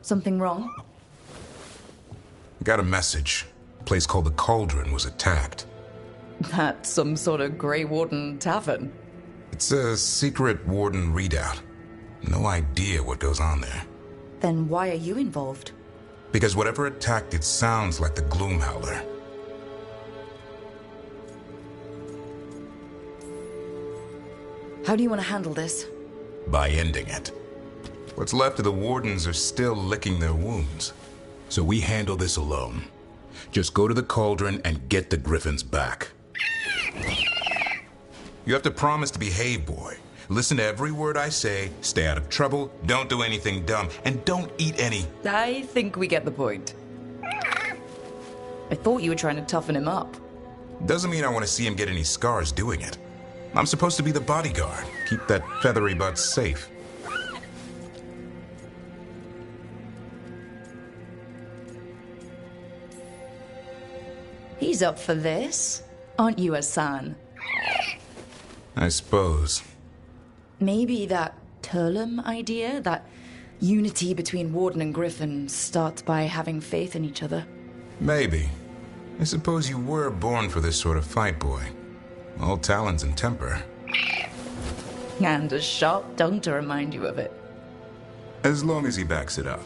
Something wrong? Got a message. A place called the Cauldron was attacked. That's some sort of Grey Warden tavern. It's a secret Warden readout. No idea what goes on there. Then why are you involved? Because whatever attacked it sounds like the Gloom Howler. How do you want to handle this? By ending it. What's left of the Wardens are still licking their wounds. So we handle this alone. Just go to the Cauldron and get the Griffins back. You have to promise to behave, boy. Listen to every word I say, stay out of trouble, don't do anything dumb, and don't eat any... I think we get the point. I thought you were trying to toughen him up. Doesn't mean I want to see him get any scars doing it. I'm supposed to be the bodyguard, keep that feathery butt safe. He's up for this. Aren't you, Hassan? I suppose. Maybe that Turlum idea, that unity between Warden and Griffin, starts by having faith in each other. Maybe. I suppose you were born for this sort of fight, boy. All talents and temper. And a sharp tongue to remind you of it. As long as he backs it up.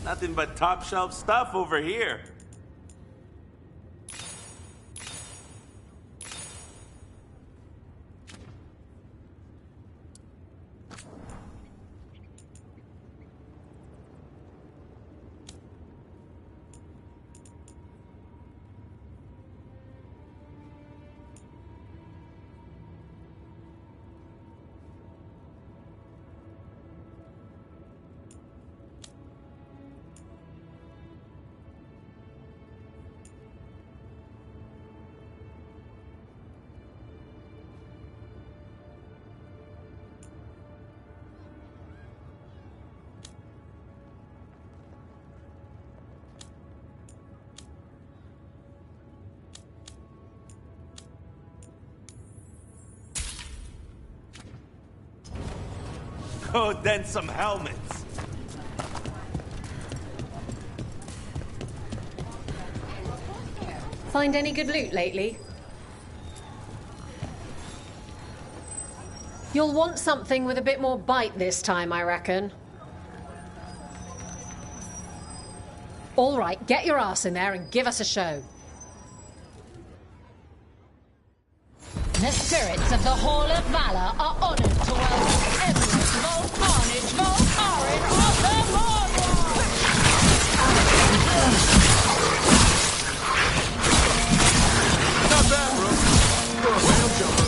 Nothing but top shelf stuff over here. Oh, then some helmets. Find any good loot lately? You'll want something with a bit more bite this time, I reckon. All right, get your ass in there and give us a show. The spirits of the Hall of Valor are honored to welcome Empress Volcarnage Volcarin of the Mordor! Not bad, bro. Whale jumper.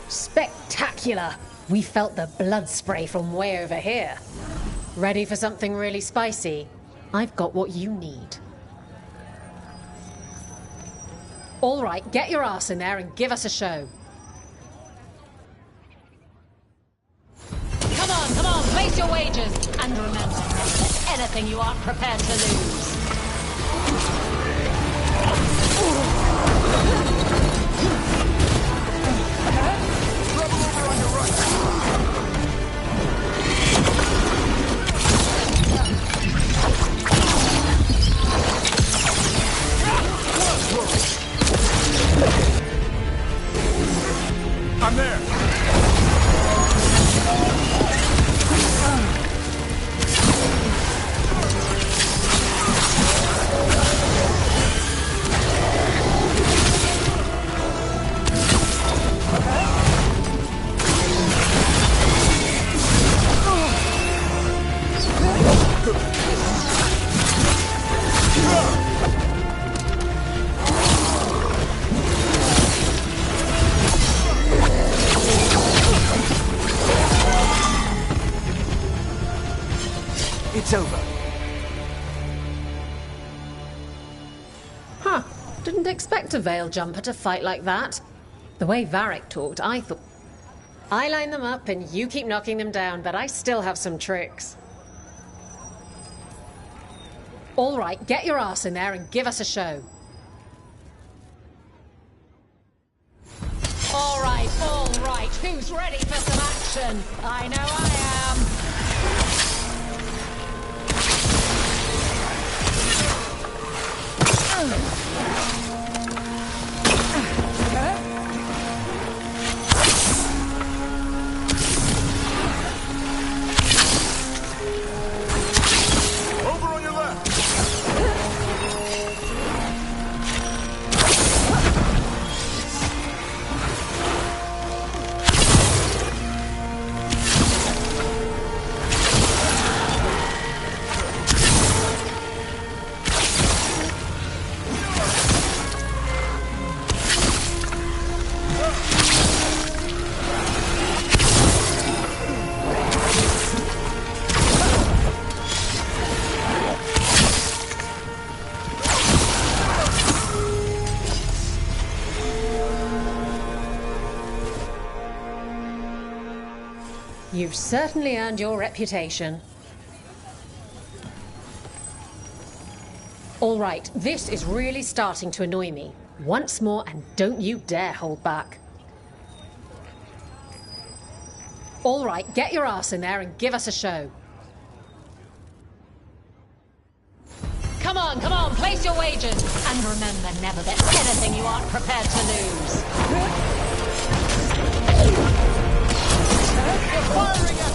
Spectacular! We felt the blood spray from way over here. Ready for something really spicy? I've got what you need. All right, get your ass in there and give us a show. Come on, face your wagers! remember, never anything you aren't prepared to lose. I'm there. It's over. Huh. Didn't expect a Veil jumper to fight like that. The way Varric talked, I thought... I line them up and you keep knocking them down, but I still have some tricks. All right, get your ass in there and give us a show. All right. Who's ready for some action? I know I am. Over on your left. You've certainly earned your reputation. All right, this is really starting to annoy me. Once more, and don't you dare hold back. All right, get your ass in there and give us a show. Come on, place your wagers. And remember, never bet anything you aren't prepared to lose. They're firing at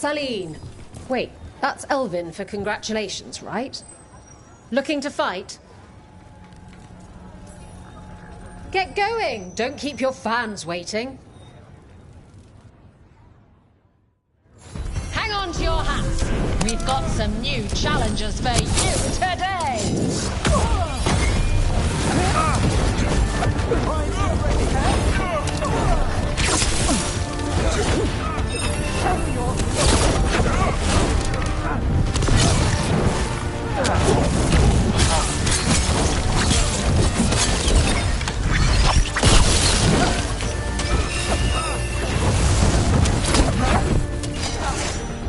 Saline. Wait, that's Elvin for congratulations, right? Looking to fight? Get going! Don't keep your fans waiting. Hang on to your hats. We've got some new challengers for you today.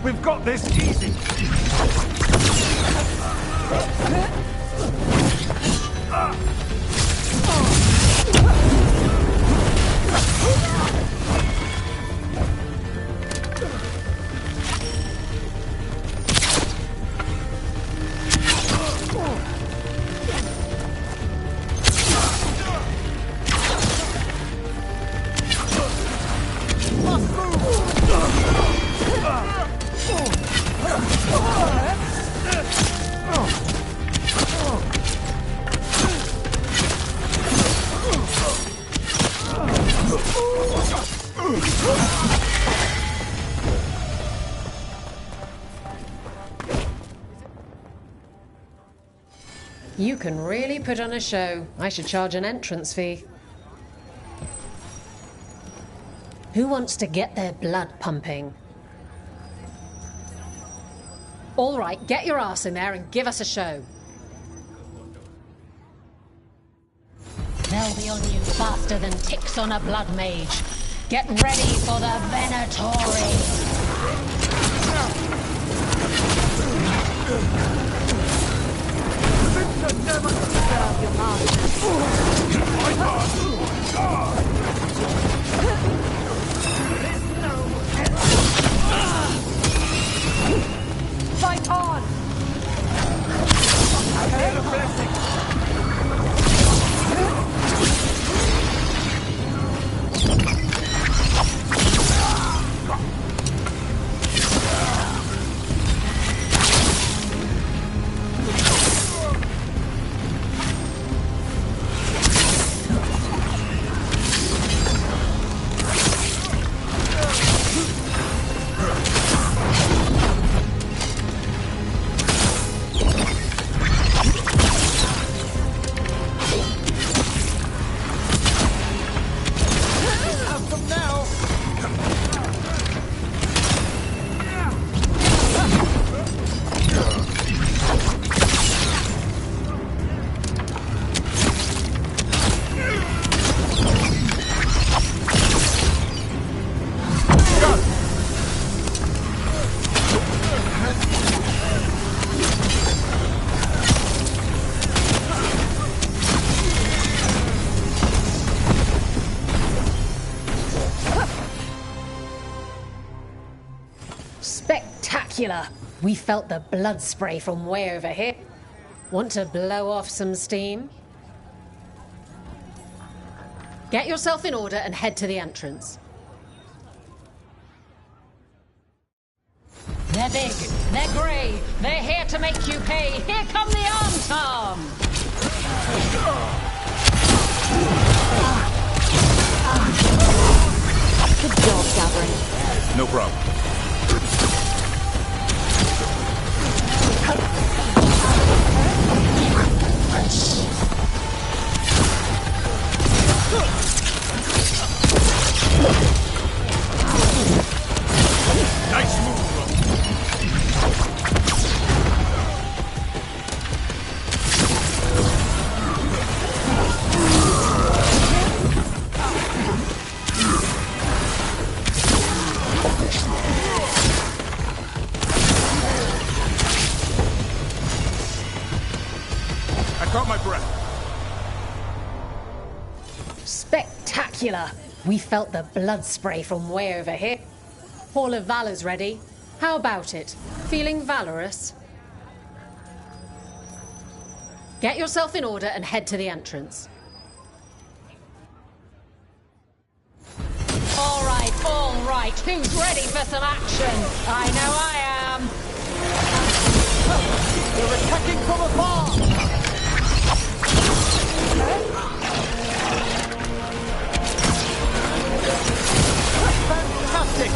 We've got this easy. You can really put on a show. I should charge an entrance fee. Who wants to get their blood pumping? All right, get your ass in there and give us a show. They'll be on you faster than ticks on a blood mage. Get ready for the Venatori. Fight on! Spectacular! We felt the blood spray from way over here. Want to blow off some steam? Get yourself in order and head to the entrance. They're big, they're grey, they're here to make you pay. Here come the arm tom! Good job, Gavin. No problem. Nice move. I caught my breath. Spectacular! We felt the blood spray from way over here. Hall of Valor's ready. How about it? Feeling valorous? Get yourself in order and head to the entrance. All right, right, who's ready for some action? I know I am. They're attacking from afar! Fantastic!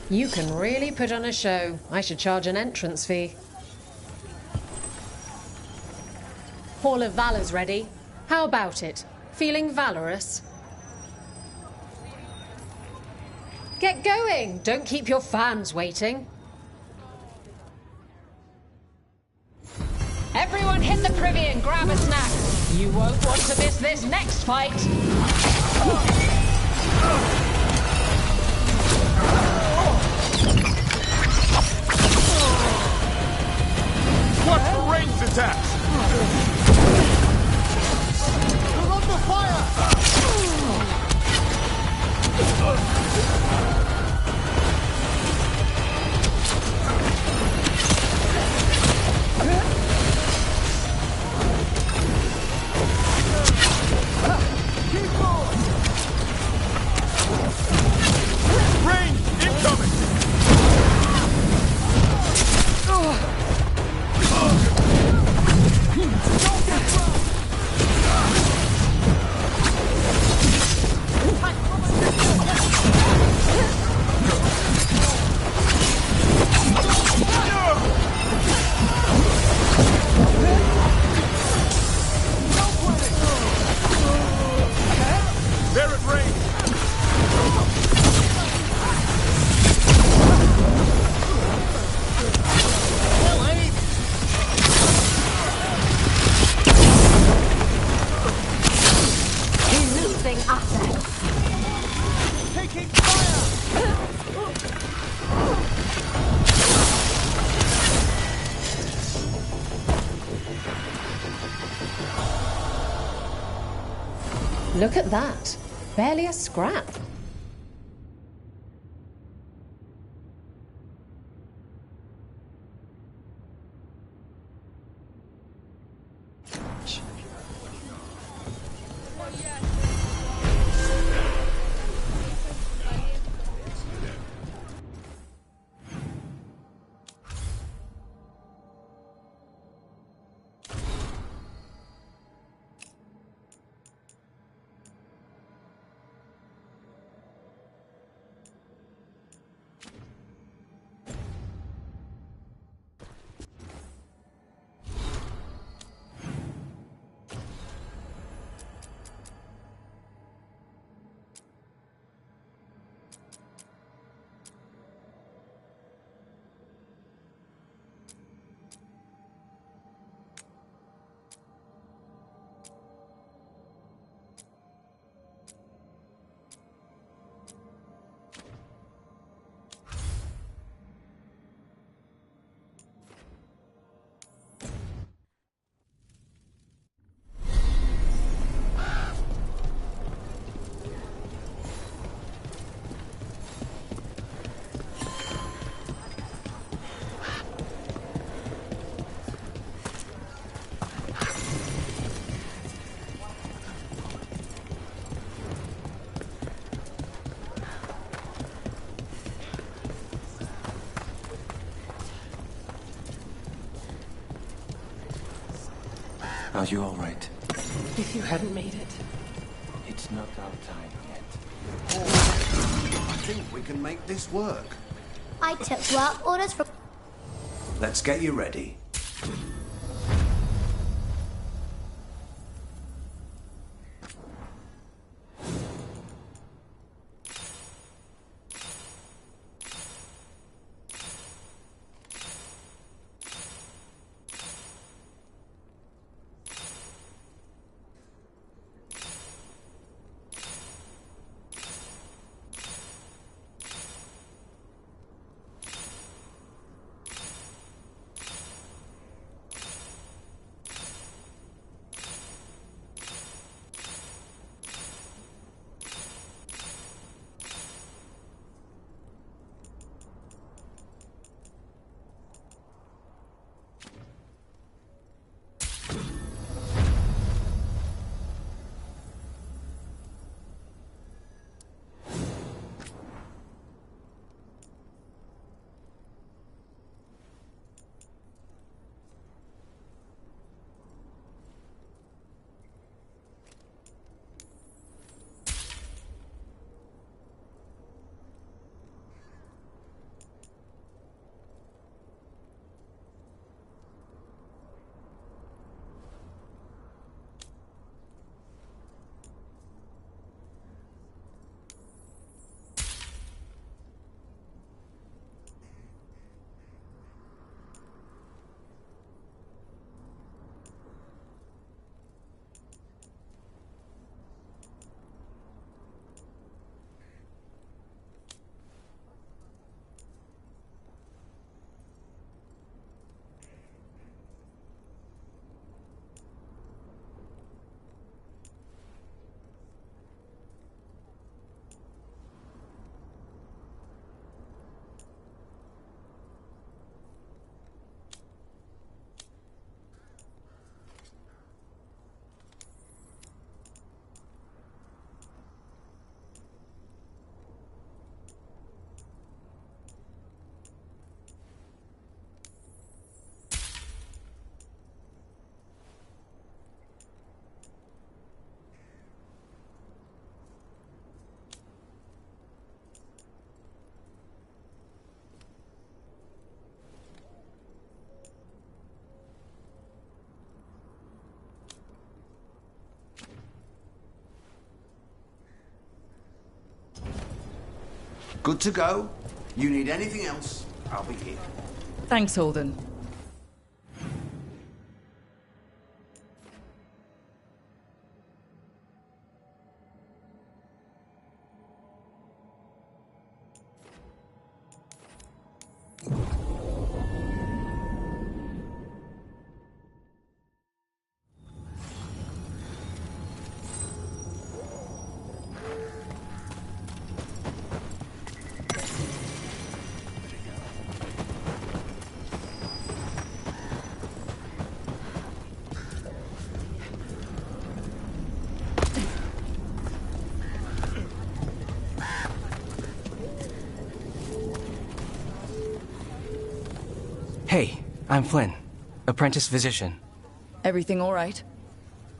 You can really put on a show. I should charge an entrance fee. Hall of Valor's ready. How about it? Feeling valorous? Get going! Don't keep your fans waiting. Everyone hit the privy and grab a snack. You won't want to miss this next fight. Watch for ranged attacks! They're under fire! Range incoming! They're at range! Losing assets. Taking fire! Look at that. Barely a scrap. Are you all right? If you hadn't made it. It's not our time yet. I think we can make this work. I took work orders from... Let's get you ready. Good to go. You need anything else, I'll be here. Thanks, Holden. Hey, I'm Flynn, apprentice physician. Everything all right?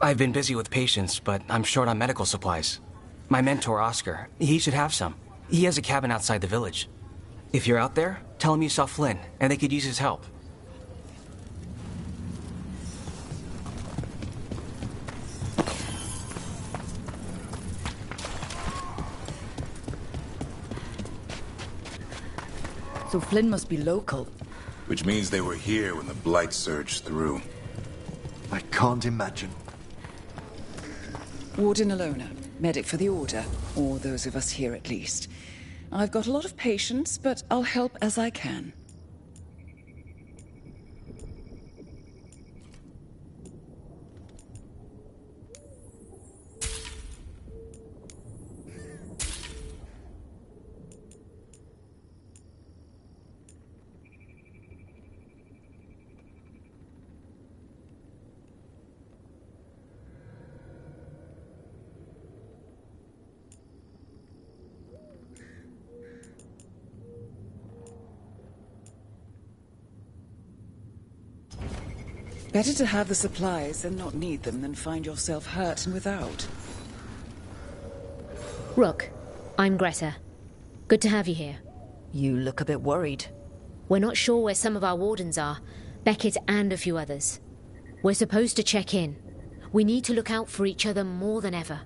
I've been busy with patients, but I'm short on medical supplies. My mentor, Oscar, he should have some. He has a cabin outside the village. If you're out there, tell him you saw Flynn, and they could use his help. So Flynn must be local. Which means they were here when the Blight surged through. I can't imagine. Warden Alona, medic for the Order, or those of us here at least. I've got a lot of patience, but I'll help as I can. Better to have the supplies and not need them than find yourself hurt and without. Rook, I'm Greta. Good to have you here. You look a bit worried. We're not sure where some of our wardens are, Beckett and a few others. We're supposed to check in. We need to look out for each other more than ever.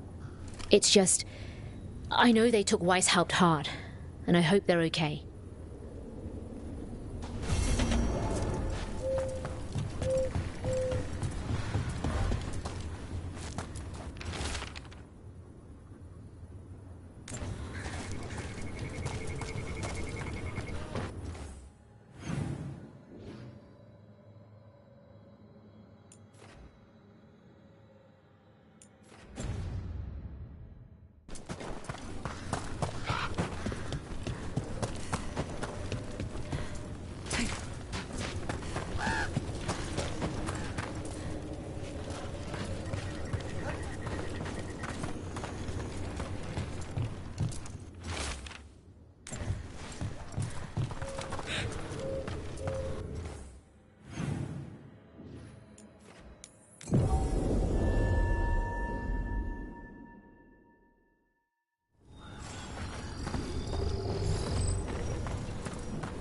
It's just, I know they took Weishaupt hard, and I hope they're okay.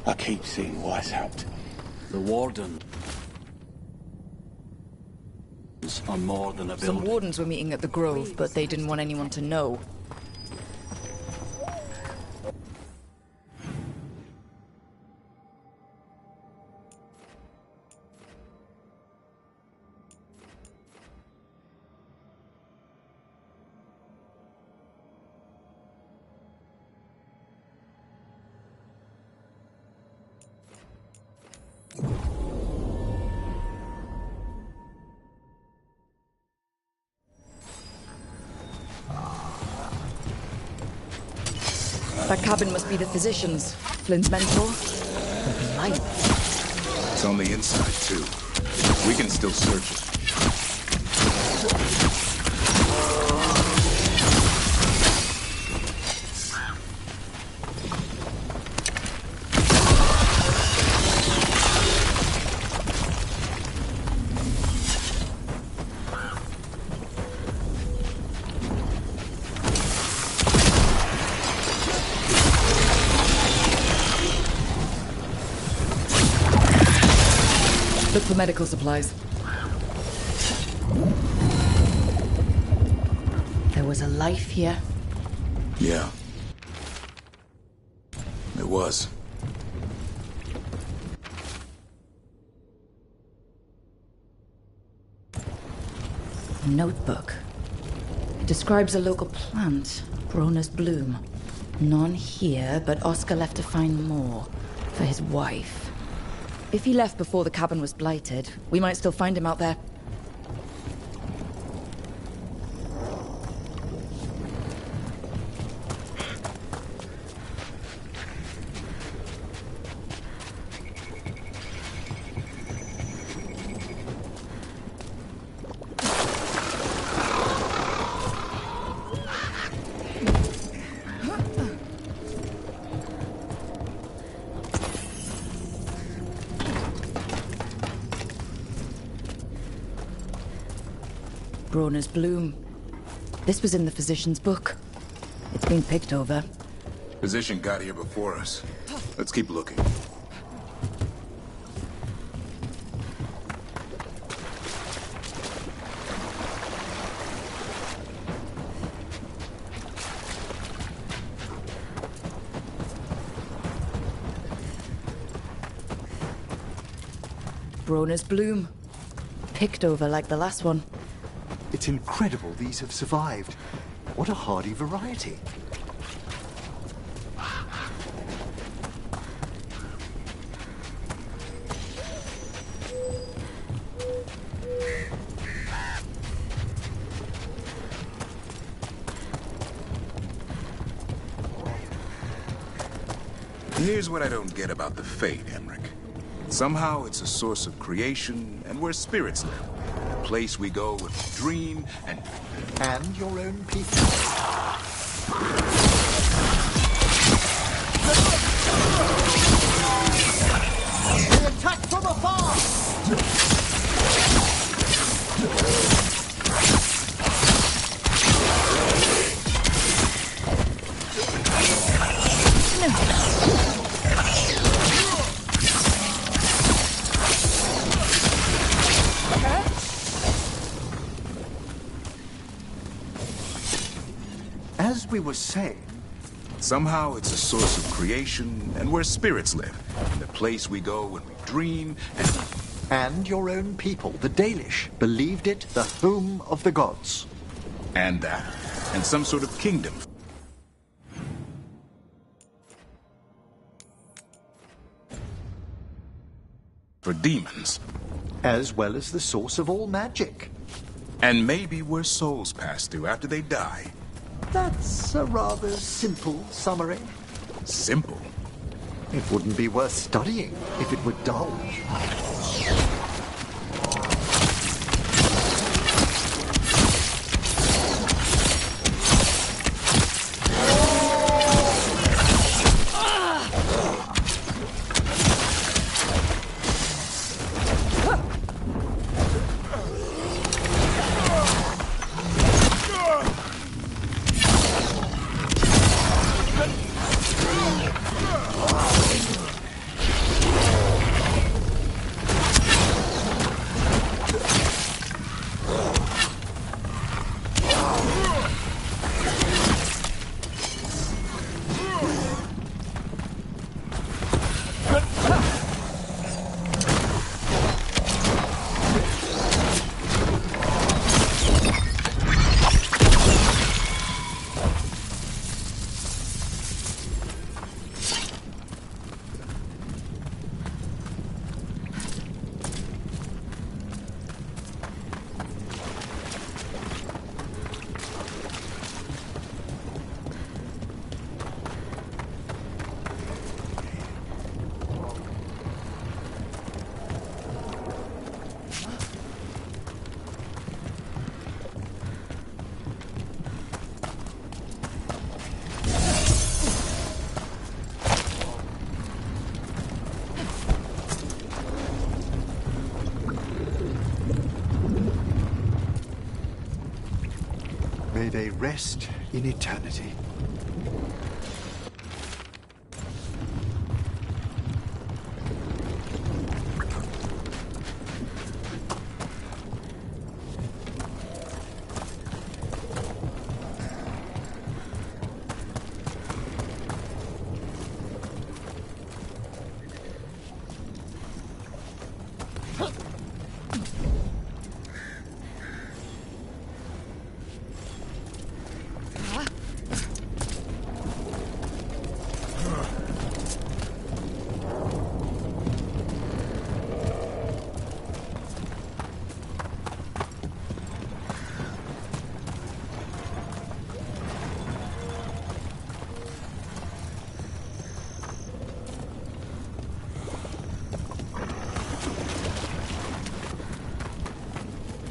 I keep seeing Weishaupt. The warden are more than a building. Some wardens were meeting at the Grove, but they didn't want anyone to know. That cabin must be the physician's. Flynn's mentor. The light. It's on the inside, too. We can still search it. Look for medical supplies. There was a life here. Yeah. It was. A notebook. It describes a local plant, Broner's bloom. None here, but Oscar left to find more for his wife. If he left before the cabin was blighted, we might still find him out there. Broner's bloom. This was in the physician's book. It's been picked over. Physician got here before us. Let's keep looking. Broner's bloom. Picked over like the last one. It's incredible these have survived. What a hardy variety. Here's what I don't get about the Fate, Emmerich. Somehow it's a source of creation and where spirits live. A place we go with a dream and your own people. They attack from afar! we were saying... Somehow it's a source of creation and where spirits live. And the place we go when we dream and... And your own people, the Dalish, believed it the home of the gods. And that. And some sort of kingdom. For demons. As well as the source of all magic. And maybe where souls pass through after they die. That's a rather simple summary. Simple? It wouldn't be worth studying if it were dull. May they rest in eternity.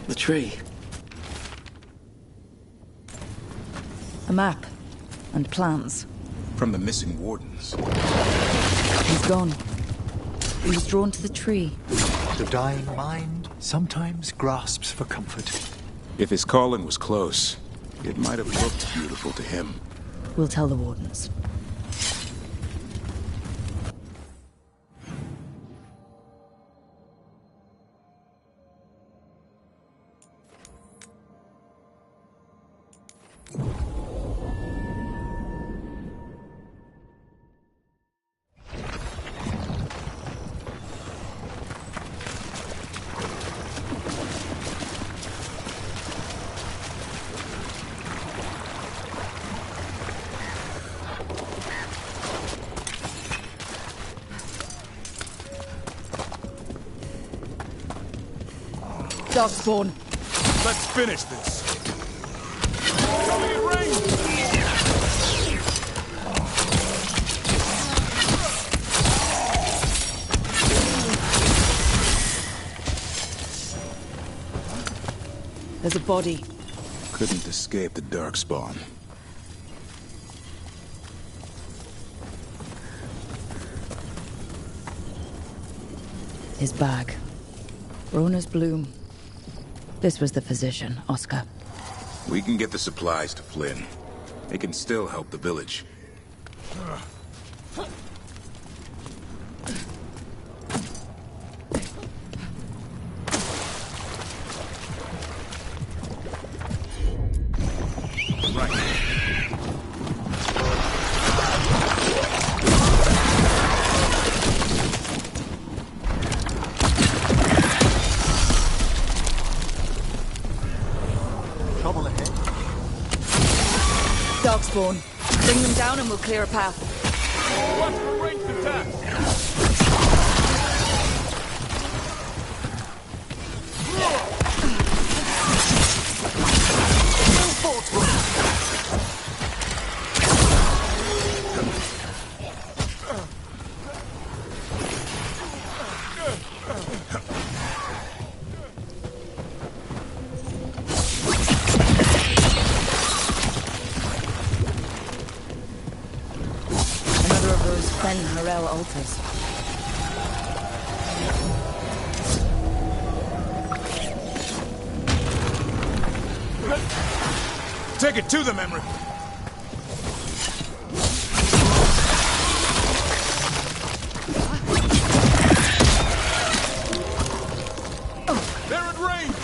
The tree. A map. And plans. From the missing wardens. He's gone. He was drawn to the tree. The dying mind sometimes grasps for comfort. If his calling was close, it might have looked beautiful to him. We'll tell the wardens. Darkspawn. Let's finish this. Coming in range. There's a body. Couldn't escape the Darkspawn. His bag. Rona's bloom. This was the physician, Oscar. We can get the supplies to Flynn. They can still help the village. spawn. Bring them down and we'll clear a path. Watch for ranged attacks! Another of those Fen Harel altars. Take it to them, Emery. They're at range.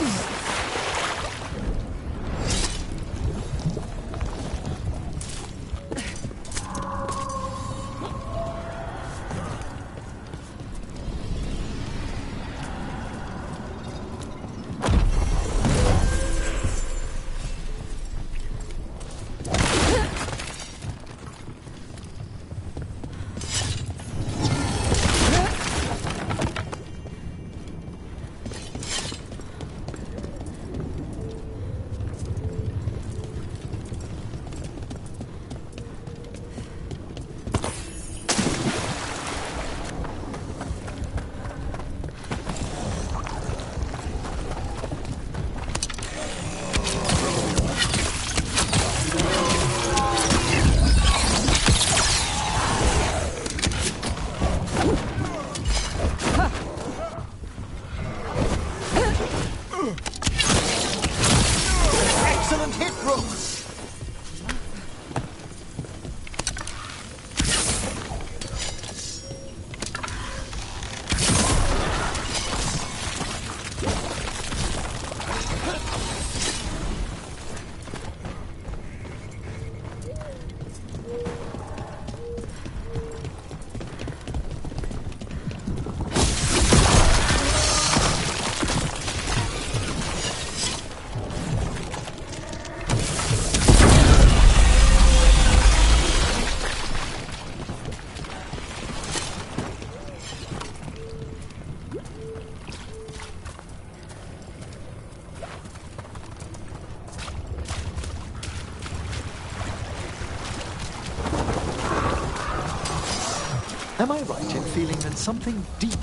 Excellent hit, Brooks! Am I right in feeling that something deep...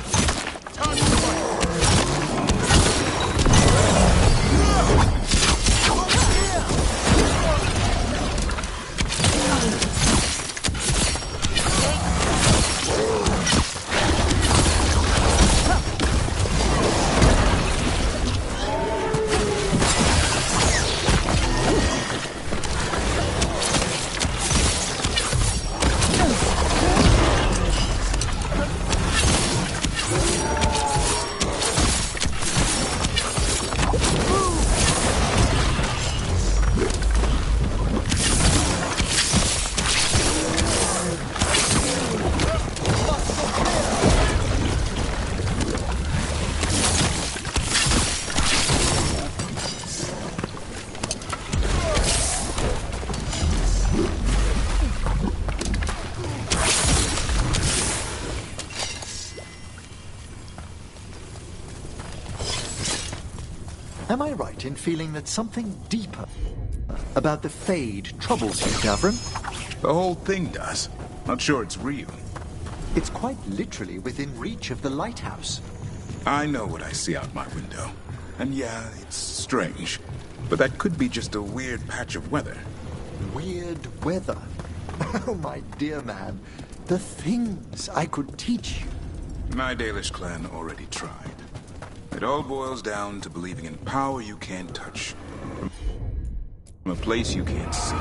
Am I right in feeling that something deeper about the Fade troubles you, Gavrin? The whole thing does. Not sure it's real. It's quite literally within reach of the lighthouse. I know what I see out my window. And yeah, it's strange. But that could be just a weird patch of weather. Weird weather? Oh, my dear man. The things I could teach you. My Dalish clan already tried. It all boils down to believing in power you can't touch. From a place you can't see.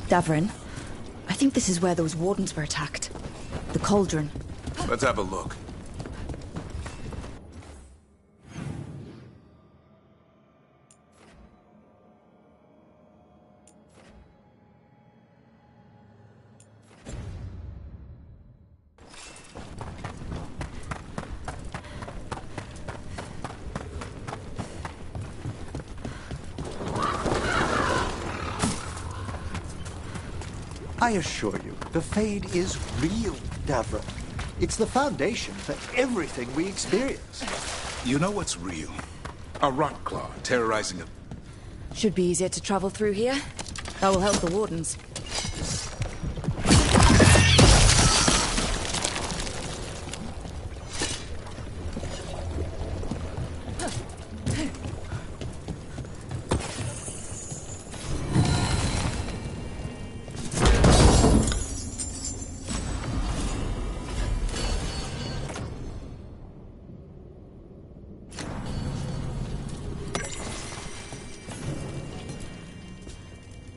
Davrin, I think this is where those wardens were attacked. The cauldron. Let's have a look. I assure you, the Fade is real, Davrin. It's the foundation for everything we experience. You know what's real? A rock claw terrorizing a... Should be easier to travel through here. That will help the wardens.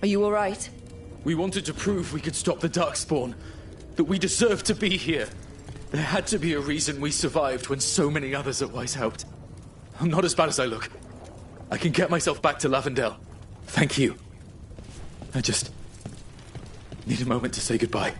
Are you all right? We wanted to prove we could stop the Darkspawn, that we deserved to be here. There had to be a reason we survived when so many others at Weiss helped. I'm not as bad as I look. I can get myself back to Lavendel. Thank you. I just need a moment to say goodbye.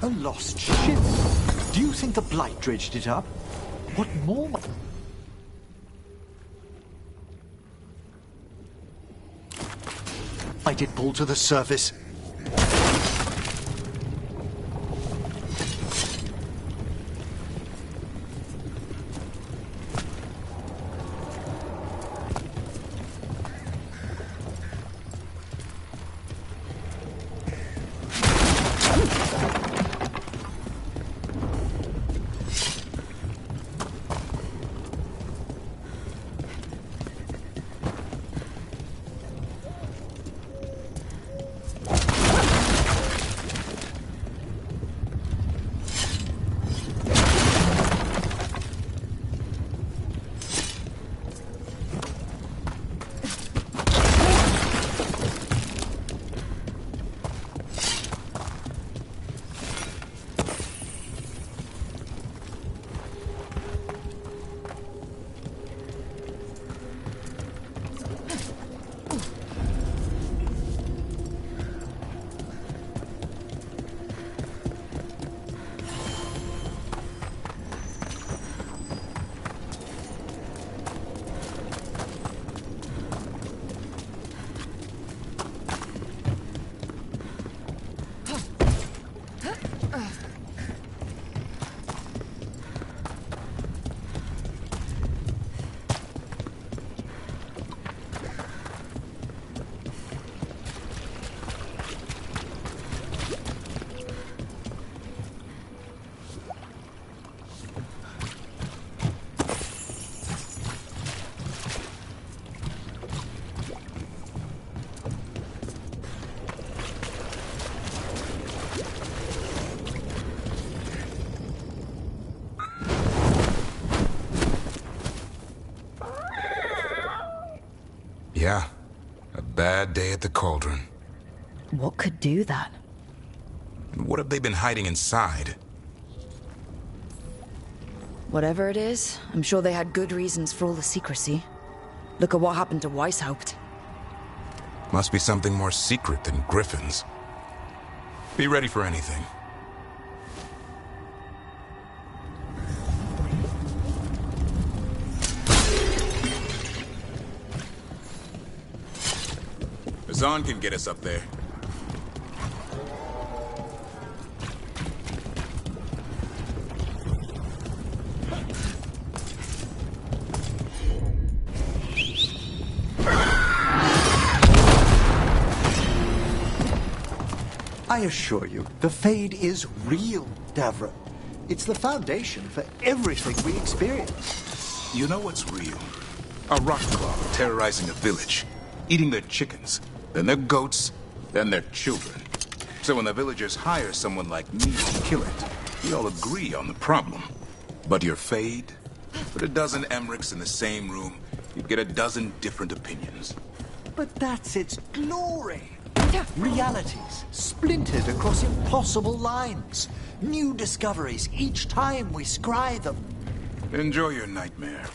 A lost ship? Do you think the Blight dredged it up? What more? Might it pull to the surface? Yeah, a bad day at the cauldron. What could do that? What have they been hiding inside? Whatever it is, I'm sure they had good reasons for all the secrecy. Look at what happened to Weishaupt. Must be something more secret than griffins. Be ready for anything. Zahn can get us up there. I assure you, the Fade is real, Davra. It's the foundation for everything we experience. You know what's real? A rock claw terrorizing a village, eating their chickens, then their goats, then their children. So when the villagers hire someone like me to kill it, we all agree on the problem. But your Fade? Put a dozen Emmerichs in the same room, you'd get a dozen different opinions. But that's its glory. Realities splintered across impossible lines. New discoveries each time we scry them. Enjoy your nightmare.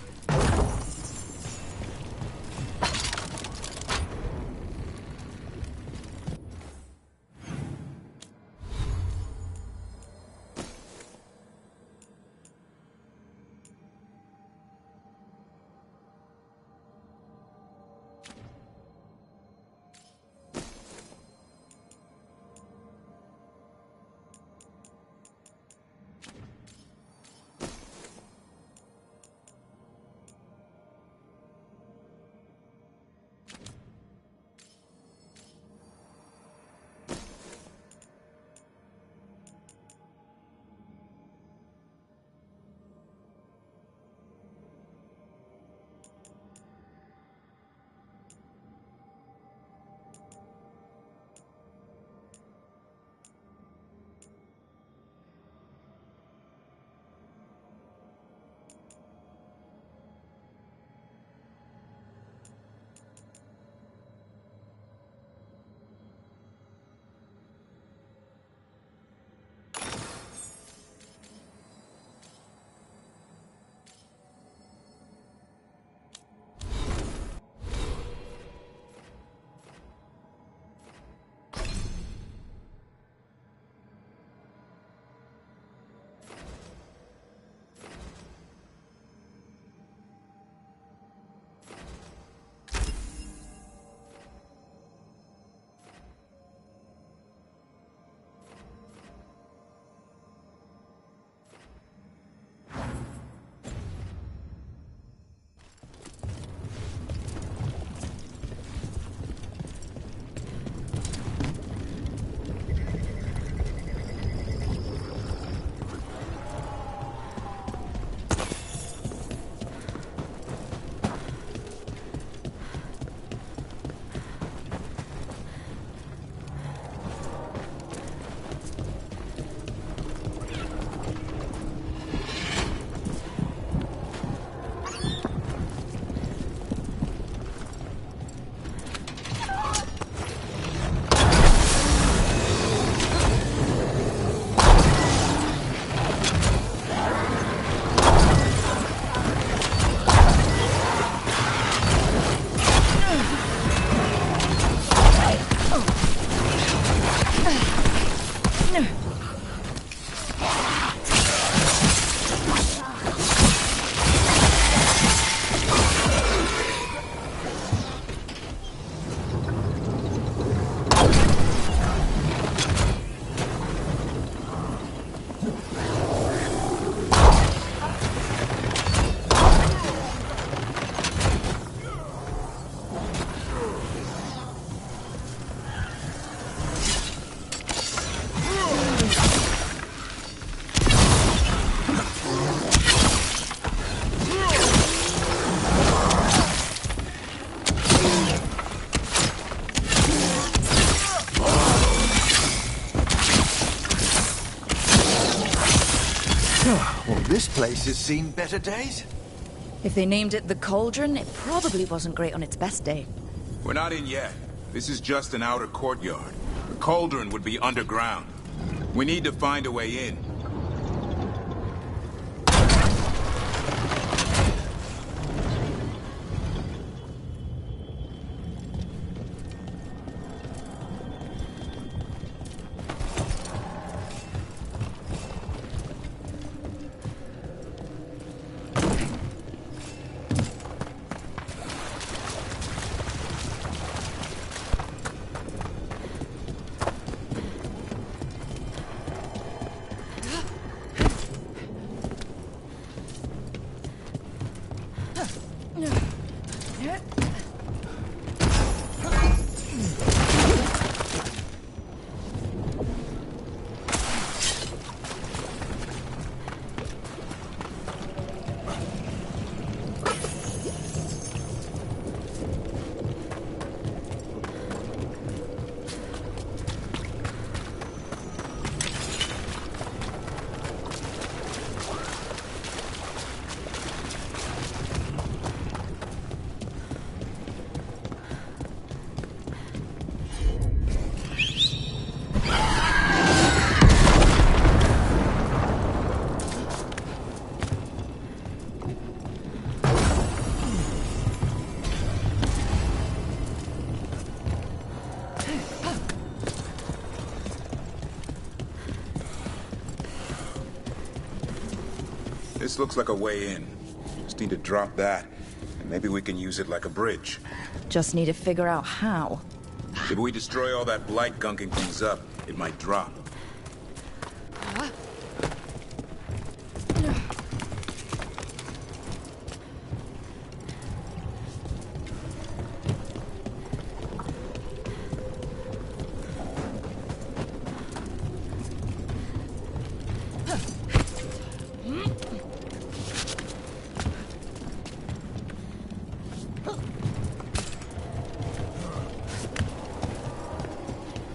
Well, this place has seen better days. If they named it the Cauldron, it probably wasn't great on its best day. We're not in yet. This is just an outer courtyard. The cauldron would be underground. We need to find a way in. This looks like a way in. Just need to drop that, and maybe we can use it like a bridge. Just need to figure out how. If we destroy all that blight gunking things up, it might drop.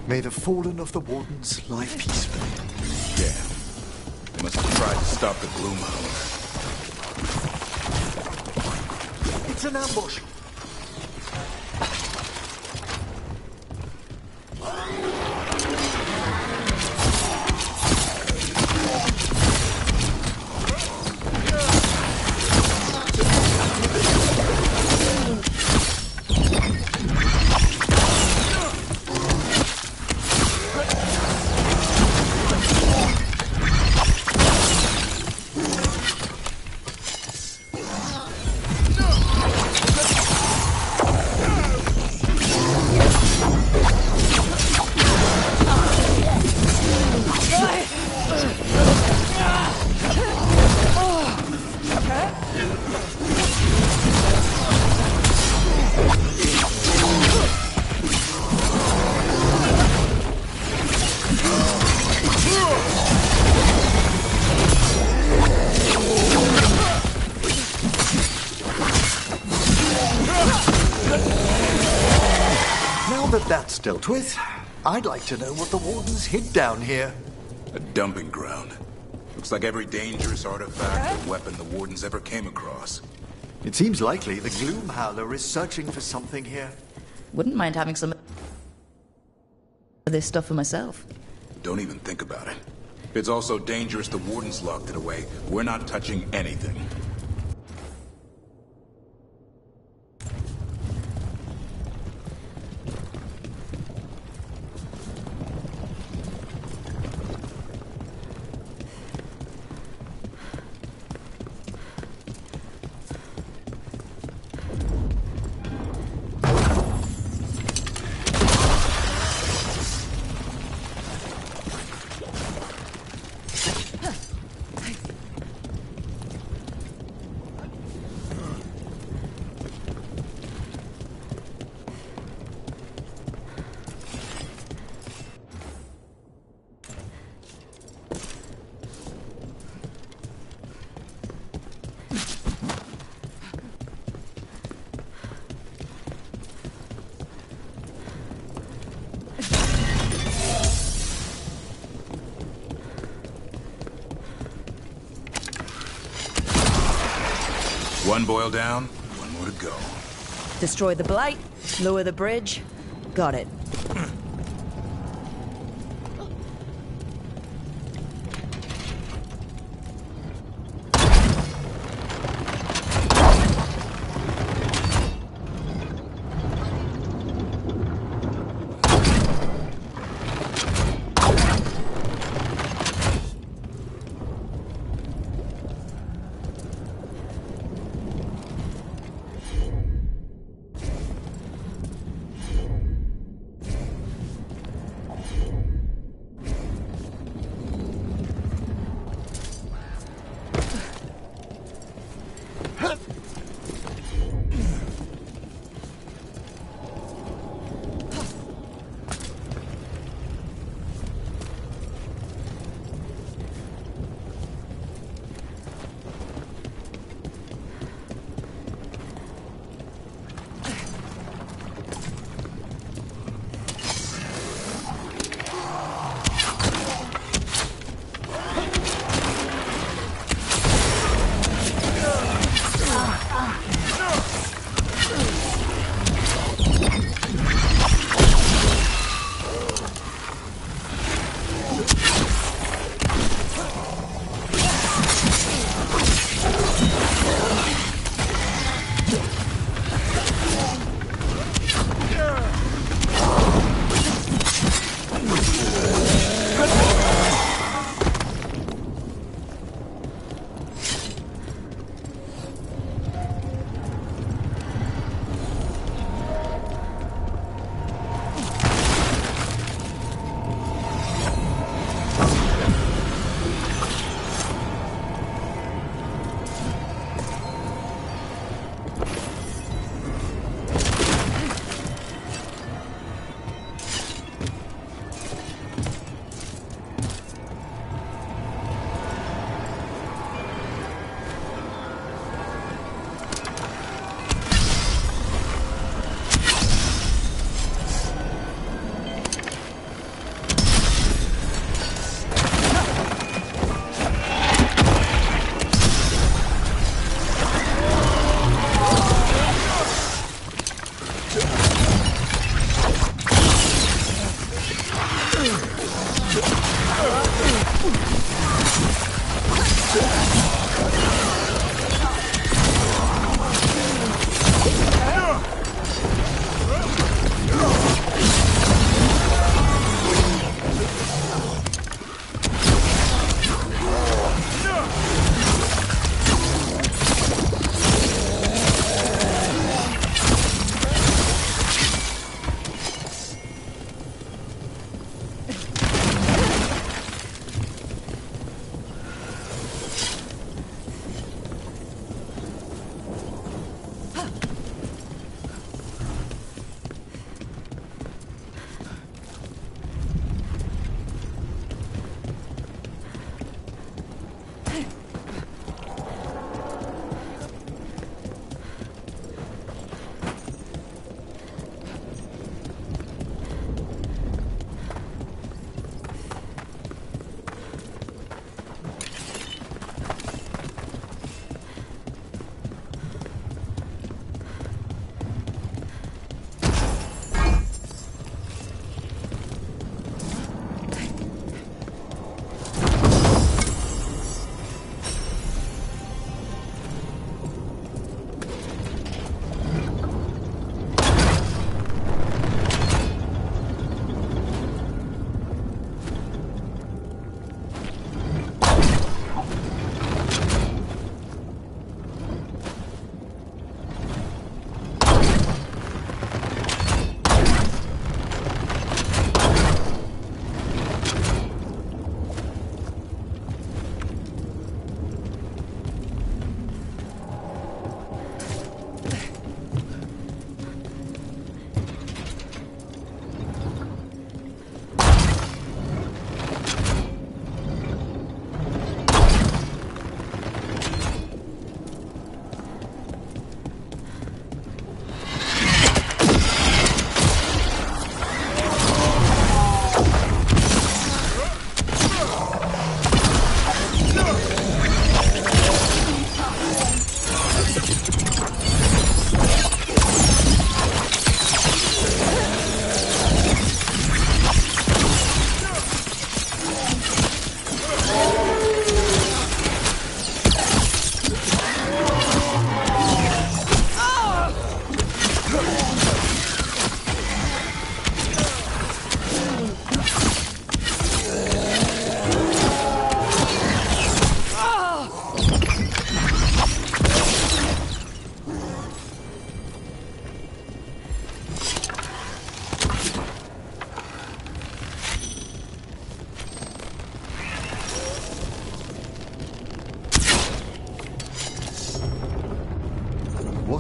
May the fallen of the Wardens lie peacefully. Yeah. They must have tried to stop the gloom hour. It's an ambush. That's dealt with. I'd like to know what the Wardens hid down here. A dumping ground. Looks like every dangerous artifact or weapon the Wardens ever came across. It seems likely the Gloom Howler is searching for something here. Wouldn't mind having some of this stuff for myself. Don't even think about it. If it's also dangerous the Wardens locked it away, we're not touching anything. One boil down, one more to go. Destroy the blight, Lower the bridge. Got it.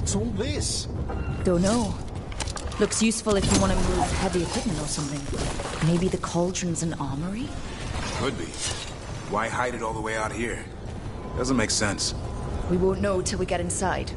What's all this? Don't know. Looks useful if you want to move heavy equipment or something. Maybe the cauldron's an armory? Could be. Why hide it all the way out here? Doesn't make sense. We won't know till we get inside.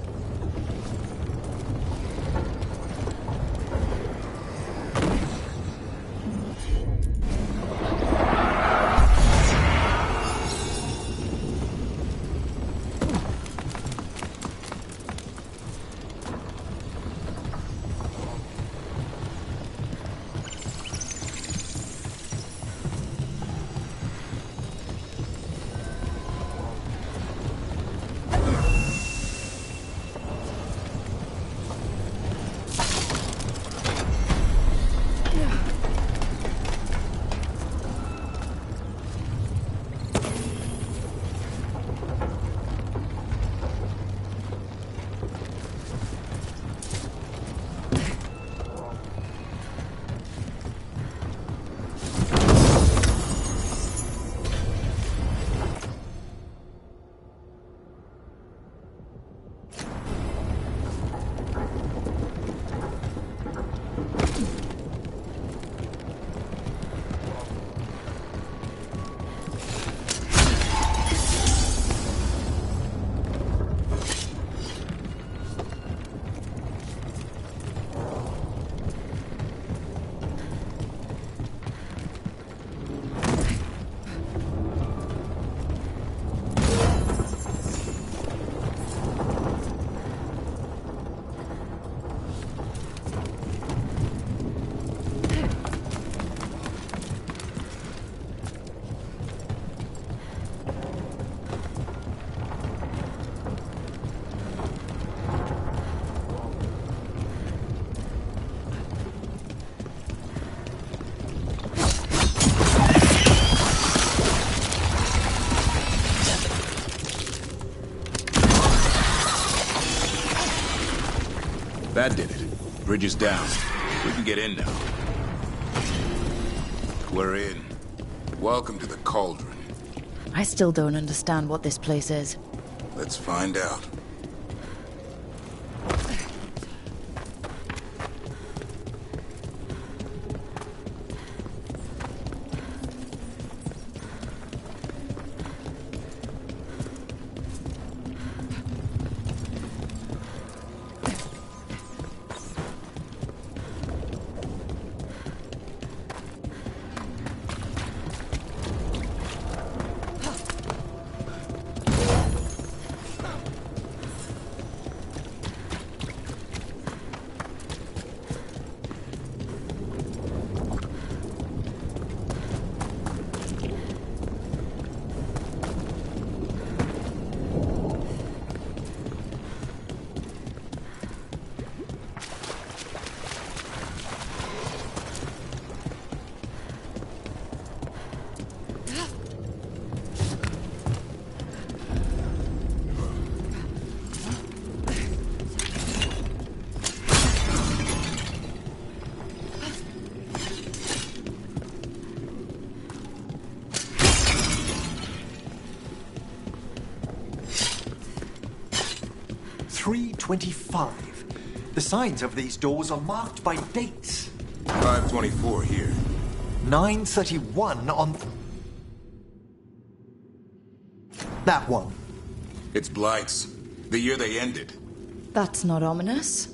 That did it. Bridge is down. We can get in now. We're in. Welcome to the Cauldron. I still don't understand what this place is. Let's find out. .25. The signs of these doors are marked by dates. 524 here. 931 on... that one. It's Blight's. The year they ended. That's not ominous.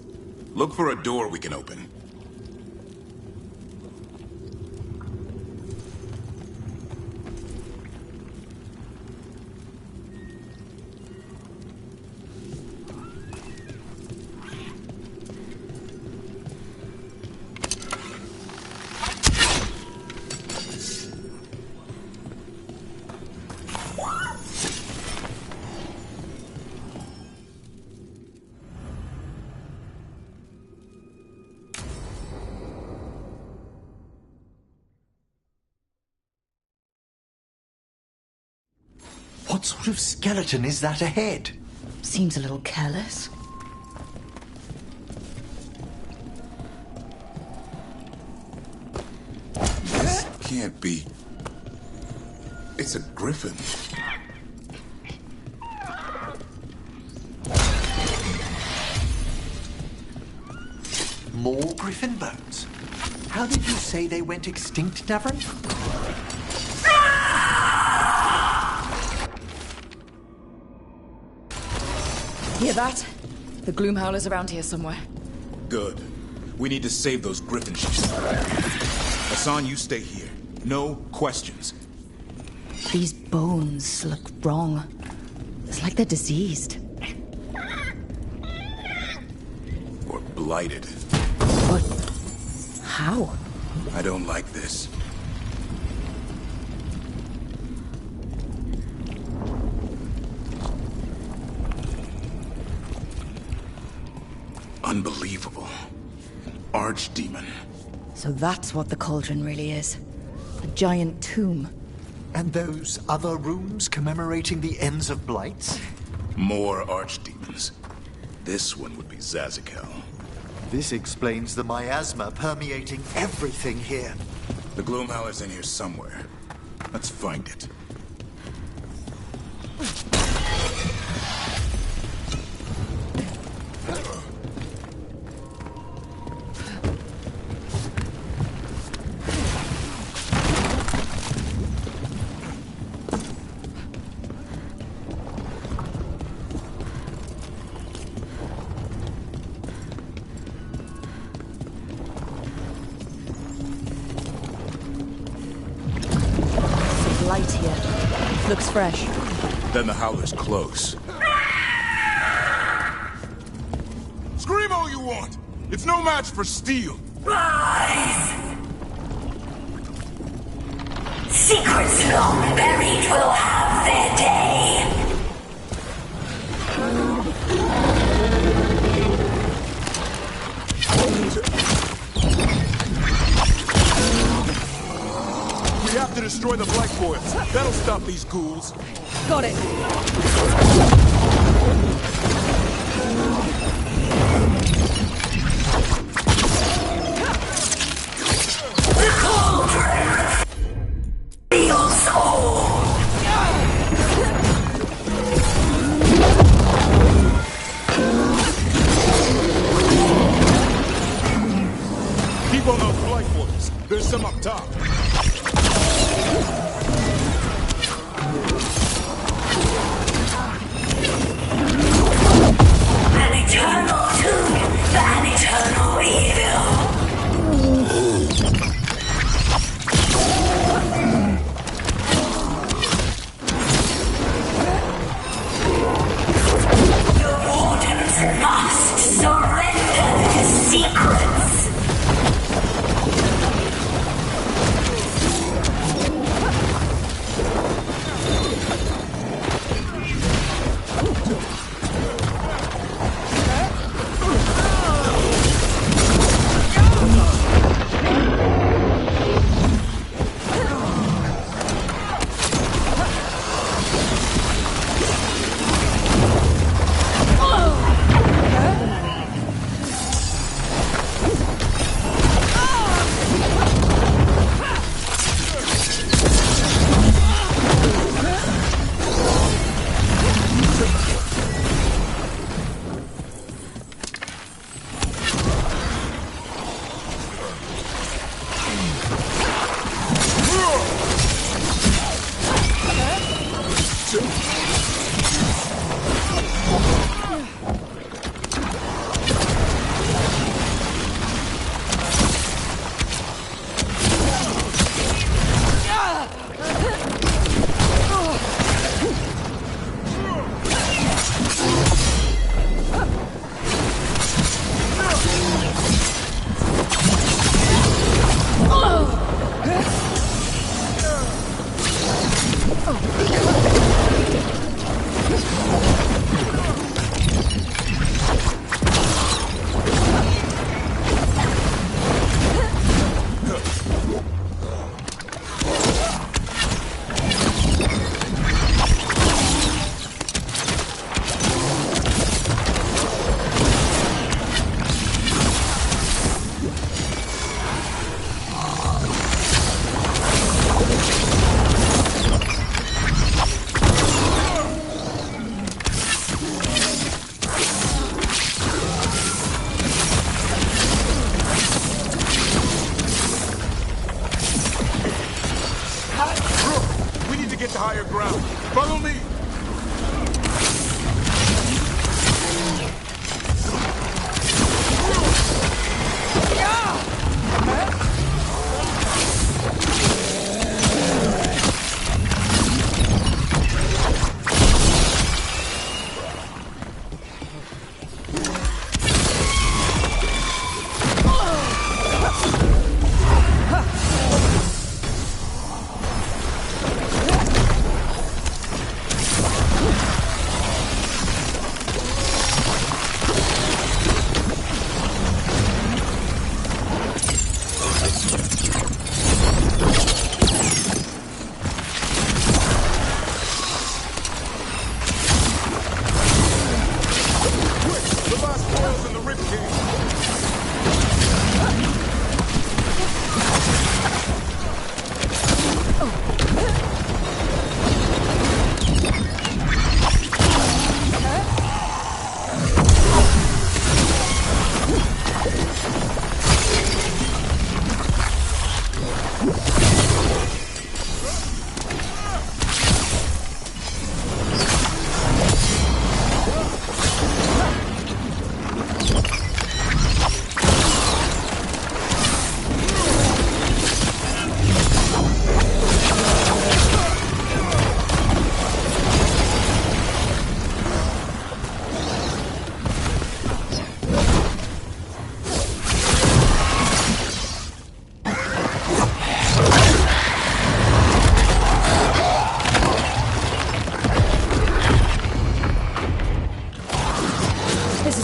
Look for a door we can open. What sort of skeleton is that ahead? Seems a little careless. This can't be... It's a griffin. More griffin bones. How did you say they went extinct, Davrin? Hear that? The gloom howler's around here somewhere. Good. We need to save those griffin ships. Hassan, you stay here. No questions. These bones look wrong. It's like they're diseased. Or blighted. But how? I don't like this. Unbelievable. Archdemon. So that's what the cauldron really is. A giant tomb. And those other rooms commemorating the ends of blights? More archdemons. This one would be Zazikel. This explains the miasma permeating everything here. The Gloomhowler's in here somewhere. Let's find it. Light here. Looks fresh. Then the Howler's close. Scream all you want! It's no match for steel! Rise! Secrets long buried will have their day. We have to destroy the Black Boils. That'll stop these ghouls. Got it. The cauldron feels all. Keep on those Black Boils. There's some up top.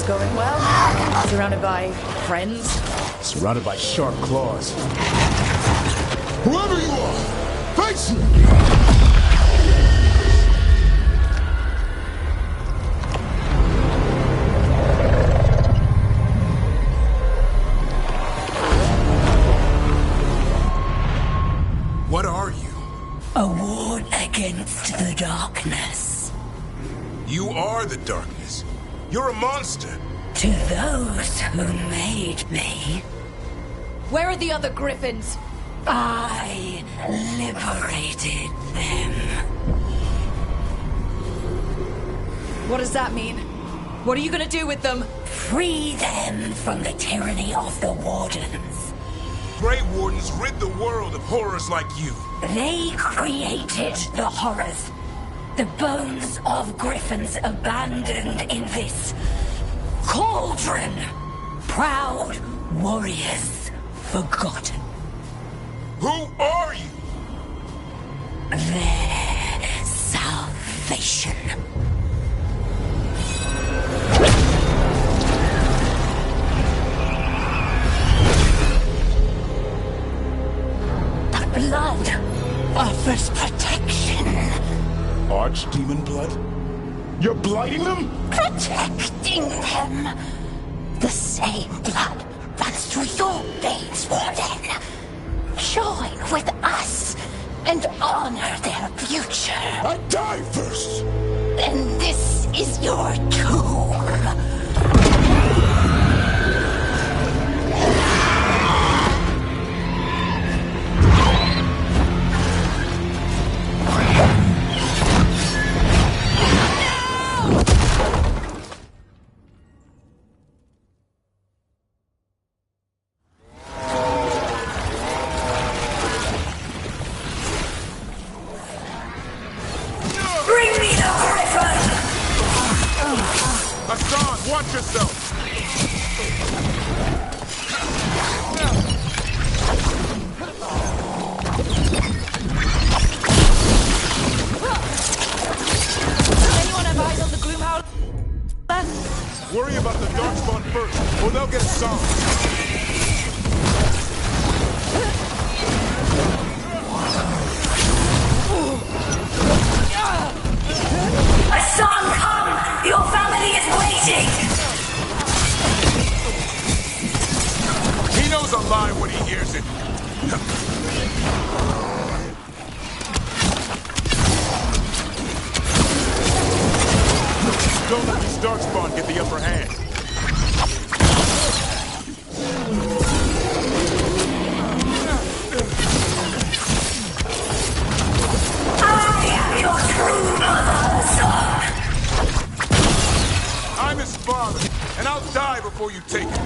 going well? Surrounded by friends? Surrounded by sharp claws. Whoever you are, face me! What are you? A ward against the darkness. You are the darkness. You're a monster. To those who made me, Where are the other griffins? I liberated them. What does that mean? What are you gonna do with them? Free them from the tyranny of the Wardens. Grey Wardens rid the world of horrors like you. They created the horrors. The bones of griffins abandoned in this cauldron. Proud warriors forgotten. Who are you? Their salvation. The blood offers protection. Archdemon blood? You're blighting them? Protecting them. The same blood runs through your veins, Warden. Join with us and honor their future. I die first! Then this is your tomb. Watch yourself! Anyone have eyes on the Gloomhouse? Worry about the Darkspawn first, or they'll get a song. Hassan, come! Your family is waiting! He knows a lie when he hears it. Don't let these Darkspawn get the upper hand. I am your true mother, son! I'm his father, and I'll die before you take it.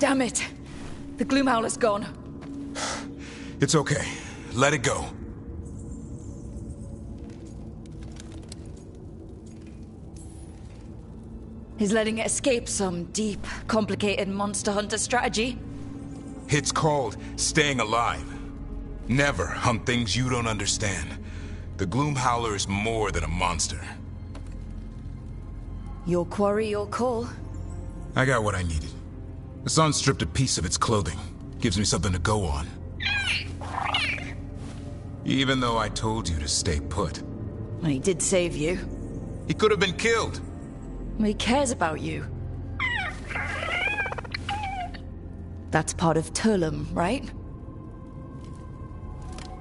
Damn it! The Gloomhowler's gone. It's okay. Let it go. Is letting it escape some deep, complicated monster hunter strategy? It's called staying alive. Never hunt things you don't understand. The Gloomhowler is more than a monster. Your quarry, your call. I got what I needed. The sun stripped a piece of its clothing. Gives me something to go on. Even though I told you to stay put. He did save you. He could have been killed. He cares about you. That's part of Turlum, right?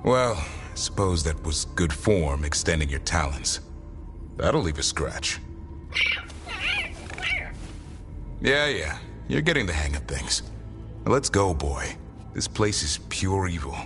Well, I suppose that was good form, extending your talons. That'll leave a scratch. Yeah, you're getting the hang of things. Now let's go, boy. This place is pure evil.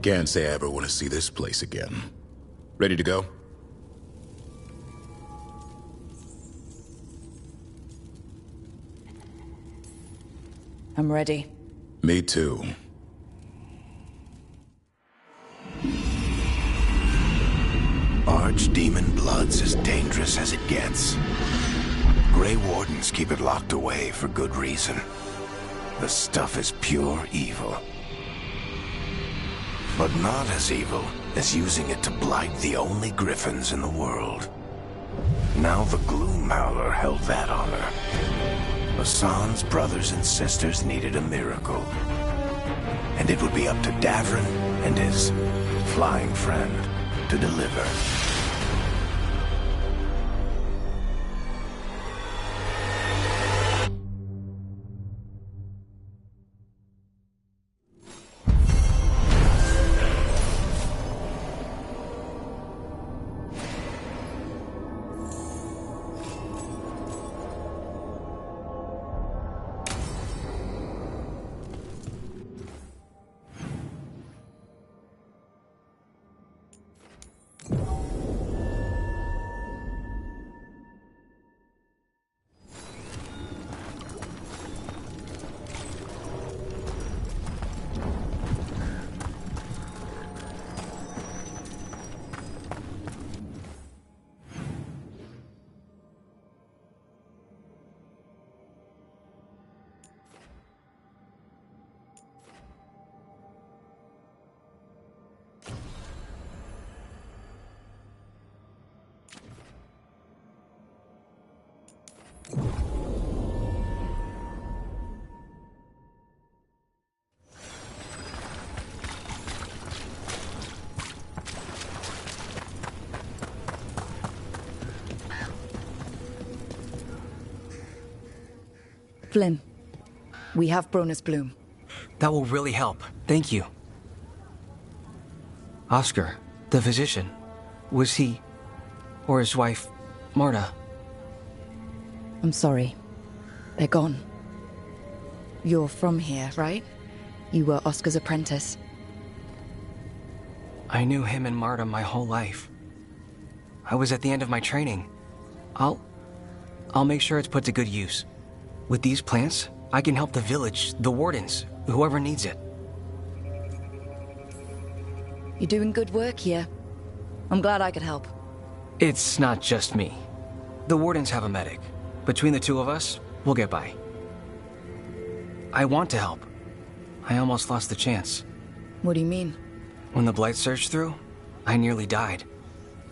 Can't say I ever want to see this place again. Ready to go? I'm ready. Me too. Archdemon blood's as dangerous as it gets. Grey Wardens keep it locked away for good reason. The stuff is pure evil. But not as evil as using it to blight the only griffins in the world. Now the Gloomhowler held that honor. Hassan's brothers and sisters needed a miracle. And it would be up to Davrin and his flying friend to deliver. Flynn, we have Bronus Bloom. That will really help. Thank you. Oscar, the physician, was he, or his wife, Marta? I'm sorry. They're gone. You're from here, right? You were Oscar's apprentice. I knew him and Marta my whole life. I was at the end of my training. I'll make sure it's put to good use. With these plants, I can help the village, the wardens, whoever needs it. You're doing good work here. I'm glad I could help. It's not just me. The wardens have a medic. Between the two of us, we'll get by. I want to help. I almost lost the chance. What do you mean? When the blight surged through, I nearly died.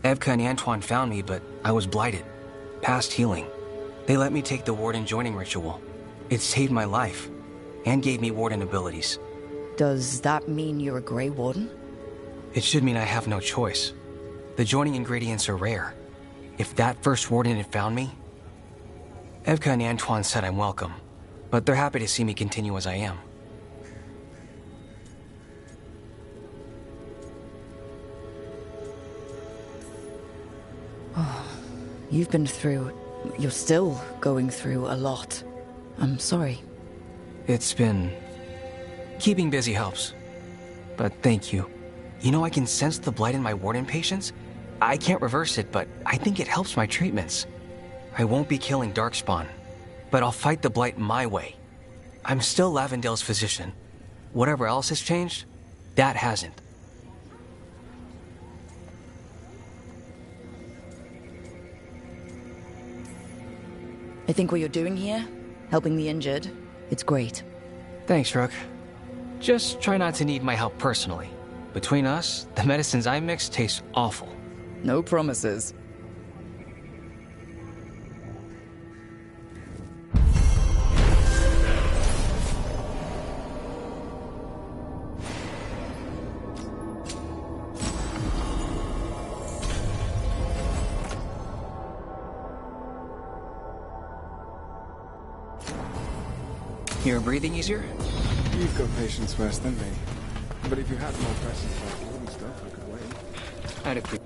Evka and Antoine found me, but I was blighted. Past healing. They let me take the warden joining ritual. It saved my life, and gave me warden abilities. Does that mean you're a Grey Warden? It should mean I have no choice. The joining ingredients are rare. If that first warden had found me... Evka and Antoine said I'm welcome, but they're happy to see me continue as I am. Oh, you've been through... You're still going through a lot. I'm sorry. It's been... Keeping busy helps. But thank you. You know, I can sense the blight in my warden patients. I can't reverse it, but I think it helps my treatments. I won't be killing Darkspawn, but I'll fight the blight my way. I'm still Lavendale's physician. Whatever else has changed, that hasn't. I think what you're doing here, helping the injured, it's great. Thanks, Rook. Just try not to need my help personally. Between us, the medicines I mix taste awful. No promises. You're breathing easier? You've got patience worse than me. But if you had more questions about warden stuff, I could wait. I'd agree.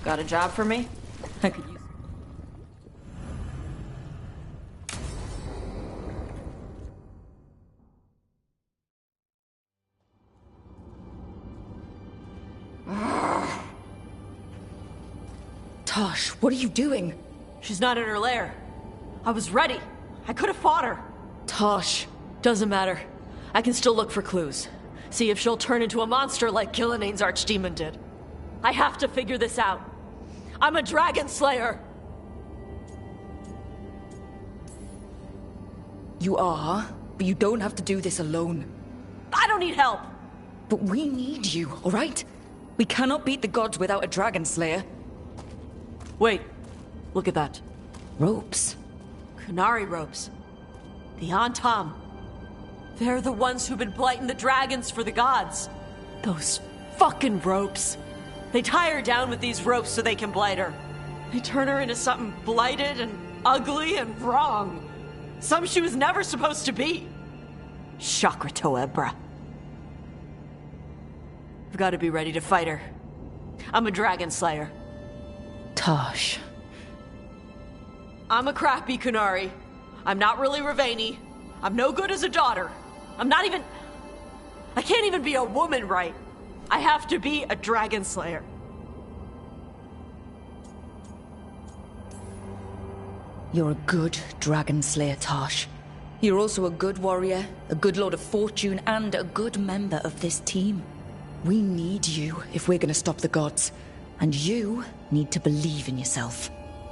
Got a job for me? I could use... Tosh, what are you doing? She's not in her lair. I was ready. I could have fought her. Tosh. Doesn't matter. I can still look for clues. See if she'll turn into a monster like Killianane's archdemon did. I have to figure this out. I'm a dragon slayer. You are, but you don't have to do this alone. I don't need help. But we need you, all right? We cannot beat the gods without a dragon slayer. Wait, look at that. Ropes. Qunari ropes. The Antam. They're the ones who've been blighting the dragons for the gods. Those fucking ropes. They tie her down with these ropes so they can blight her. They turn her into something blighted and ugly and wrong. Some she was never supposed to be. Chakra Toebra. I've got to be ready to fight her. I'm a dragon slayer. Tosh. I'm a crappy Qunari. I'm not really Ravani. I'm no good as a daughter. I'm not even... I can't even be a woman right. I have to be a dragon slayer. You're a good dragon slayer, Tosh. You're also a good warrior, a good lord of fortune, and a good member of this team. We need you if we're gonna stop the gods. And you need to believe in yourself.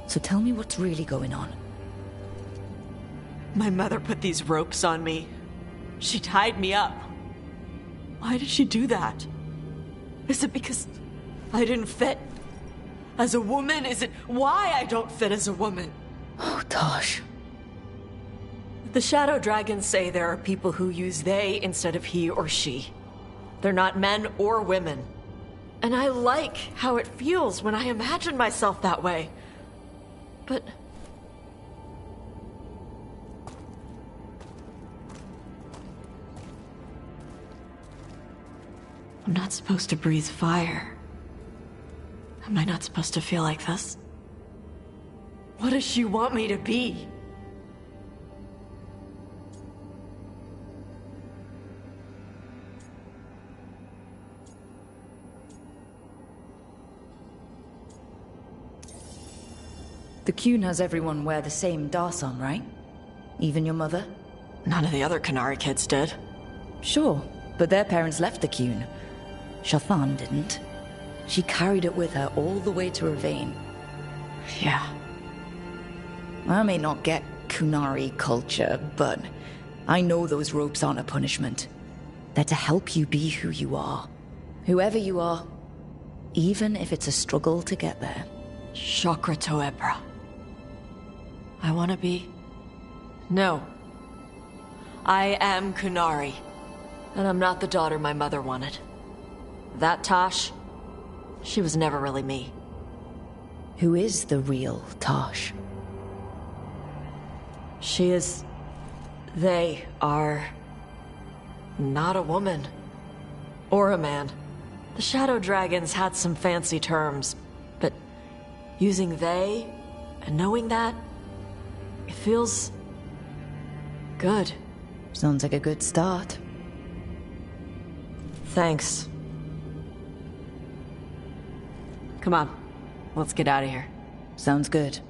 So tell me what's really going on. My mother put these ropes on me. She tied me up. Why did she do that? Is it because I didn't fit as a woman? Is it why I don't fit as a woman? Oh, Tosh. The Shadow Dragons say there are people who use they instead of he or she. They're not men or women. And I like how it feels when I imagine myself that way. But... I'm not supposed to breathe fire. Am I not supposed to feel like this? What does she want me to be? The Qun has everyone wear the same Darson, right? Even your mother? None of the other Qunari kids did. Sure, but their parents left the Qun. Shathan didn't. She carried it with her all the way to Ravane. Yeah. I may not get Qunari culture, but I know those ropes aren't a punishment. They're to help you be who you are. Whoever you are. Even if it's a struggle to get there. Chakra Toebra. I want to be... No. I am Qunari. And I'm not the daughter my mother wanted. That Tosh, she was never really me. Who is the real Tosh? She is... They are... not a woman. Or a man. The Shadow Dragons had some fancy terms, but using they and knowing that, it feels... good. Sounds like a good start. Thanks. Come on, let's get out of here. Sounds good.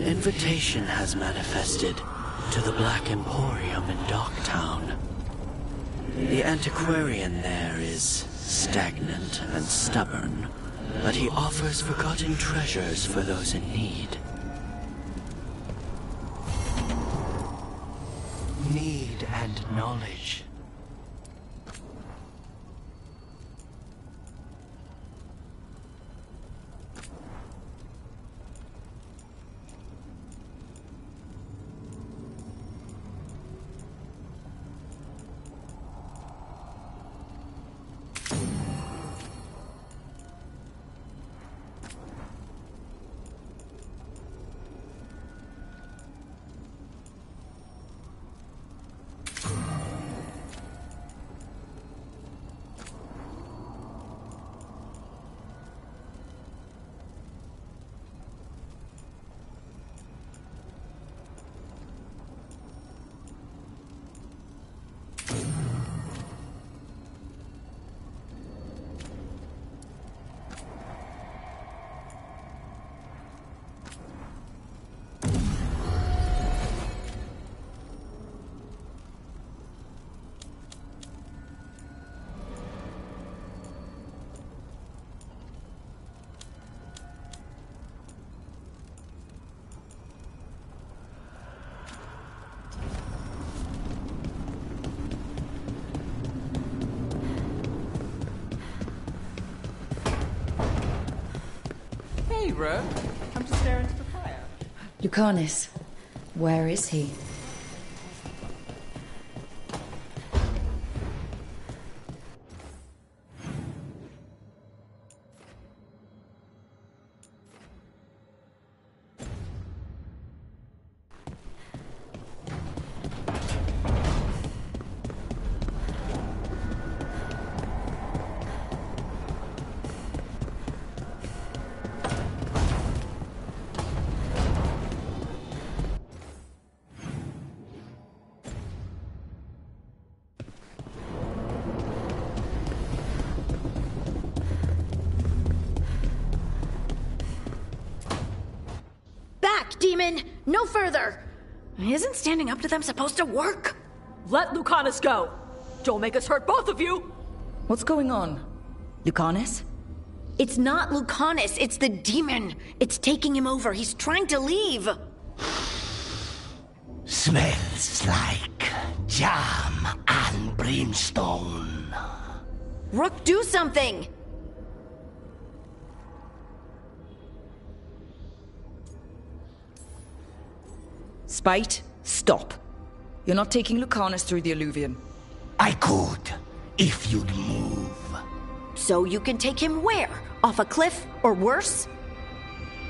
invitation has manifested to the Black Emporium in Docktown. The antiquarian there is stagnant and stubborn, but he offers forgotten treasures for those in need. Need and knowledge. Hey, Rogue. Come to stare into the fire. Lucanus, where is he? Demon! No further! Isn't standing up to them supposed to work? Let Lucanus go! Don't make us hurt both of you! What's going on? Lucanus? It's not Lucanus, it's the demon! It's taking him over, he's trying to leave! Smells like jam and brimstone. Rook, do something! Spite, stop. You're not taking Lucanus through the alluvium. I could, if you'd move. So you can take him where? Off a cliff, or worse?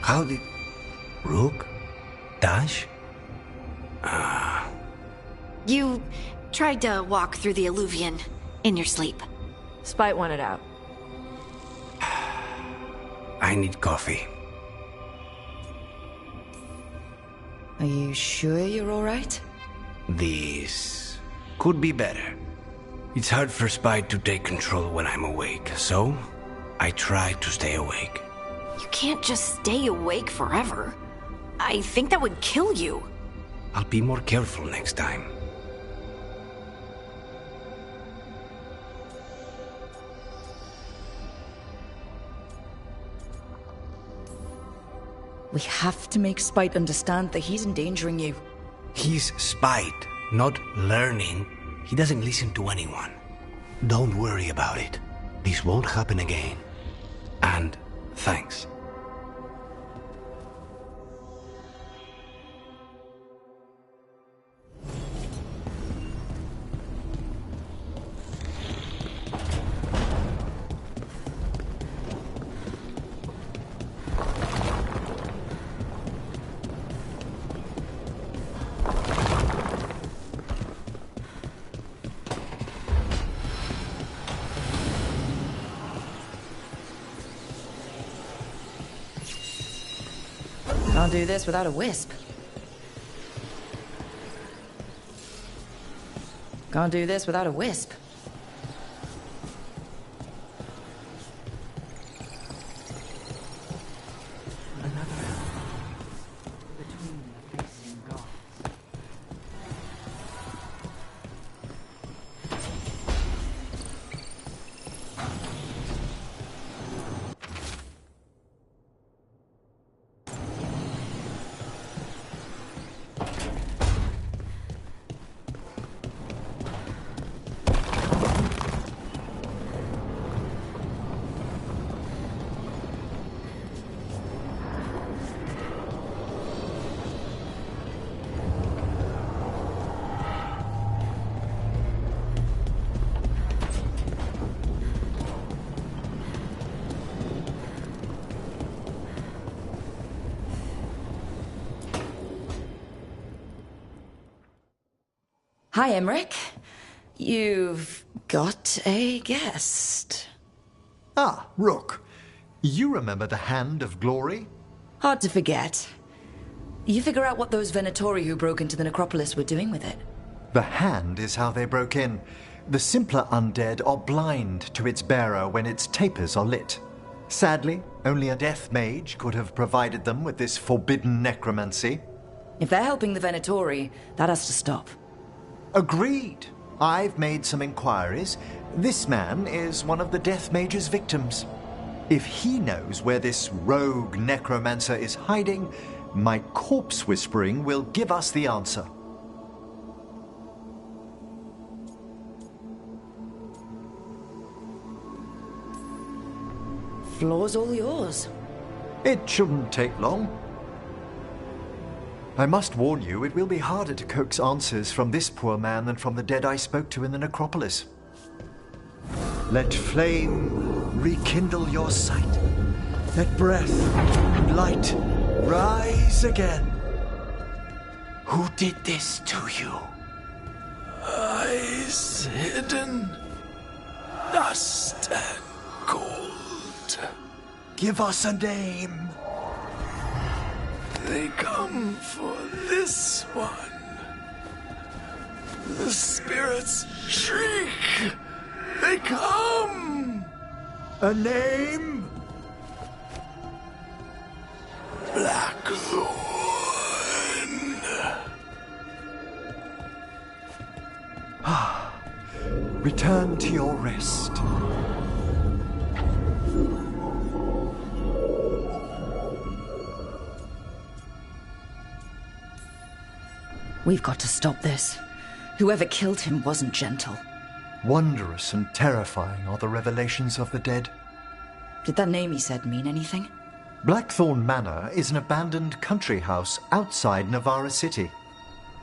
How did... Rook? Dash? You tried to walk through the alluvium in your sleep. Spite wanted out. I need coffee. Are you sure you're alright? This could be better. It's hard for Spite to take control when I'm awake, so I try to stay awake. You can't just stay awake forever. I think that would kill you. I'll be more careful next time. We have to make Spite understand that he's endangering you. He's Spite, not learning. He doesn't listen to anyone. Don't worry about it. This won't happen again. And thanks. Can't do this without a wisp. Can't do this without a wisp. Another between Hi, Emmerich. You've got a guest. Ah, Rook. You remember the Hand of Glory? Hard to forget. You figure out what those Venatori who broke into the necropolis were doing with it. The hand is how they broke in. The simpler undead are blind to its bearer when its tapers are lit. Sadly, only a death mage could have provided them with this forbidden necromancy. If they're helping the Venatori, that has to stop. Agreed. I've made some inquiries. This man is one of the death mage's victims. If he knows where this rogue necromancer is hiding, my corpse whispering will give us the answer. Floor's all yours. It shouldn't take long. I must warn you, it will be harder to coax answers from this poor man than from the dead I spoke to in the necropolis. Let flame rekindle your sight. Let breath and light rise again. Who did this to you? Eyes hidden, dust and gold. Give us a name. They come for this one. The spirits shriek. They come. A name? Blackthorn. Return to your rest. We've got to stop this. Whoever killed him wasn't gentle. Wondrous and terrifying are the revelations of the dead. Did that name he said mean anything? Blackthorn Manor is an abandoned country house outside Navarra City.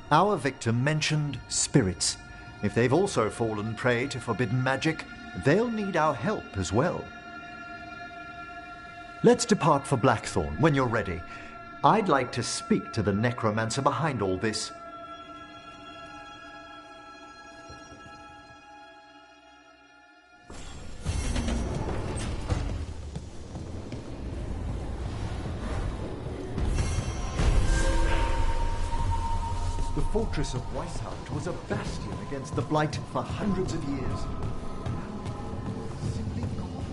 Our victim mentioned spirits. If they've also fallen prey to forbidden magic, they'll need our help as well. Let's depart for Blackthorn when you're ready. I'd like to speak to the necromancer behind all this. The fortress of Weishaupt was a bastion against the Blight for hundreds of years. Simply gone.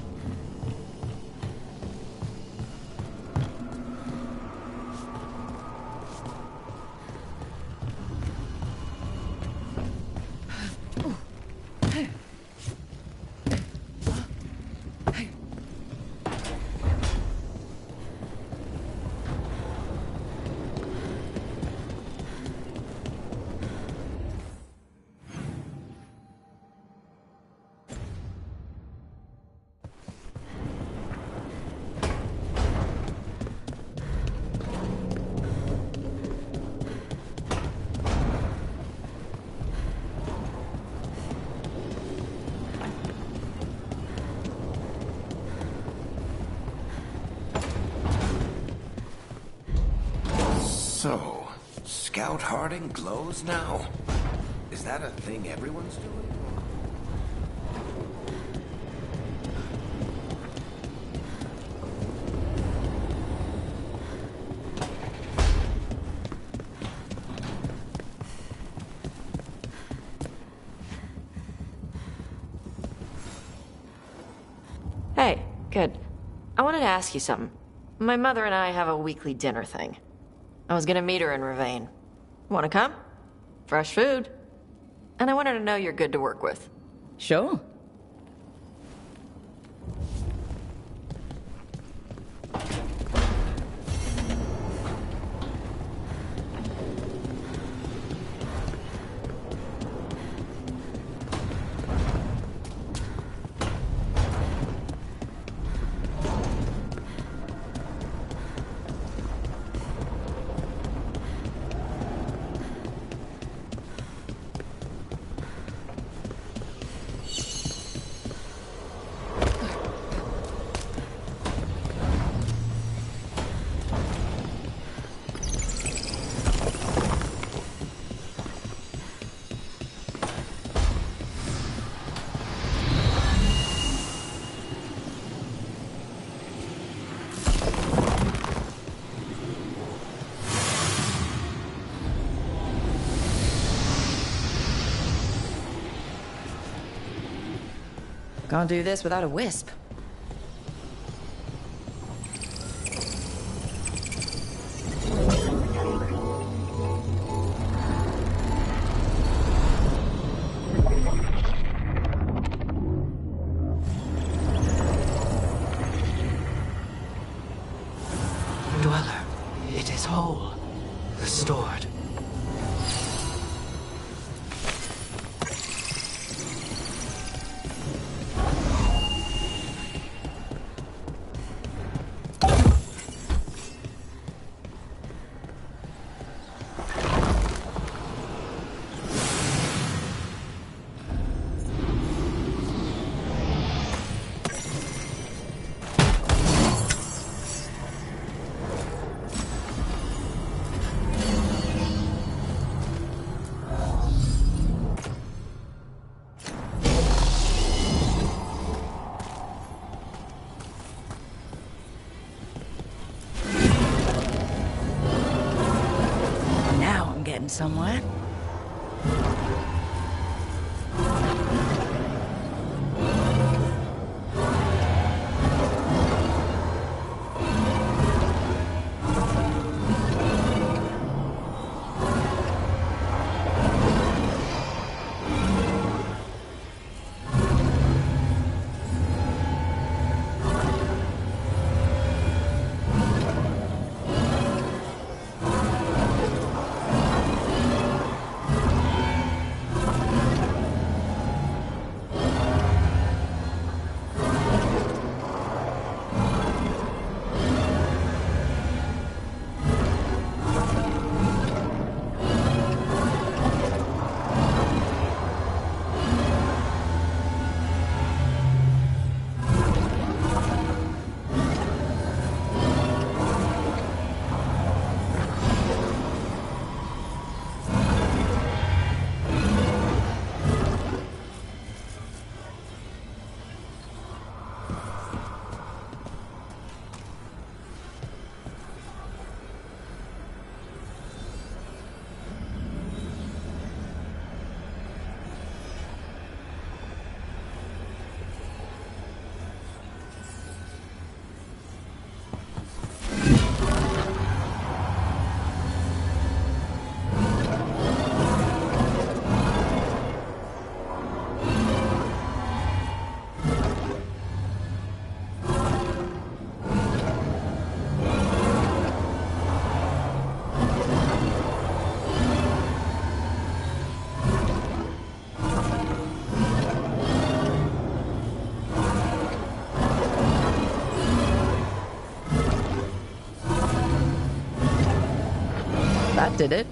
So, Scout Harding glows now? Is that a thing everyone's doing? Hey, good. I wanted to ask you something. My mother and I have a weekly dinner thing. I was gonna meet her in Ravane. Wanna come? Fresh food. And I wanted to know you're good to work with. Sure. Can't do this without a wisp. Dweller, it is whole, restored. Getting somewhere. That did it.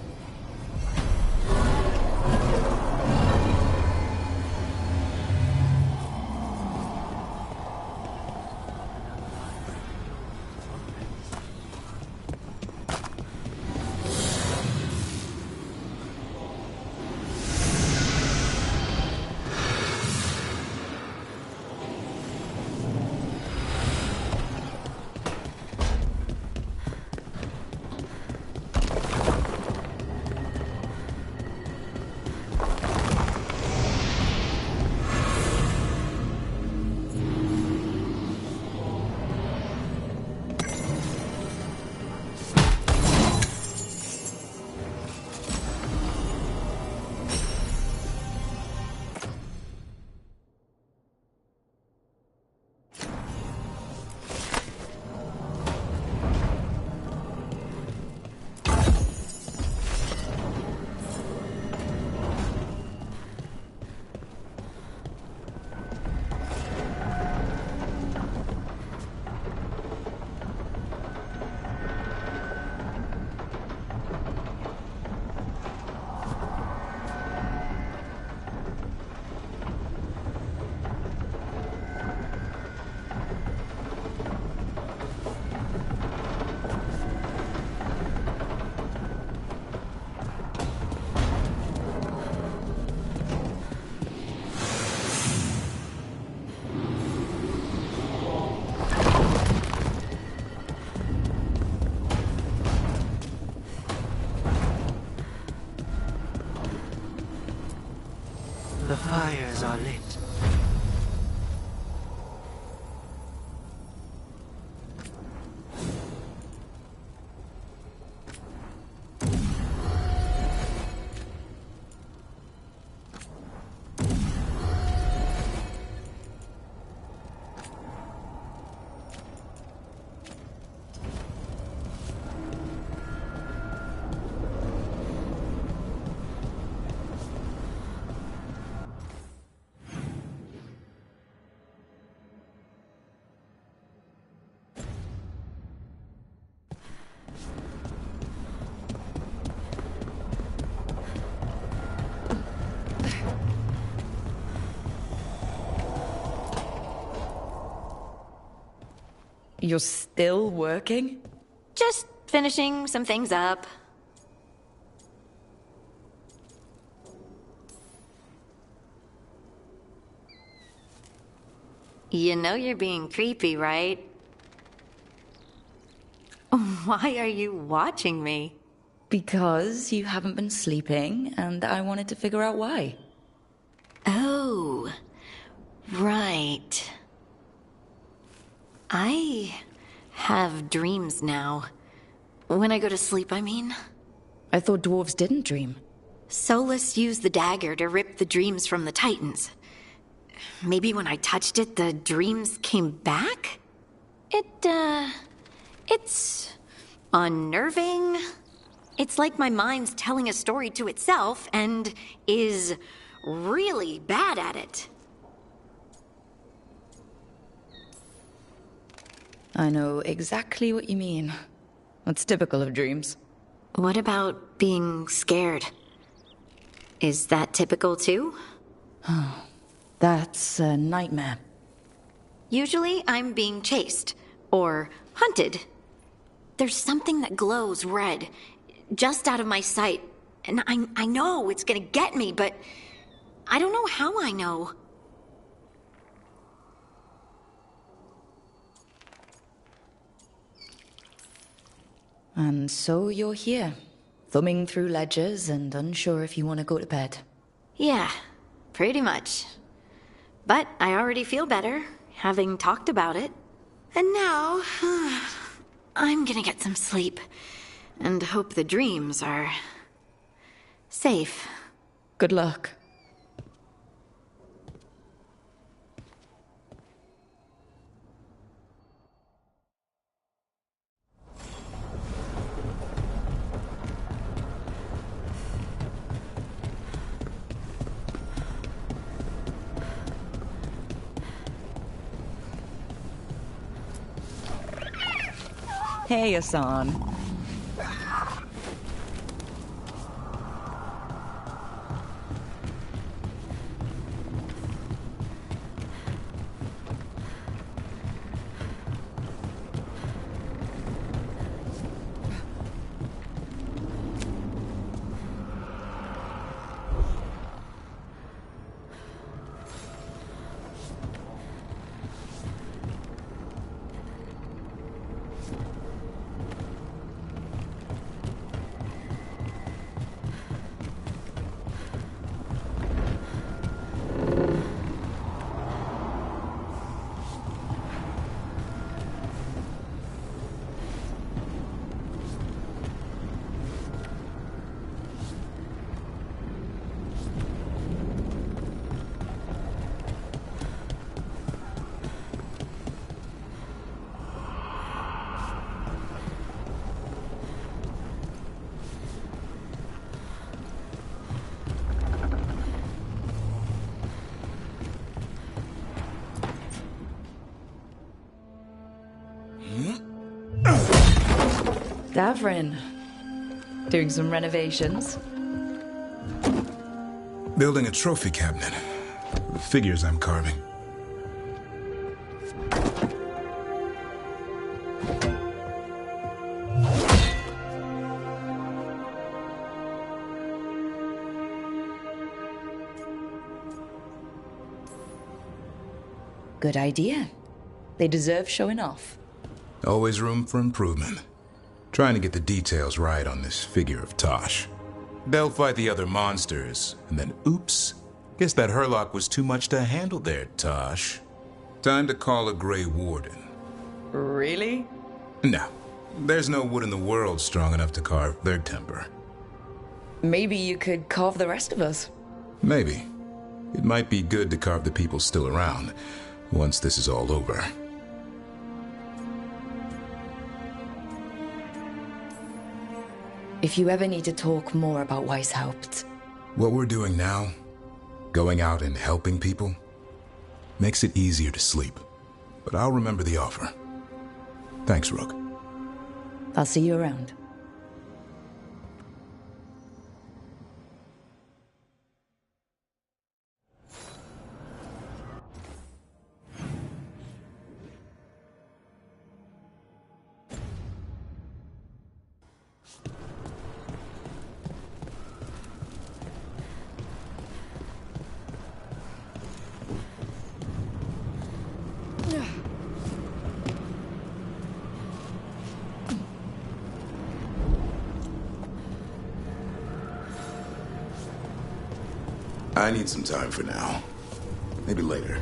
The fires are lit. You're still working? Just finishing some things up. You know you're being creepy, right? Why are you watching me? Because you haven't been sleeping, and I wanted to figure out why. Oh, right. I have dreams now. When I go to sleep, I mean. I thought dwarves didn't dream. Solus used the dagger to rip the dreams from the Titans. Maybe when I touched it, the dreams came back? It's unnerving. It's like my mind's telling a story to itself and is really bad at it. I know exactly what you mean. That's typical of dreams. What about being scared? Is that typical too? That's a nightmare. Usually I'm being chased or hunted. There's something that glows red, just out of my sight, and I know it's gonna get me, but I don't know how I know. And so you're here, thumbing through ledgers and unsure if you want to go to bed. Yeah, pretty much. But I already feel better, having talked about it. And now, I'm gonna get some sleep, and hope the dreams are safe. Good luck. Hey, Asan. Davrin. Doing some renovations. Building a trophy cabinet. The figures I'm carving. Good idea. They deserve showing off. Always room for improvement. Trying to get the details right on this figure of Tosh. They'll fight the other monsters, and then oops. Guess that Hurlock was too much to handle there, Tosh. Time to call a Grey Warden. Really? No. There's no wood in the world strong enough to carve their temper. Maybe you could carve the rest of us. Maybe. It might be good to carve the people still around, once this is all over. If you ever need to talk more about Weishaupt. What we're doing now, going out and helping people, makes it easier to sleep. But I'll remember the offer. Thanks, Rook. I'll see you around. I need some time for now. Maybe later.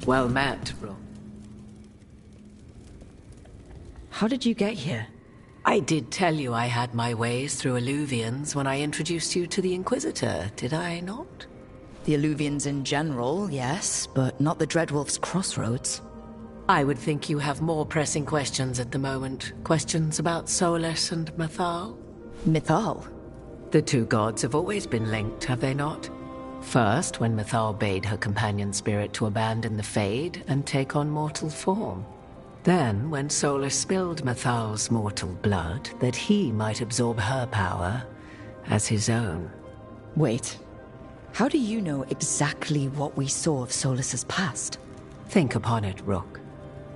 Well met, bro. How did you get here? I did tell you I had my ways through Illuvians when I introduced you to the Inquisitor, did I not? The Illuvians in general, yes, but not the Dreadwolf's crossroads. I would think you have more pressing questions at the moment. Questions about Solus and Mythal? Mythal? The two gods have always been linked, have they not? First, when Mythal bade her companion spirit to abandon the Fade and take on mortal form. Then, when Solus spilled Mythal's mortal blood, that he might absorb her power as his own. Wait, how do you know exactly what we saw of Solus's past? Think upon it, Rook.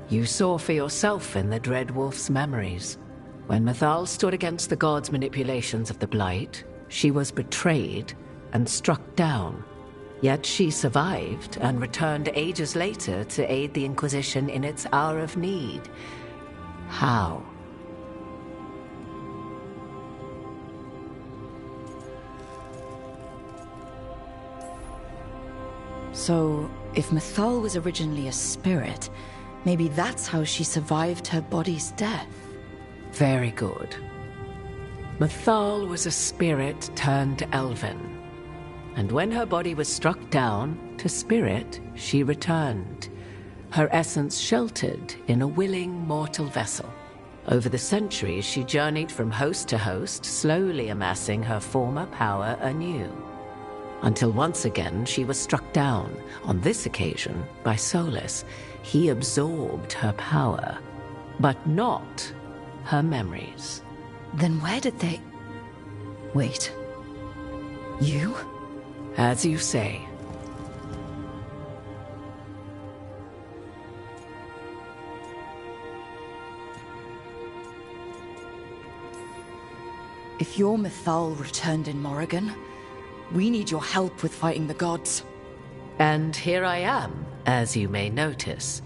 You saw for yourself in the Dreadwolf's memories. When Mythal stood against the gods' manipulations of the Blight, she was betrayed and struck down. Yet she survived and returned ages later to aid the Inquisition in its hour of need. How? So, if Mythal was originally a spirit, maybe that's how she survived her body's death. Very good. Mythal was a spirit turned elven. And when her body was struck down, to spirit, she returned. Her essence sheltered in a willing mortal vessel. Over the centuries, she journeyed from host to host, slowly amassing her former power anew. Until once again, she was struck down, on this occasion, by Solus. He absorbed her power, but not her memories. Then where did they... Wait. You? As you say. If your Mythal returned in Morrigan, we need your help with fighting the gods. And here I am, as you may notice.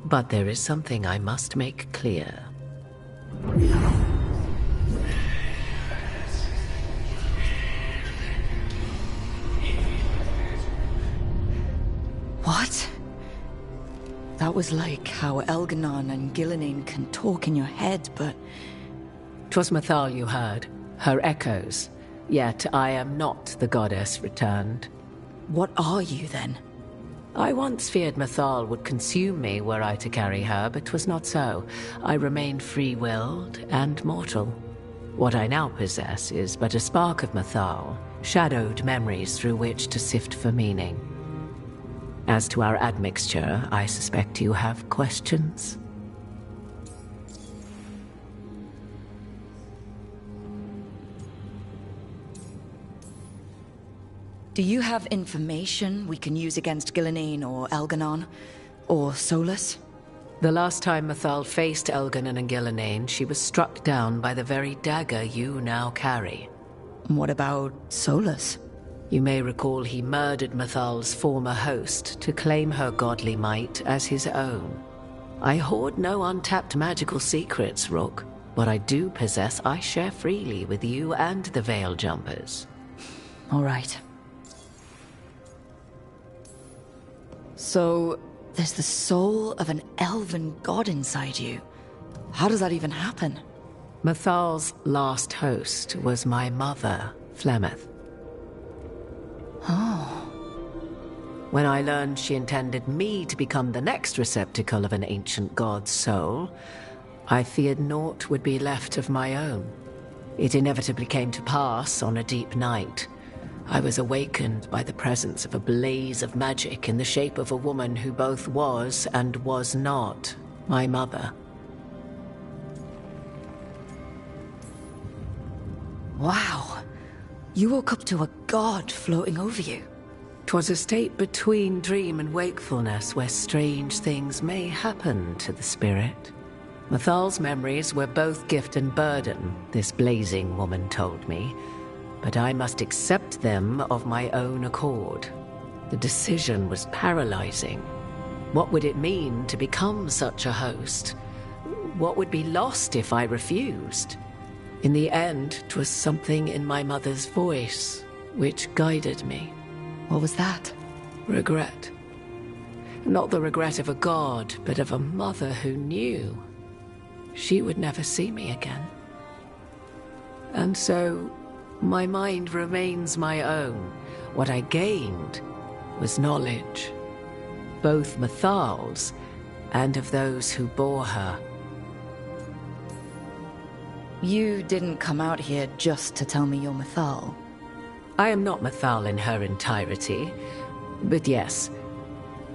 But there is something I must make clear. What? That was like how Elganon and Gillenane can talk in your head, but... 'Twas Mathal you heard, her echoes. Yet I am not the goddess returned. What are you, then? I once feared Mathal would consume me were I to carry her, but 'twas not so. I remained free-willed and mortal. What I now possess is but a spark of Mathal, shadowed memories through which to sift for meaning. As to our admixture, I suspect you have questions. Do you have information we can use against Gillenane or Elganon? Or Solus? The last time Mathal faced Elganon and Gillenane, she was struck down by the very dagger you now carry. What about Solus? You may recall he murdered Mathal's former host to claim her godly might as his own. I hoard no untapped magical secrets, Rook. What I do possess, I share freely with you and the Veil Jumpers. All right. So, there's the soul of an elven god inside you. How does that even happen? Mathal's last host was my mother, Flemeth. Oh. When I learned she intended me to become the next receptacle of an ancient god's soul, I feared naught would be left of my own. It inevitably came to pass on a deep night. I was awakened by the presence of a blaze of magic in the shape of a woman who both was and was not my mother. Wow. You woke up to a god floating over you. 'Twas a state between dream and wakefulness where strange things may happen to the spirit. Mathal's memories were both gift and burden, this blazing woman told me. But I must accept them of my own accord. The decision was paralyzing. What would it mean to become such a host? What would be lost if I refused? In the end, 'twas something in my mother's voice which guided me. What was that? Regret. Not the regret of a god, but of a mother who knew she would never see me again. And so, my mind remains my own. What I gained was knowledge, both Mathal's and of those who bore her. You didn't come out here just to tell me you're Mathal. I am not Mathal in her entirety, but yes,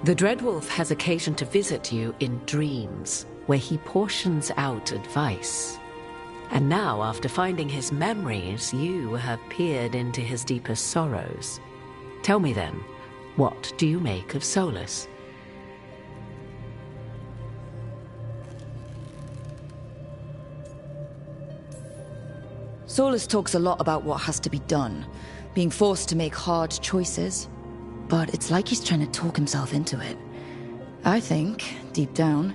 the Dreadwolf has occasion to visit you in dreams, where he portions out advice. And now, after finding his memories, you have peered into his deepest sorrows. Tell me then, what do you make of Solus? Solus talks a lot about what has to be done, being forced to make hard choices. But it's like he's trying to talk himself into it. I think, deep down,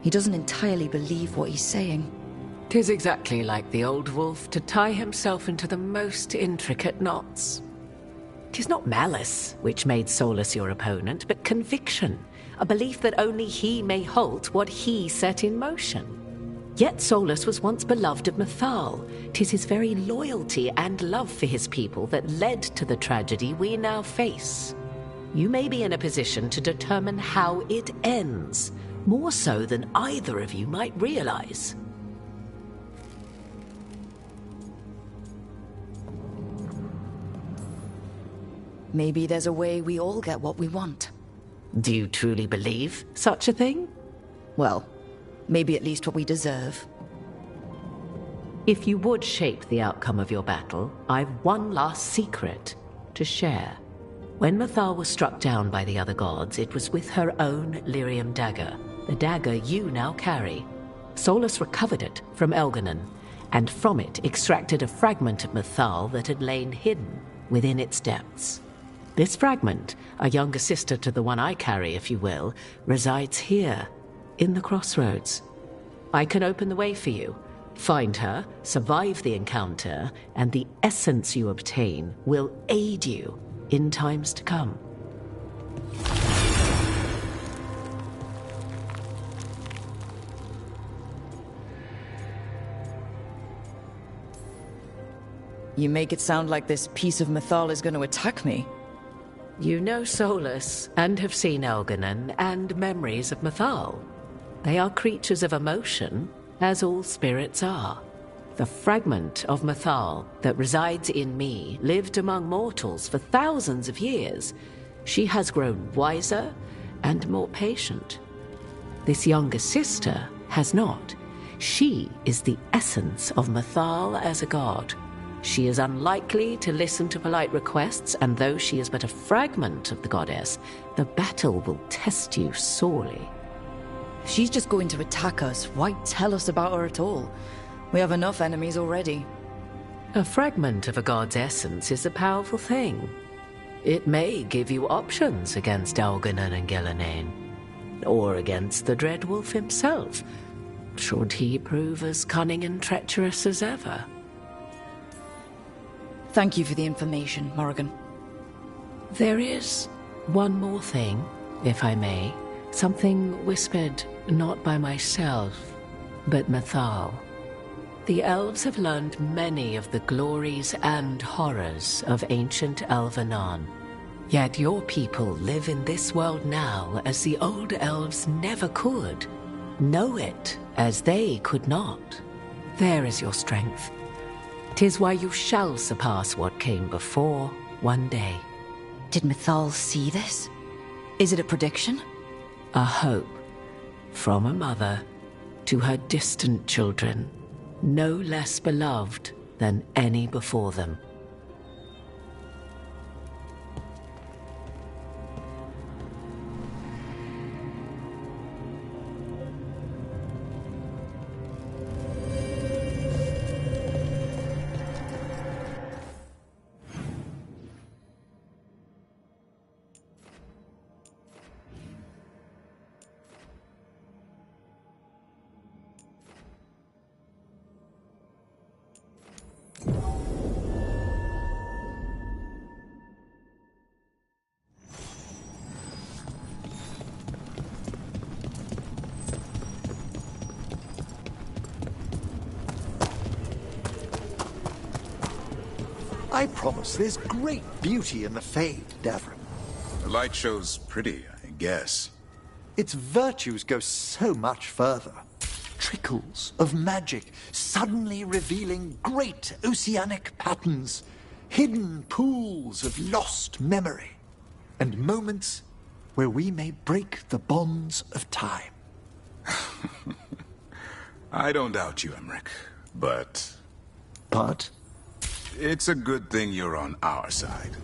he doesn't entirely believe what he's saying. 'Tis exactly like the old wolf to tie himself into the most intricate knots. 'Tis not malice which made Solus your opponent, but conviction, a belief that only he may halt what he set in motion. Yet Solus was once beloved of Mathal. 'Tis his very loyalty and love for his people that led to the tragedy we now face. You may be in a position to determine how it ends, more so than either of you might realize. Maybe there's a way we all get what we want. Do you truly believe such a thing? Well, maybe at least what we deserve. If you would shape the outcome of your battle, I've one last secret to share. When Mathal was struck down by the other gods, it was with her own lyrium dagger, the dagger you now carry. Solus recovered it from Elganon, and from it extracted a fragment of Mathal that had lain hidden within its depths. This fragment, a younger sister to the one I carry, if you will, resides here, in the crossroads. I can open the way for you. Find her, survive the encounter, and the essence you obtain will aid you in times to come. You make it sound like this piece of Mythal is going to attack me. You know Solus, and have seen Elganon, and memories of Mythal. They are creatures of emotion, as all spirits are. The fragment of Mythal that resides in me lived among mortals for thousands of years. She has grown wiser and more patient. This younger sister has not. She is the essence of Mythal as a god. She is unlikely to listen to polite requests, and though she is but a fragment of the goddess, the battle will test you sorely. If she's just going to attack us, why tell us about her at all? We have enough enemies already. A fragment of a god's essence is a powerful thing. It may give you options against Elganon and Gillenane, or against the Dread Wolf himself, should he prove as cunning and treacherous as ever. Thank you for the information, Morrigan. There is one more thing, if I may. Something whispered not by myself, but Mythal. The elves have learned many of the glories and horrors of ancient Elvenon. Yet your people live in this world now as the old elves never could. Know it as they could not. There is your strength. 'Tis why you shall surpass what came before one day. Did Mythal see this? Is it a prediction? A hope from a mother to her distant children, no less beloved than any before them. I promise there's great beauty in the Fade, Davrin. The light show's pretty, I guess. Its virtues go so much further. Trickles of magic, suddenly revealing great oceanic patterns, hidden pools of lost memory, and moments where we may break the bonds of time. I don't doubt you, Emmerich, but... But? It's a good thing you're on our side.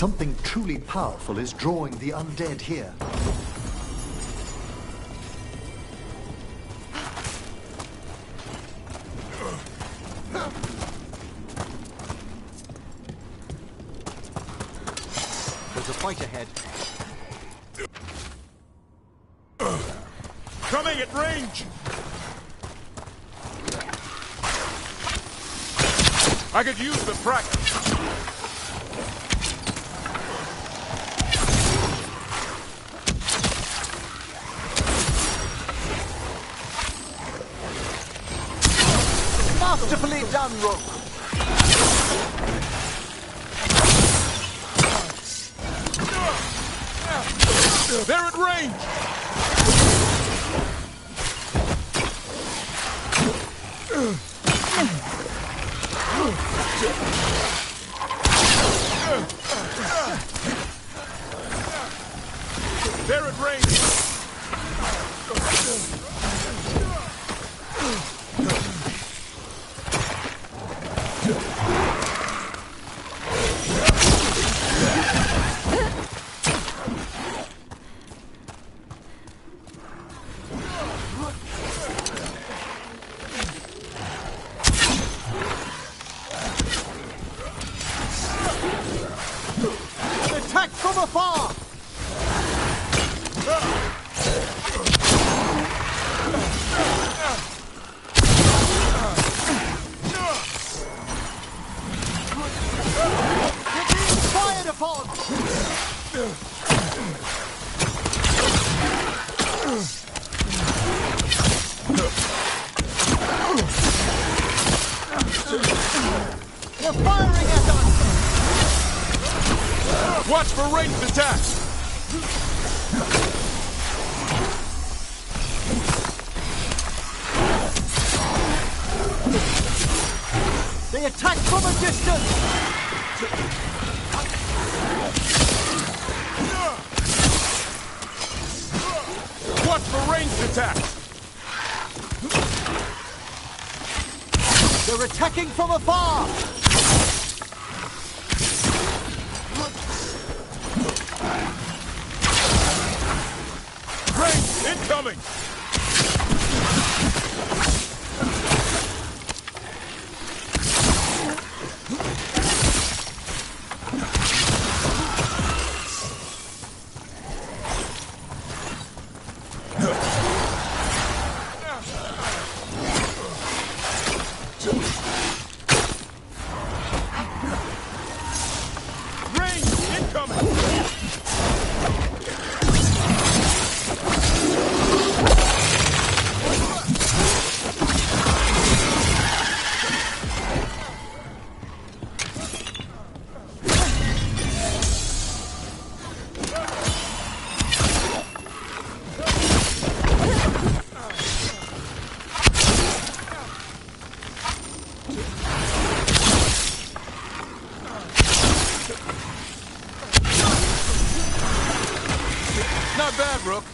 Something truly powerful is drawing the undead here. There's a fight ahead. Coming at range! I could use the practice. Masterfully done, Rook. They're at range! They're at range! Attack from afar! Fired upon! They're firing at us! Watch for ranged attacks! They attack from a distance! Watch for ranged attacks! They're attacking from afar! Range incoming! Range incoming! Not bad, Rook.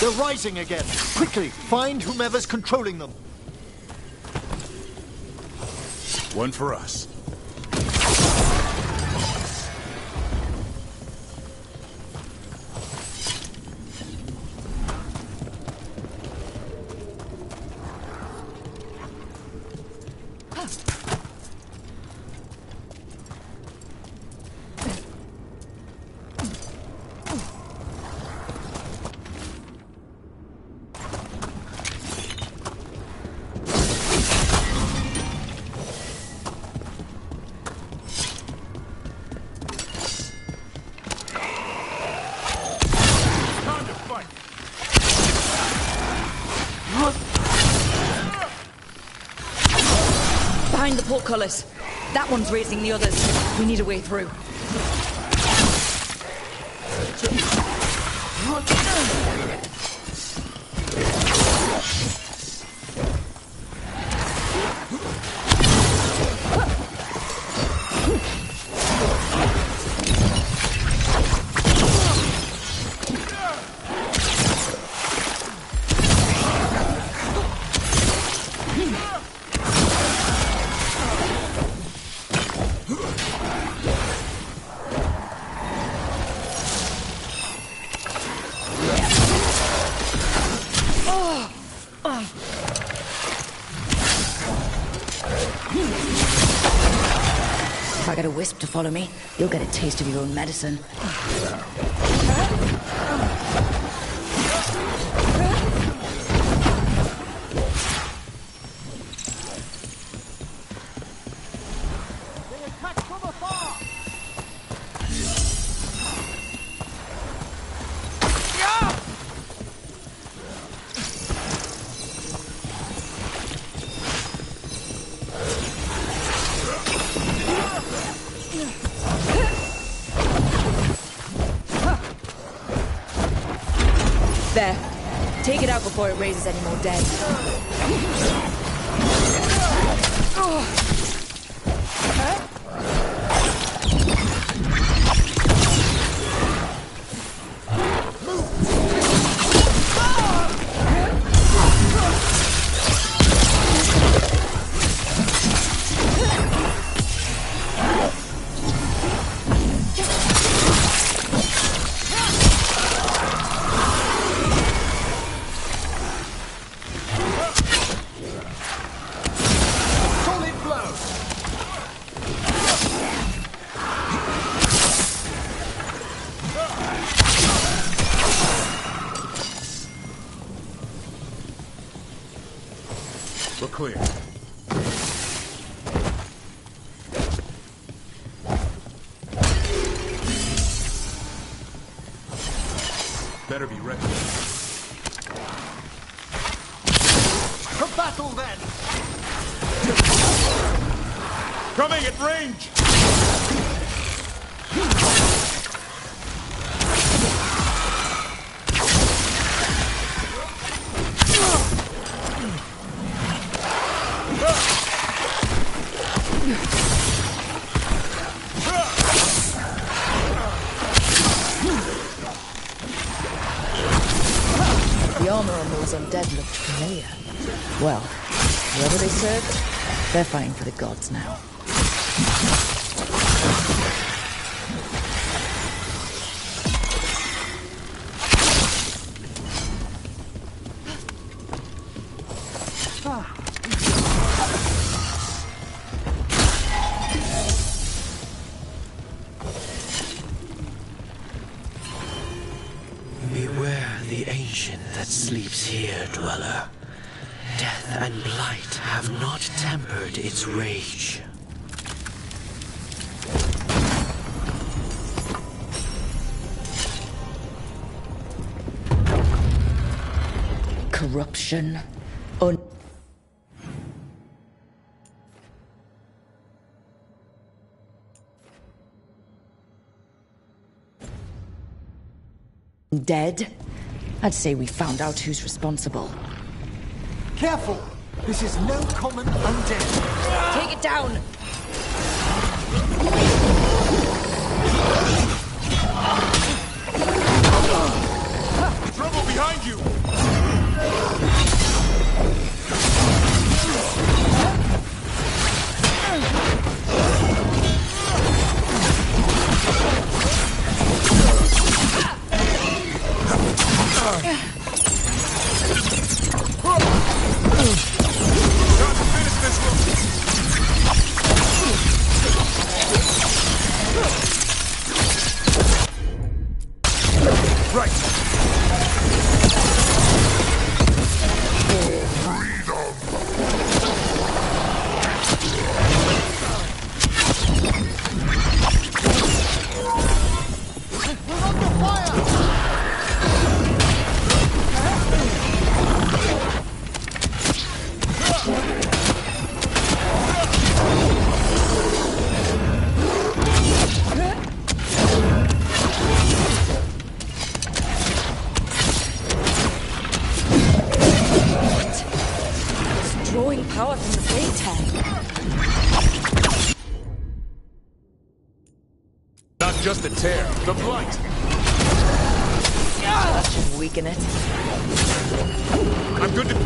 They're rising again. Quickly, find whomever's controlling them. One for us. Behind the portcullis. That one's raising the others. We need a way through. Get a wisp to follow me. You'll get a taste of your own medicine. There. Take it out before it raises any more dead. We're clear. Better be ready. For battle, then! Coming at range! The armor on those undead looked familiar. Well, whoever they served, they're fighting for the gods now. Beware the ancient that sleeps here, dweller. Death and blight have not tempered its rage. Corruption. Dead? I'd say we found out who's responsible. Careful! This is no common undead. Take it down! Trouble behind you! Drawing power from the blade tag. Not just the tear, the blight. That should weaken it. I'm good to...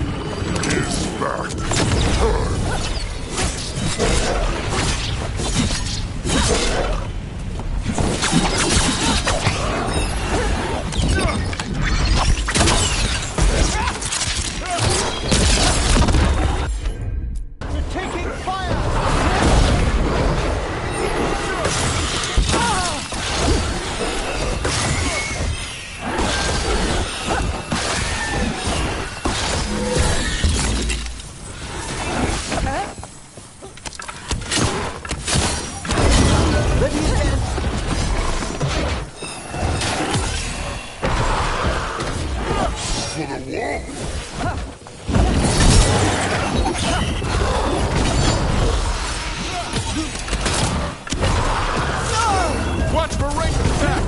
Is back. We're taking fire! Watch for range attack!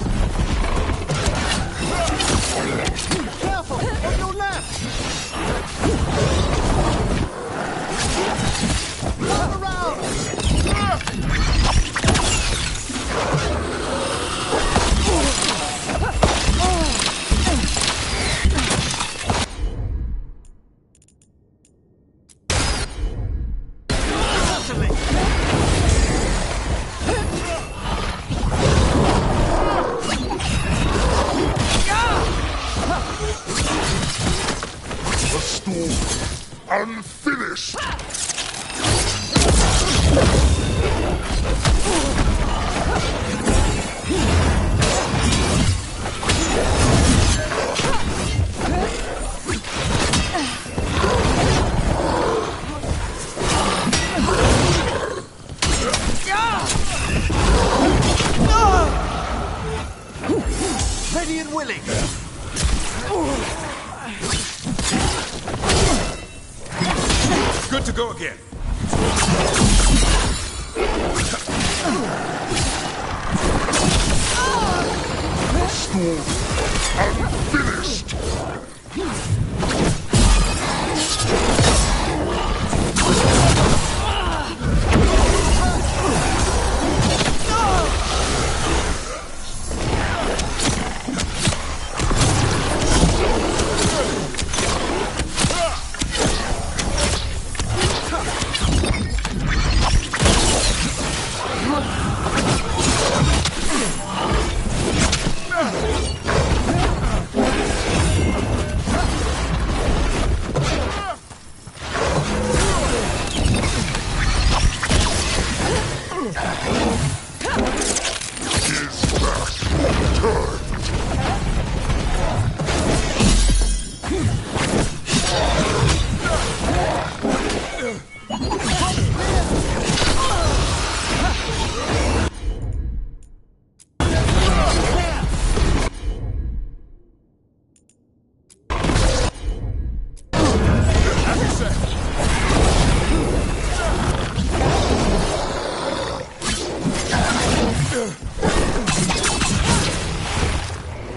Careful! On your left! Turn around! The storm unfinished! Ready and willing! Good to go again. The storm unfinished!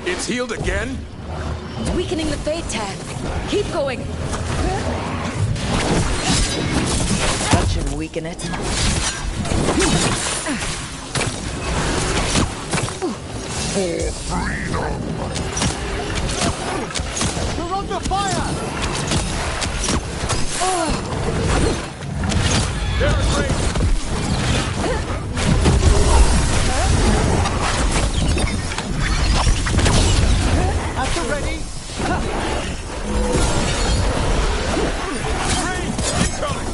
It's healed again? It's weakening the fate tag. Keep going. That should weaken it. For freedom! You're under fire! There's range! At the ready! Range incoming!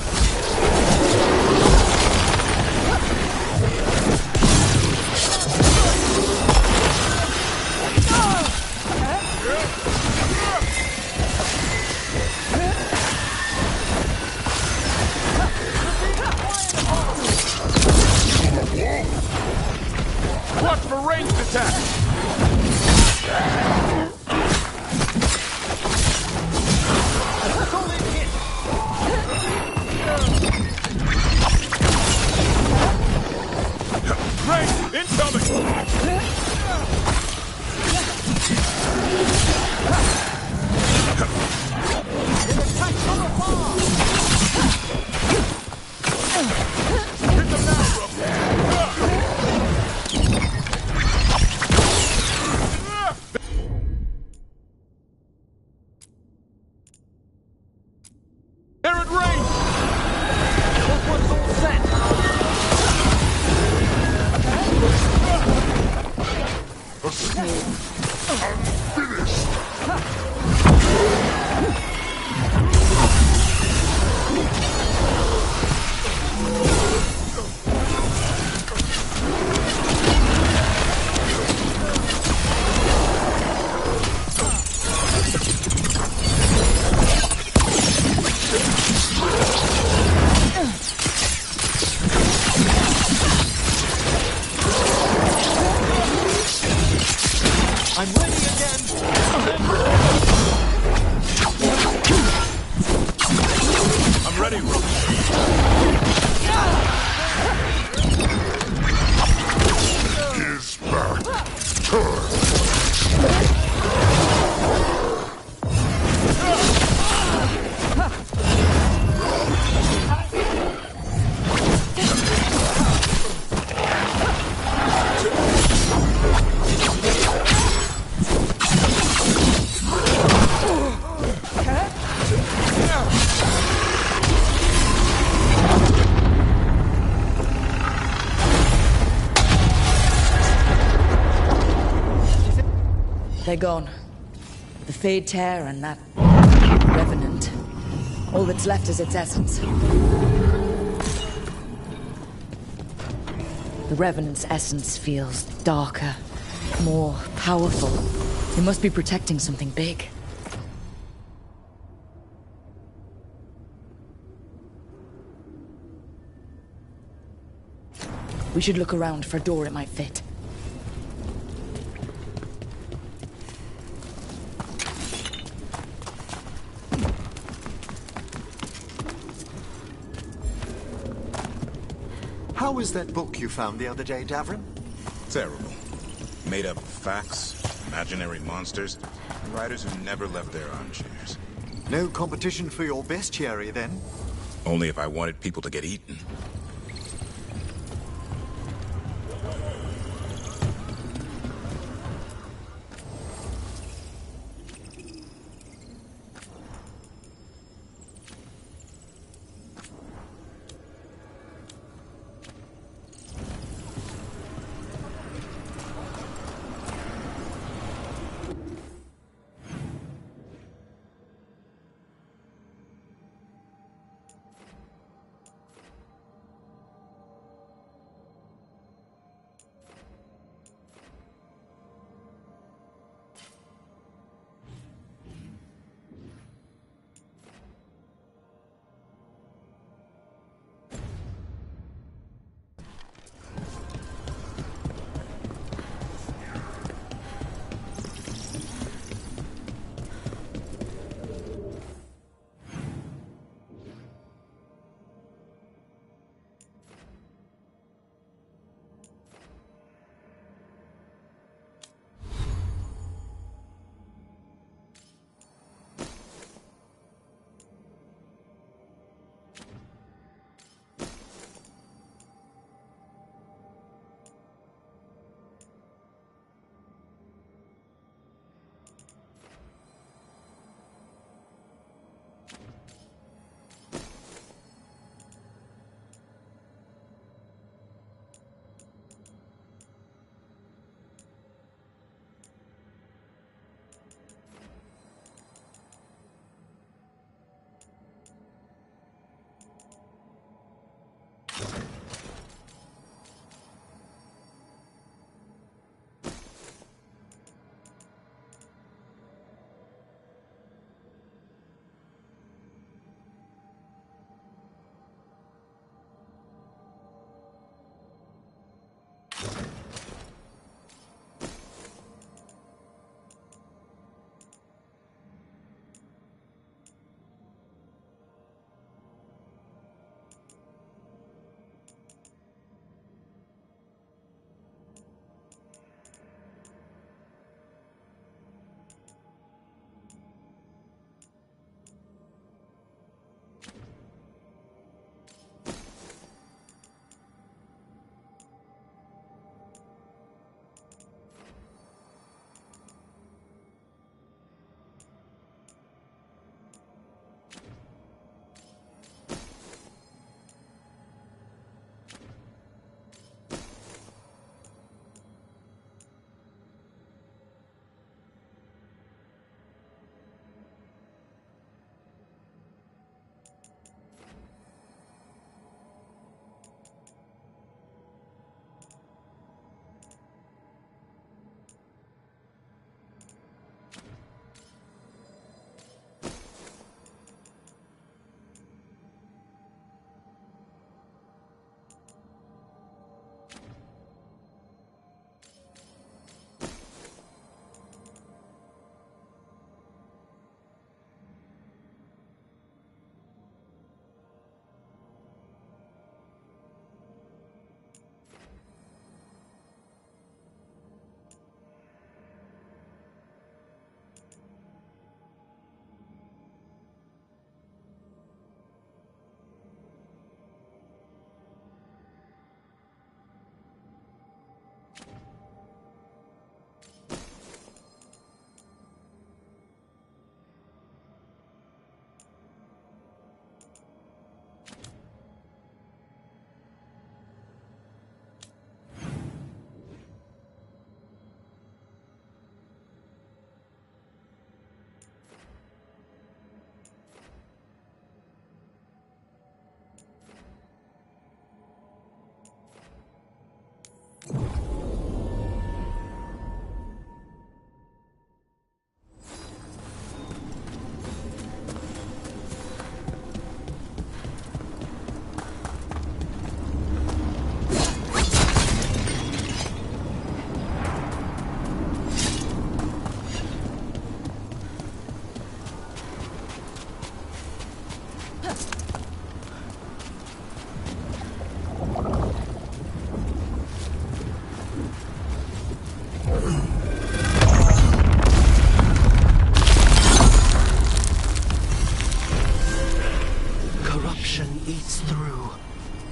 Watch for ranged attack! Range incoming! Hit them now, they're at range! This one's all set! A storm unfinished! I'm ready again! They're gone. The Fade Tear and that Revenant. All that's left is its essence. The Revenant's essence feels darker, more powerful. It must be protecting something big. We should look around for a door it might fit. How was that book you found the other day, Davrin? Terrible. Made up of facts, imaginary monsters, and writers who never left their armchairs. No competition for your bestiary, then? Only if I wanted people to get eaten.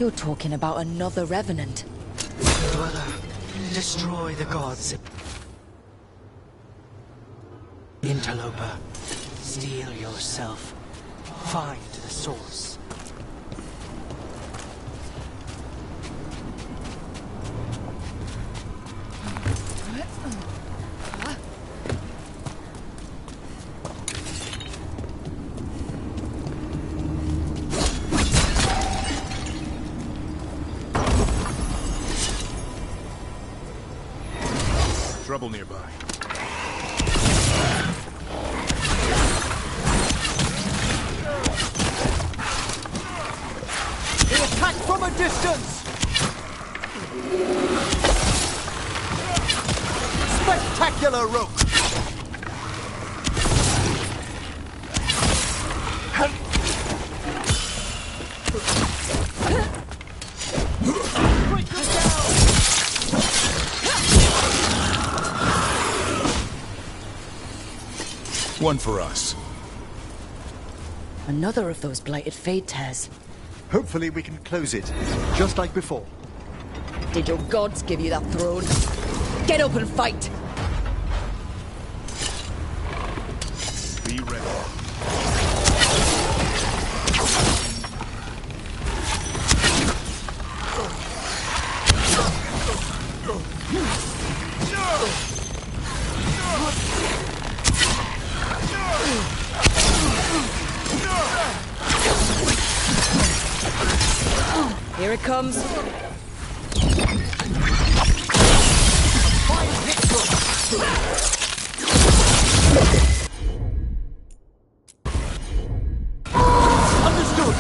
You're talking about another revenant. Dweller, destroy the gods. Interloper, steel yourself. Find the source. Trouble nearby. They attack from a distance! Spectacular rope! One for us. Another of those blighted fade tears. Hopefully we can close it, just like before. Did your gods give you that throne? Get up and fight! Be ready. Here it comes. Understood!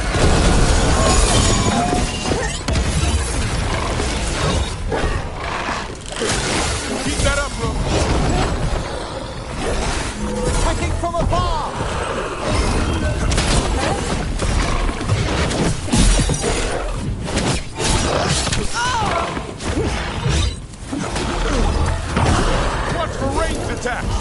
Keep that up, bro. Attacking from afar! Watch for ranged attacks.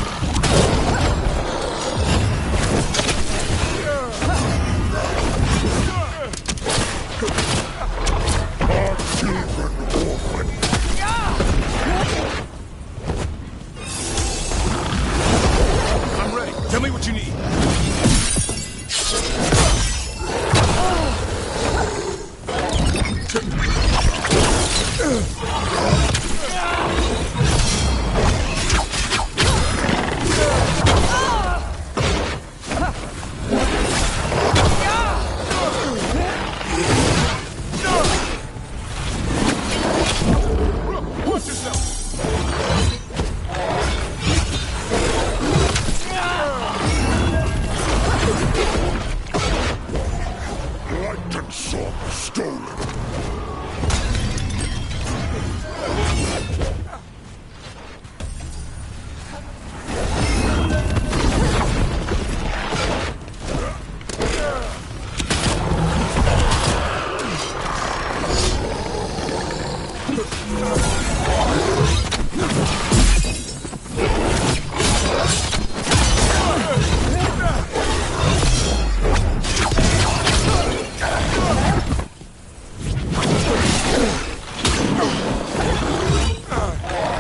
I'm ready. Tell me what you need. Watch yourself. Light and sword stolen.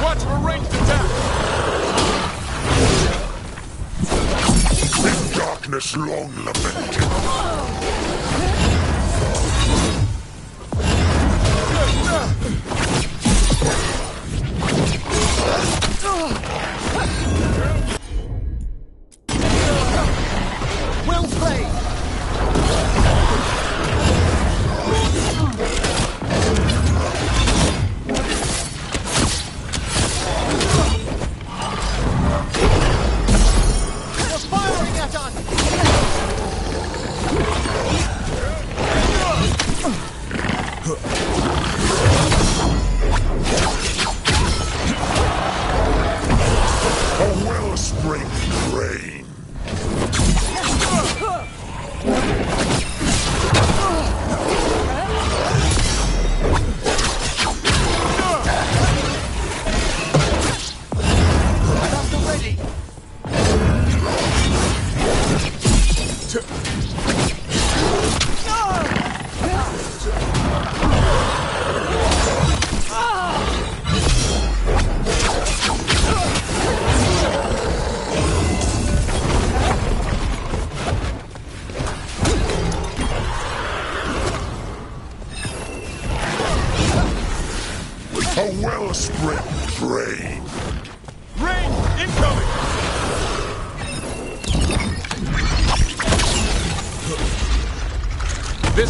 Watch for ranged attack. In darkness long lamented. Well played! They're firing at us!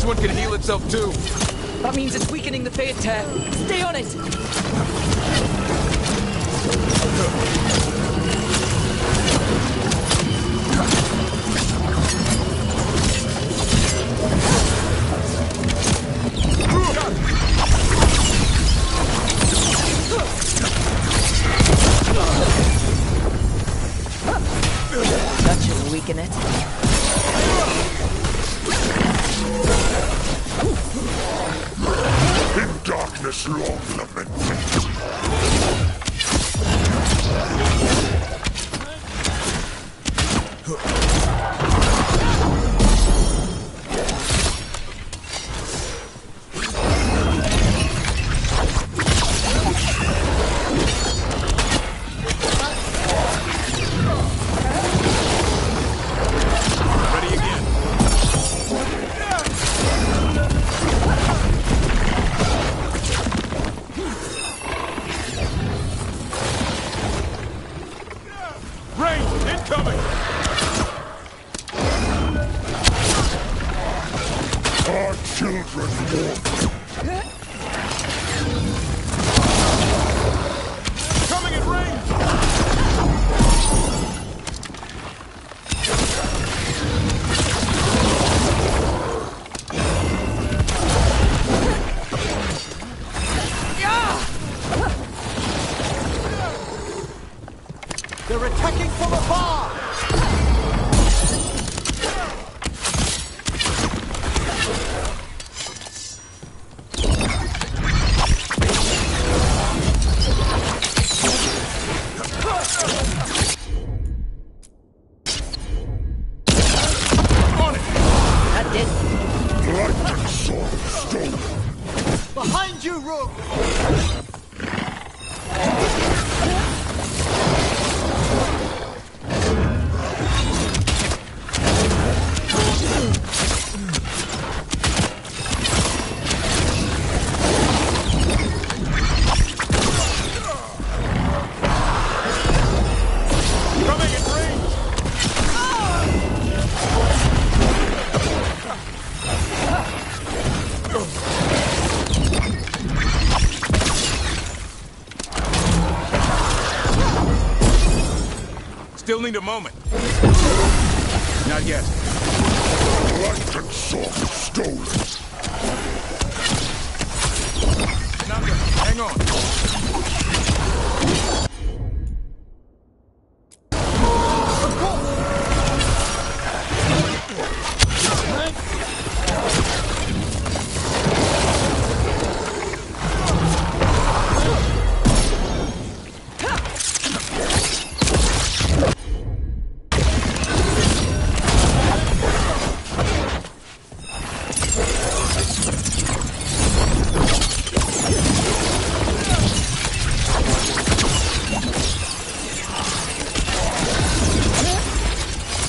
This one can heal itself too. That means it's weakening the Fate Tear. Stay on it! That should weaken it. In darkness long lamented. They're attacking from afar! That did. Lightning sword stolen. Behind you, Rook! Still need a moment. Not yet. Lightning sword stolen. Not good. Hang on.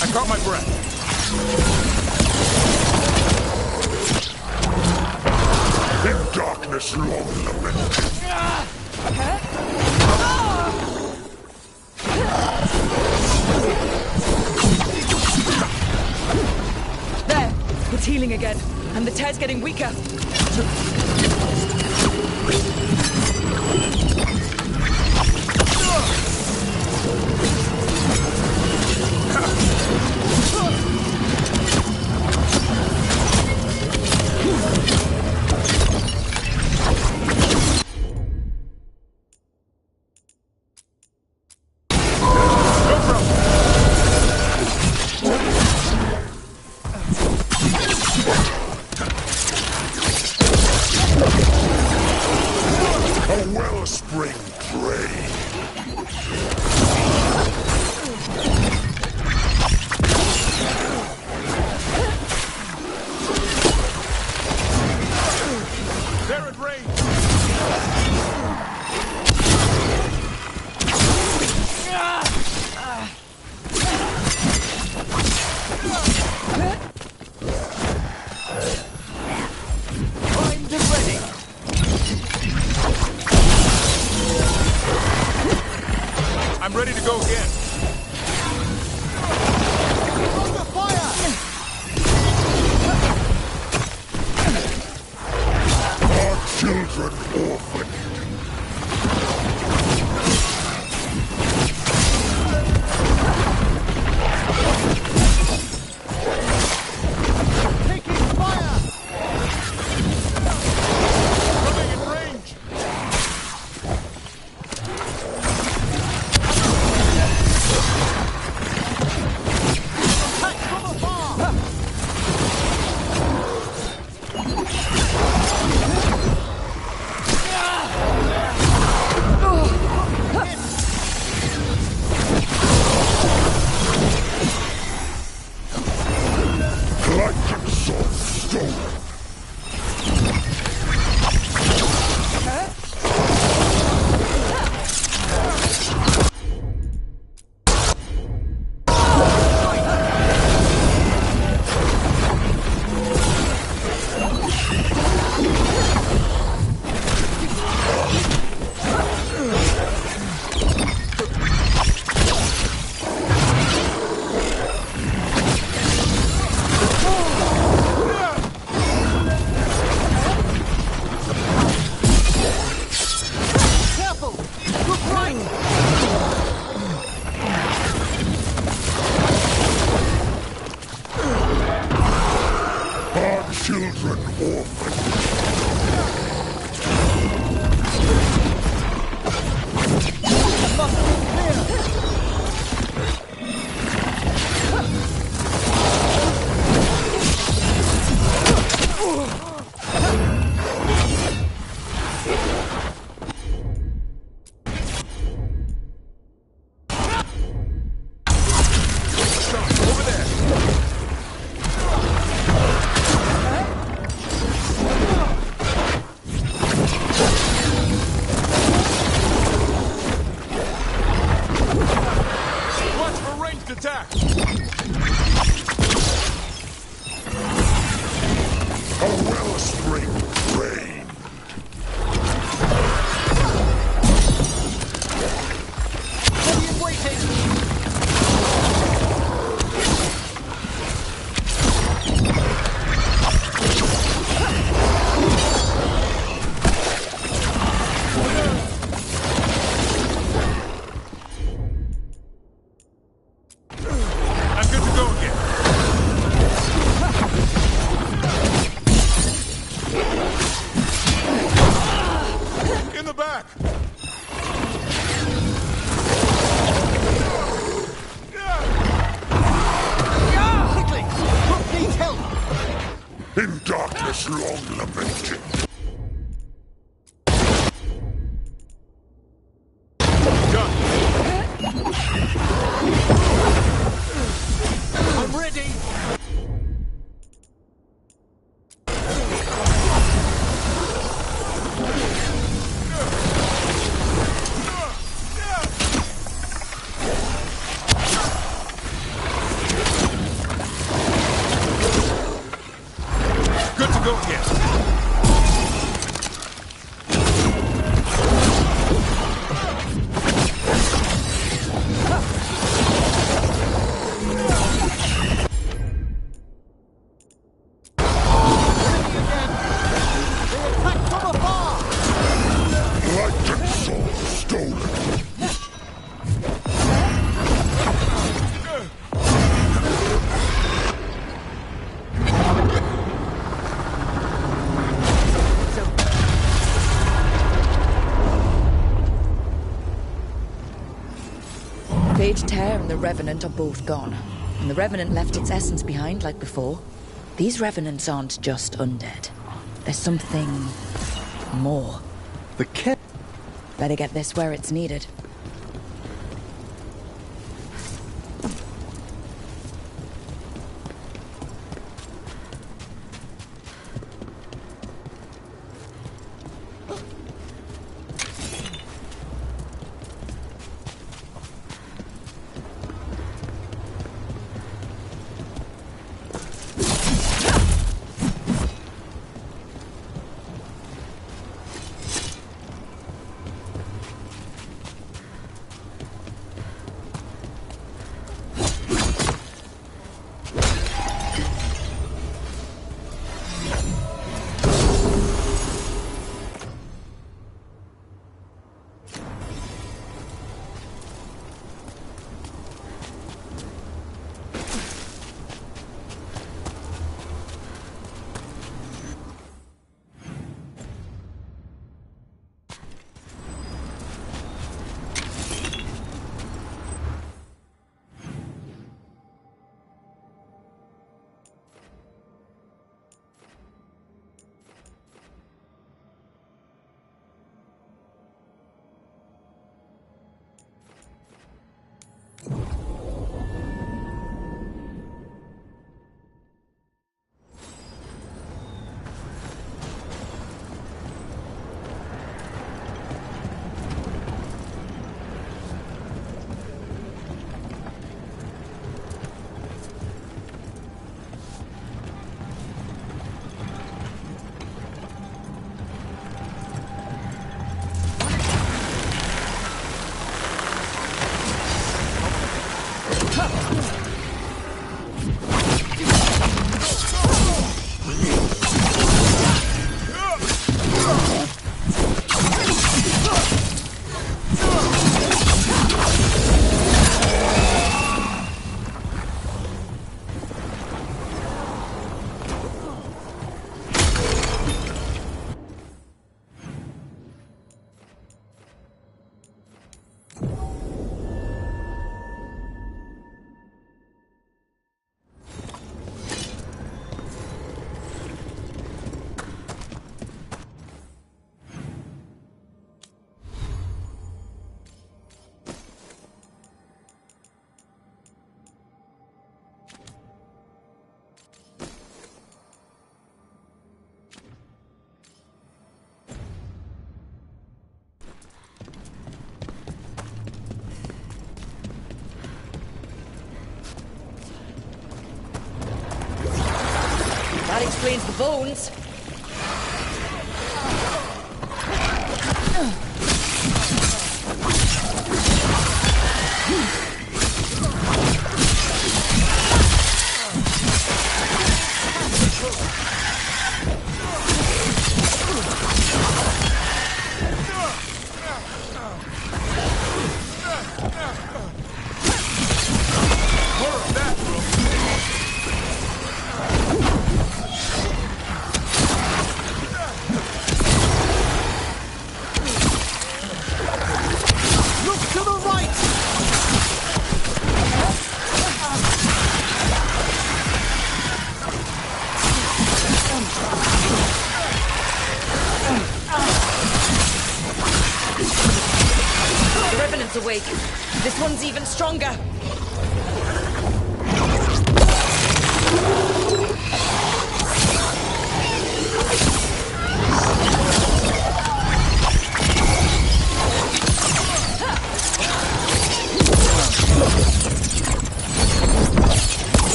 I caught my breath. In darkness long lamented. There! It's healing again, and the tear's getting weaker. In darkness long lamented. I'm ready! Good to go again. Light and soul stolen. Phage Tear and the Revenant are both gone. And the Revenant left its essence behind like before. These Revenants aren't just undead. There's something more. The kid. Better get this where it's needed. explains the bones. Awake. This one's even stronger.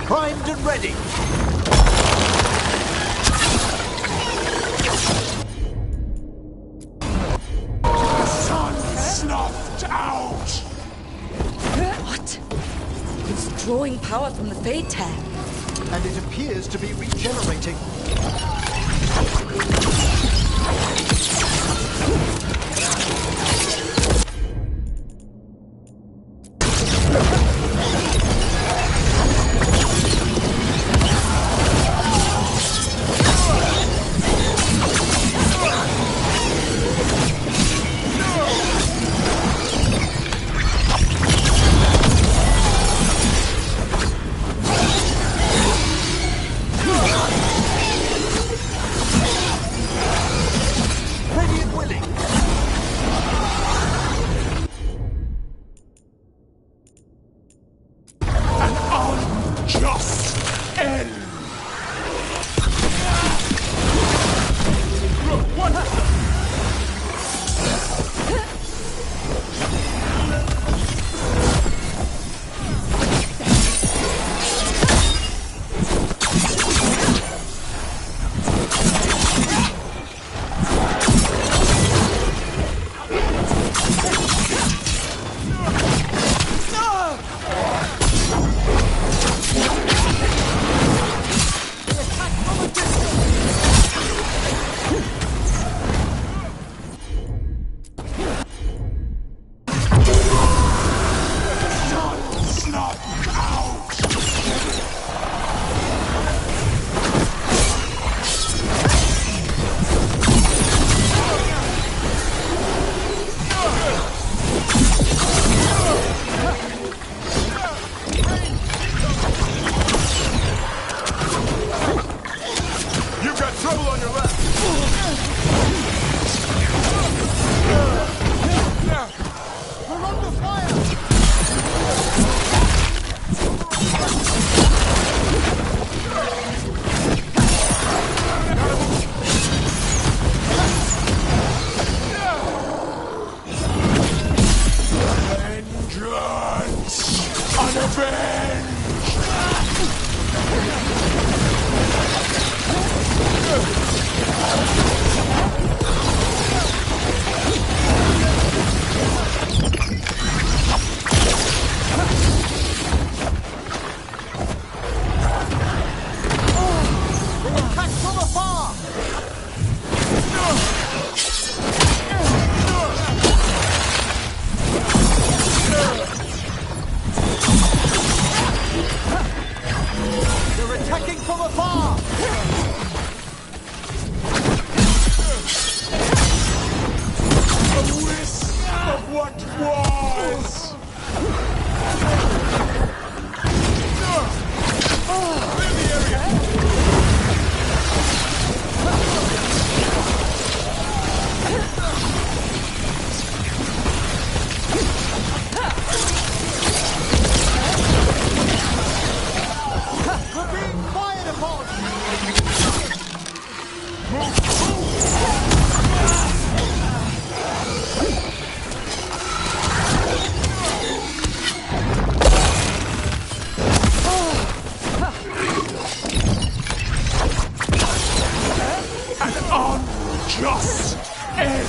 Primed and ready. Sun snuffed out! What? It's drawing power from the Fade Tank. And it appears to be regenerating. Ready and willing. afar! They're attacking from afar! A wisp of what was! Clear the area! We're being fired upon! An unjust end!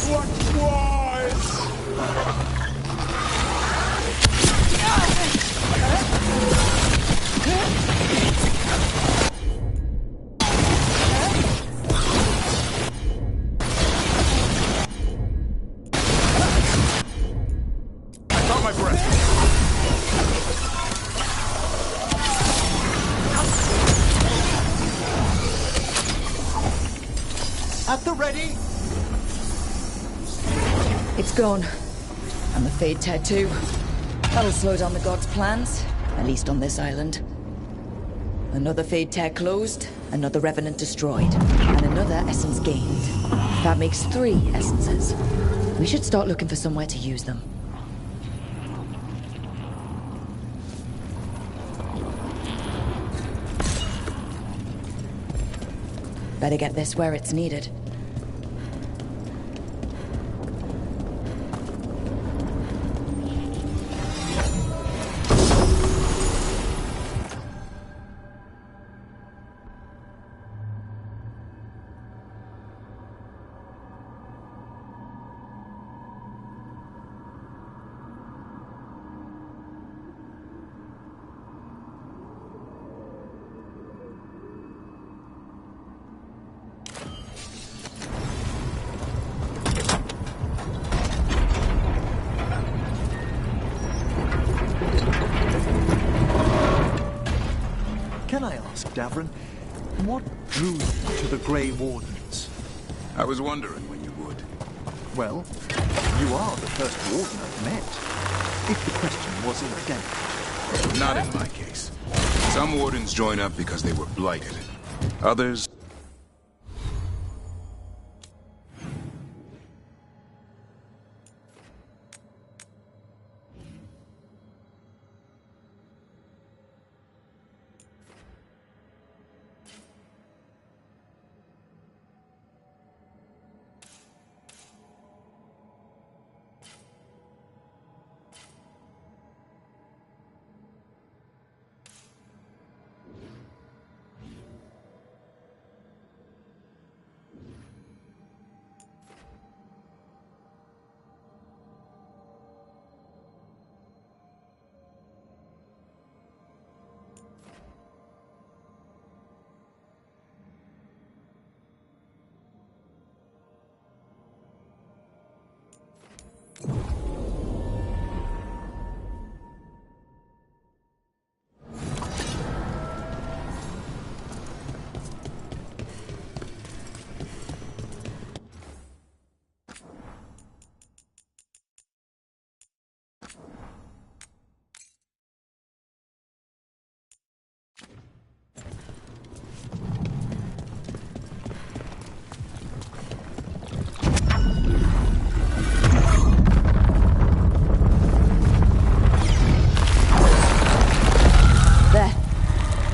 black flies! I caught my breath. At the ready! It's gone. And the Fade Tear too. That'll slow down the gods' plans, at least on this island. Another Fade Tear closed, another Revenant destroyed, and another essence gained. That makes 3 essences. We should start looking for somewhere to use them. Better get this where it's needed. Can I ask, Davron, what drew you to the Grey Wardens? I was wondering when you would. Well, you are the first Warden I've met. If the question was intent. Not in my case. Some Wardens join up because they were blighted. Others...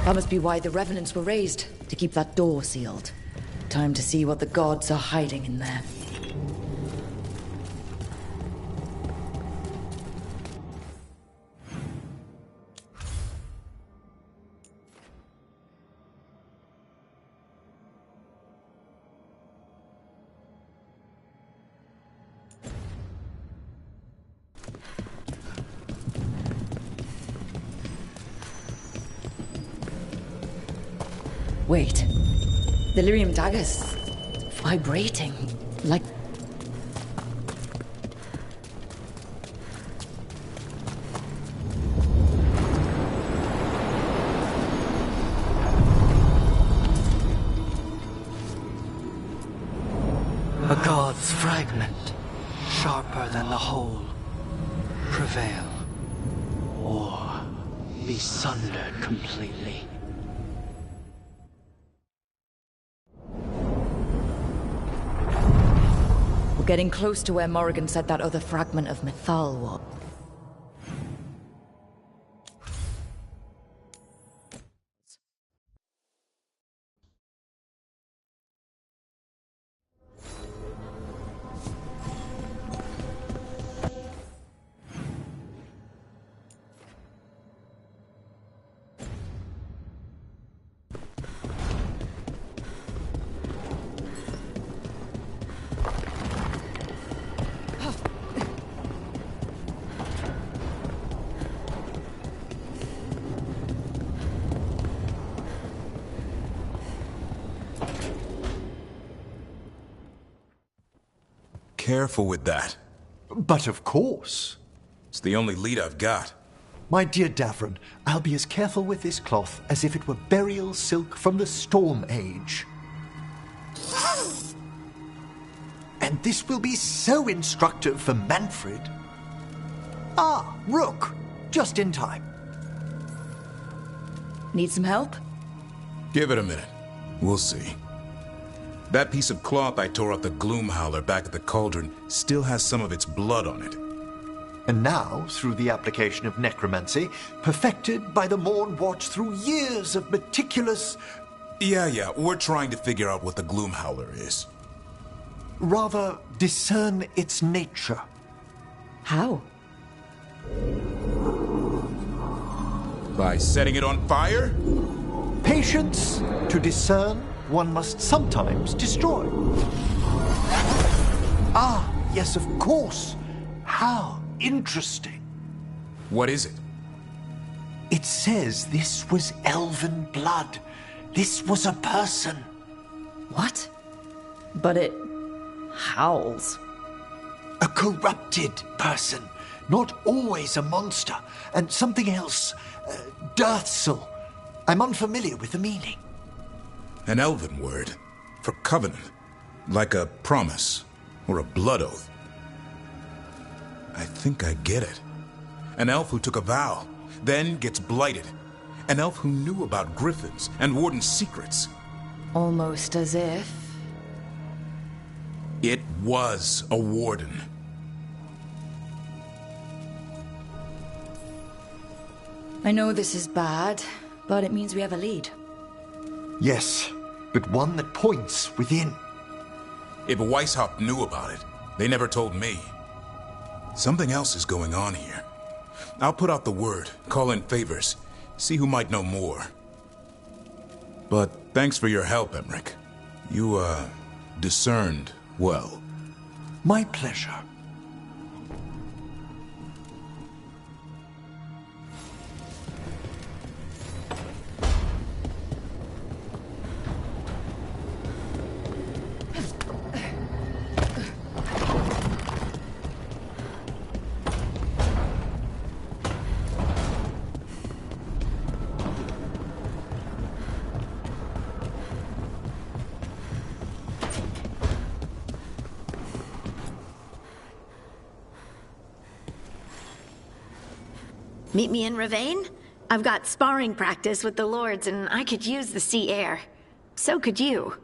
That must be why the Revenants were raised, to keep that door sealed. Time to see what the gods are hiding in there. Wait. The lyrium dagger's vibrating, like... A god's fragment, sharper than the whole. Prevail, or be sundered completely. We're getting close to where Morrigan said that other fragment of Mythal was. careful with that. But of course. It's the only lead I've got. My dear Davron, I'll be as careful with this cloth as if it were burial silk from the Storm Age. And this will be so instructive for Manfred. Ah, Rook, just in time. Need some help? Give it a minute. We'll see. That piece of cloth I tore off the Gloom Howler back at the cauldron still has some of its blood on it. And now, through the application of necromancy, perfected by the Morn Watch through years of meticulous... Yeah, we're trying to figure out what the Gloom Howler is. Rather, discern its nature. How? By setting it on fire? Patience. To discern, one must sometimes destroy. Ah, yes, of course. How interesting. What is it? It says this was elven blood. This was a person. What? But it howls. A corrupted person. Not always a monster. And something else. Dirthsel. I'm unfamiliar with the meaning. An elven word for covenant. Like a promise or a blood oath. I think I get it. An elf who took a vow, then gets blighted. An elf who knew about griffins and warden's secrets. Almost as if... It was a warden. I know this is bad, but it means we have a lead. Yes, but one that points within. If Weishaupt knew about it, they never told me. Something else is going on here. I'll put out the word, call in favors, see who might know more. But thanks for your help, Emmerich. You, discerned well. My pleasure. Meet me in Ravane? I've got sparring practice with the lords, and I could use the sea air. So could you.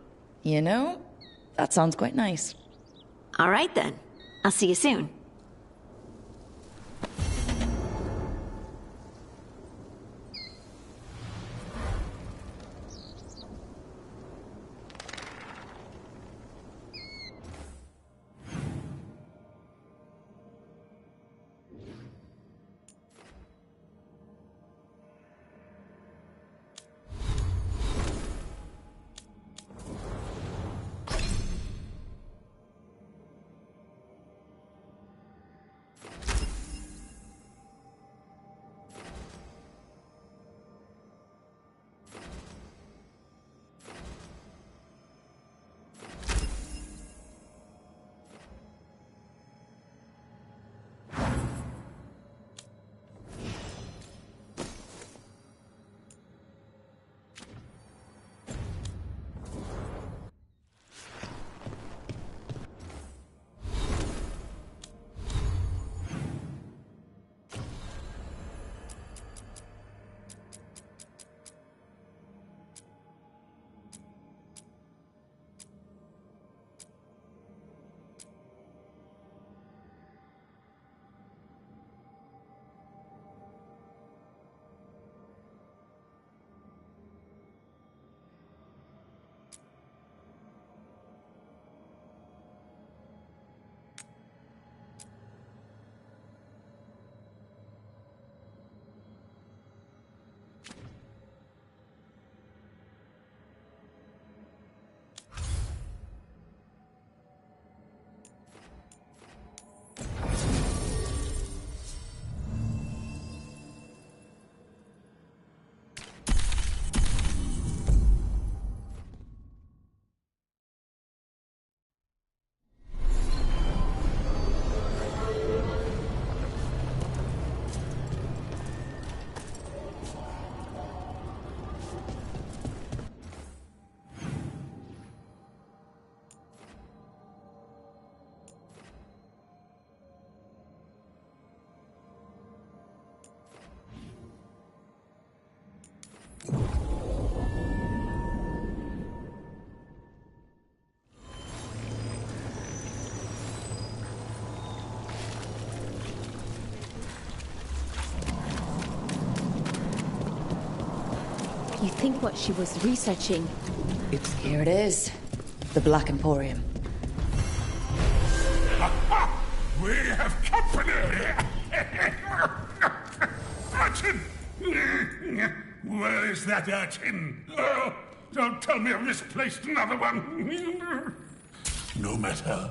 You know, that sounds quite nice. All right, then. I'll see you soon. think what she was researching... Here it is. The Black Emporium. We have company! Urchin! Where is that urchin? Oh, don't tell me I've misplaced another one! No matter.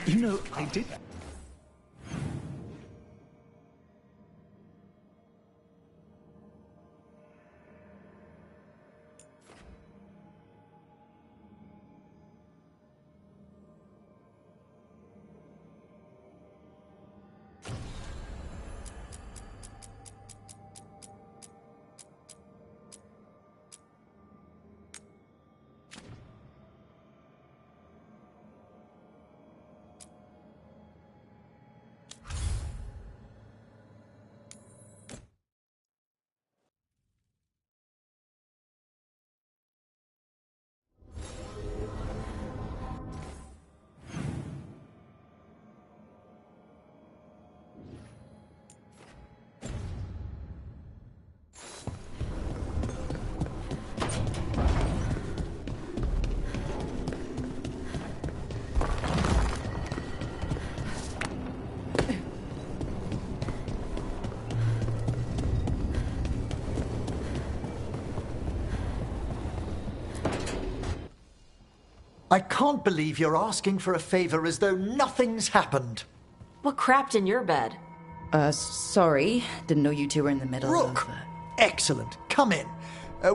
You know, I did. I can't believe you're asking for a favor as though nothing's happened. What crapped in your bed? Sorry. Didn't know you two were in the middle Rook! of... Excellent. Come in.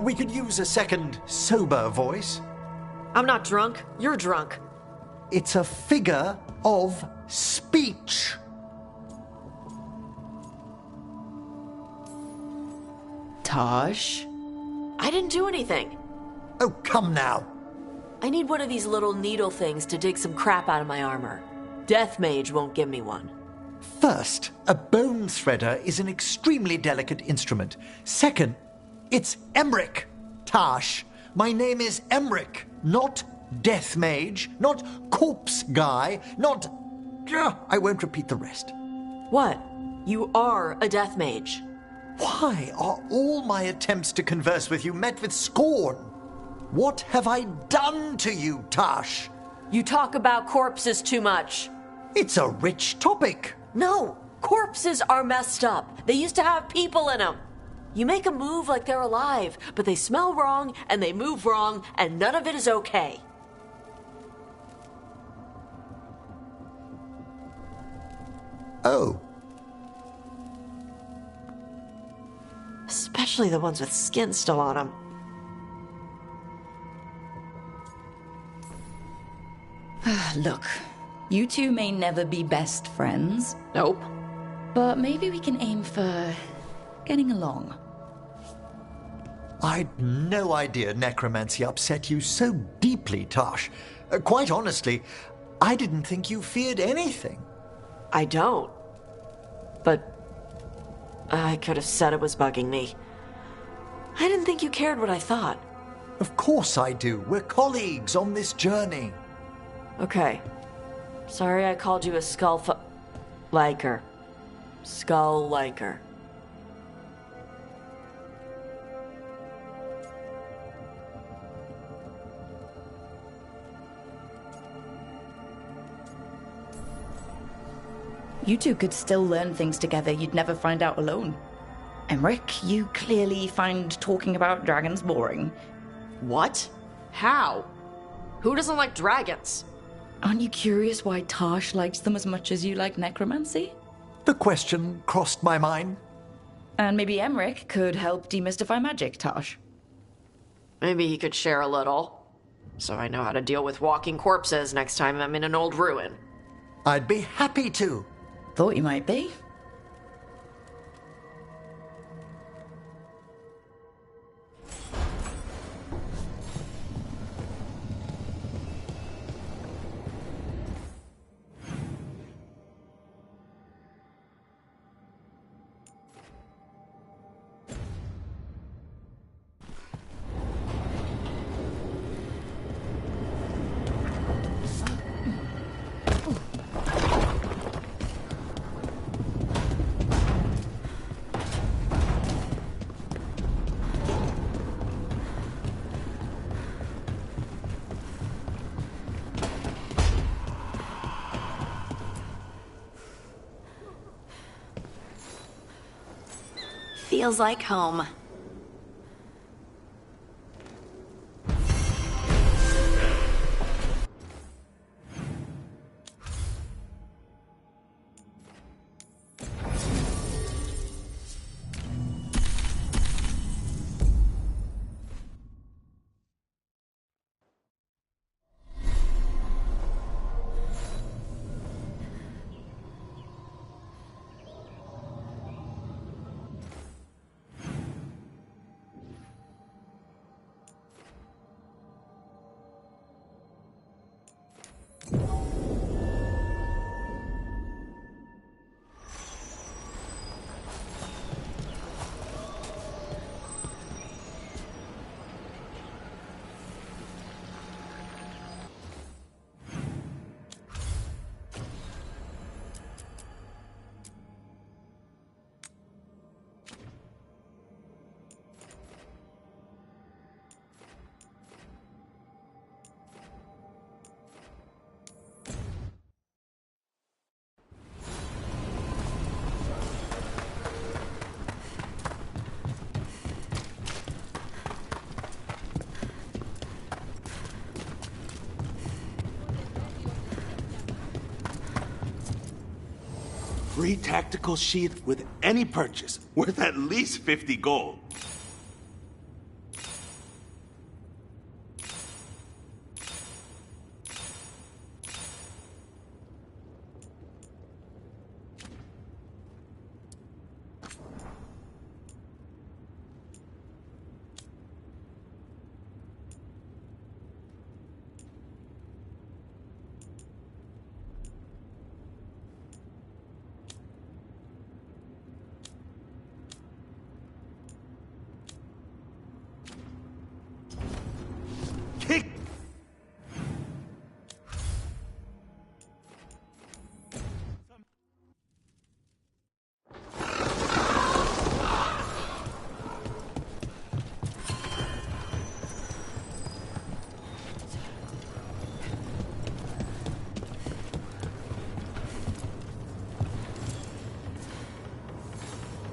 We could use a second sober voice. I'm not drunk. You're drunk. It's a figure of speech. Tosh? I didn't do anything. Oh, come now. I need one of these little needle things to dig some crap out of my armor. Death Mage won't give me one. First, a bone threader is an extremely delicate instrument. Second, it's Emmerich. Tash, my name is Emmerich, not Death Mage, not Corpse Guy, not... I won't repeat the rest. What? You are a death mage. Why are all my attempts to converse with you met with scorn? What have I done to you, Tash? You talk about corpses too much. It's a rich topic. No, corpses are messed up. They used to have people in them. You make a move like they're alive, but they smell wrong and they move wrong, and none of it is okay. Oh. Especially the ones with skin still on them. Look, you two may never be best friends. Nope. But maybe we can aim for getting along. I'd no idea necromancy upset you so deeply, Tash. Quite honestly, I didn't think you feared anything. I don't. But I could have said it was bugging me. I didn't think you cared what I thought. Of course I do. We're colleagues on this journey. Okay. Sorry I called you a liker. Skull liker. You two could still learn things together you'd never find out alone. Emmerich, you clearly find talking about dragons boring. What? How? Who doesn't like dragons? Aren't you curious why Tash likes them as much as you like necromancy? The question crossed my mind. And maybe Emmerich could help demystify magic, Tash. Maybe he could share a little, so I know how to deal with walking corpses next time I'm in an old ruin. I'd be happy to. Thought you might be. Feels like home. Free tactical sheath with any purchase, worth at least 50 gold.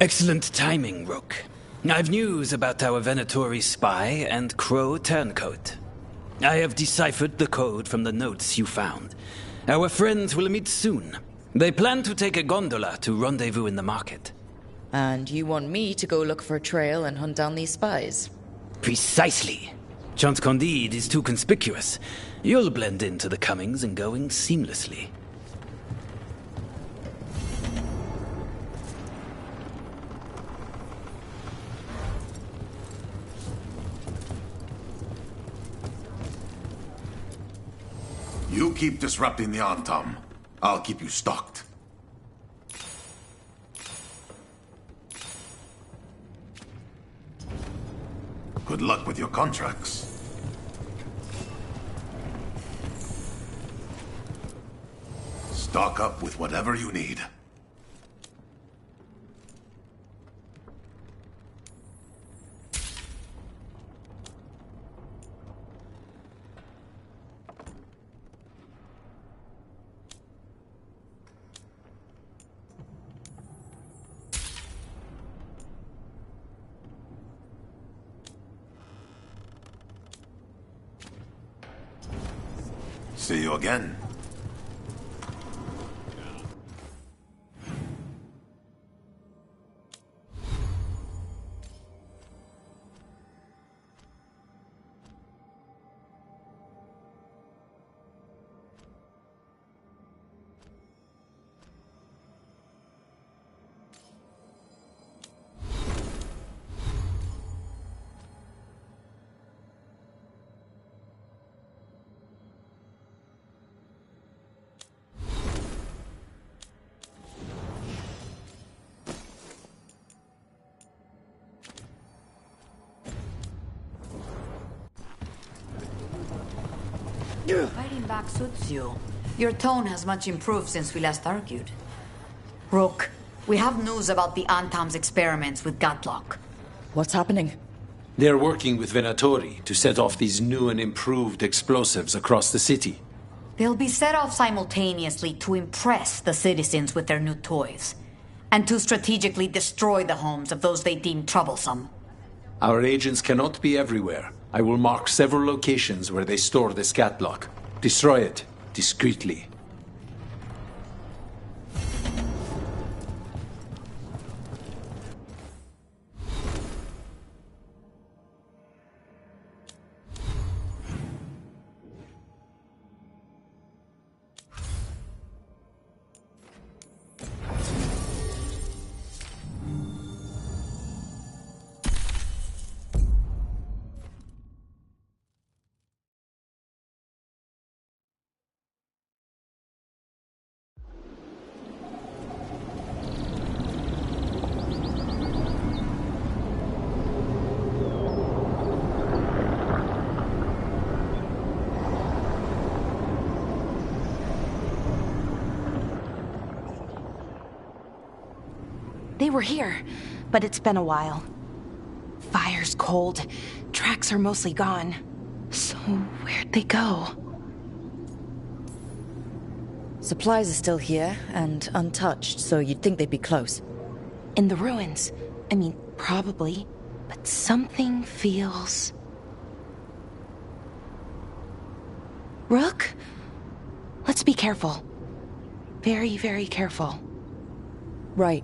Excellent timing, Rook. I've news about our Venatori spy and Crow turncoat. I have deciphered the code from the notes you found. Our friends will meet soon. They plan to take a gondola to rendezvous in the market. And you want me to go look for a trail and hunt down these spies? Precisely. Chance Candide is too conspicuous. You'll blend into the comings and goings seamlessly. You keep disrupting the Antam. I'll keep you stocked. Good luck with your contracts. Stock up with whatever you need. See you again. Fighting back suits you. Your tone has much improved since we last argued. Rook, we have news about the Antam's experiments with Gatlock. What's happening? They're working with Venatori to set off these new and improved explosives across the city. They'll be set off simultaneously to impress the citizens with their new toys, and to strategically destroy the homes of those they deem troublesome. Our agents cannot be everywhere. I will mark several locations where they store this catlock. Destroy it discreetly. They were here, but it's been a while. Fire's cold. Tracks are mostly gone. So where'd they go? Supplies are still here and untouched, so you'd think they'd be close. In the ruins. I mean, probably. But something feels... Rook? Let's be careful. Very, very careful. Right.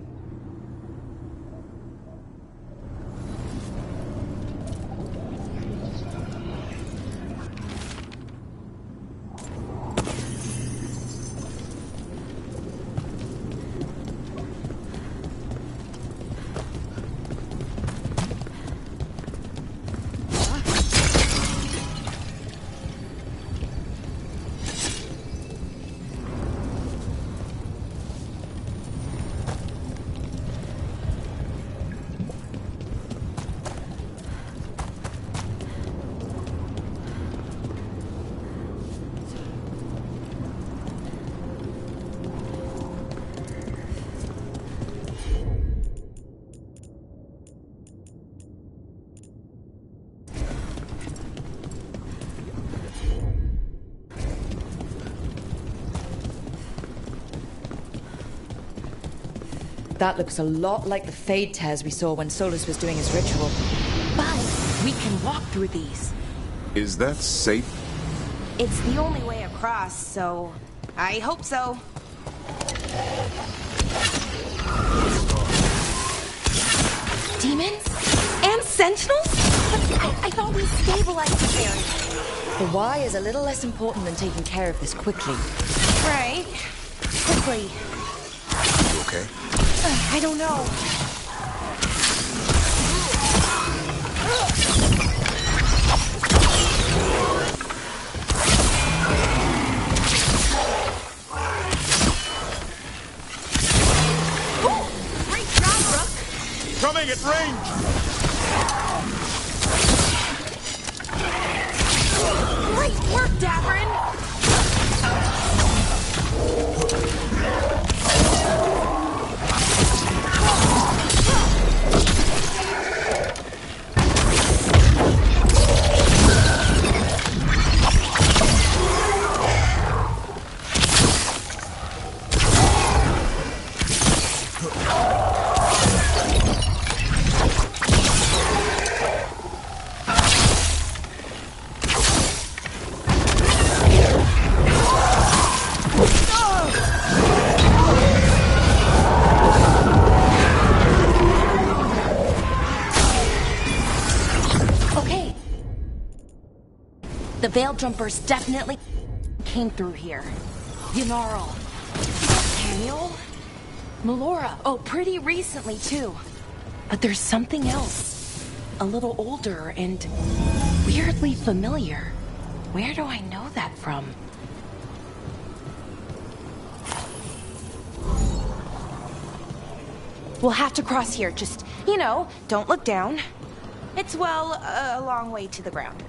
That looks a lot like the Fade tears we saw when Solus was doing his ritual. But we can walk through these. Is that safe? It's the only way across, so I hope so. Demons? And sentinels? But I thought we stabilized the area. The why is a little less important than taking care of this quickly. Right. Quickly. You okay? I don't know. Great job, Rook! Coming at range! Great work, Davrin! The Veil Jumpers definitely came through here. Ynarl. Daniel? Melora. Oh, pretty recently, too. But there's something else. A little older and weirdly familiar. Where do I know that from? We'll have to cross here. Just, don't look down. It's, well, a long way to the ground.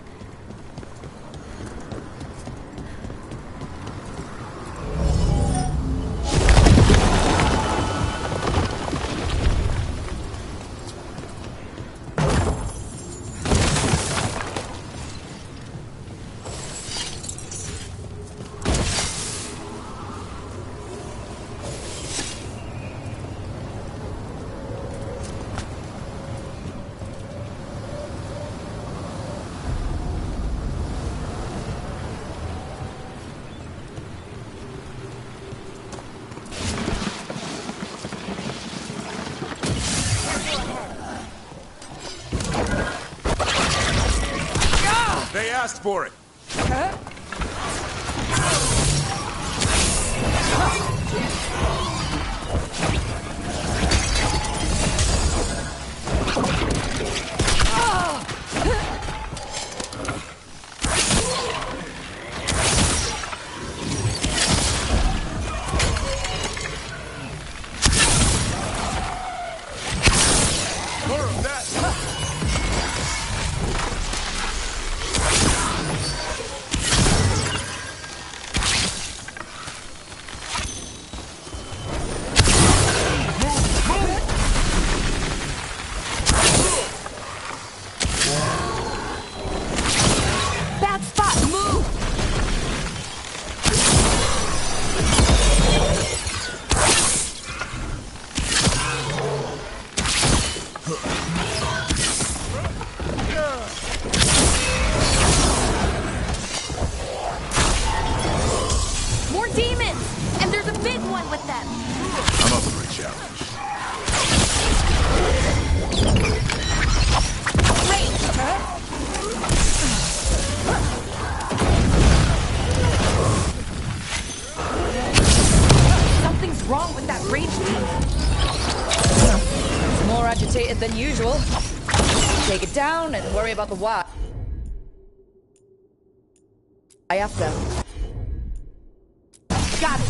They asked for it. Huh? Than usual. Take it down and worry about the why. After. Got it.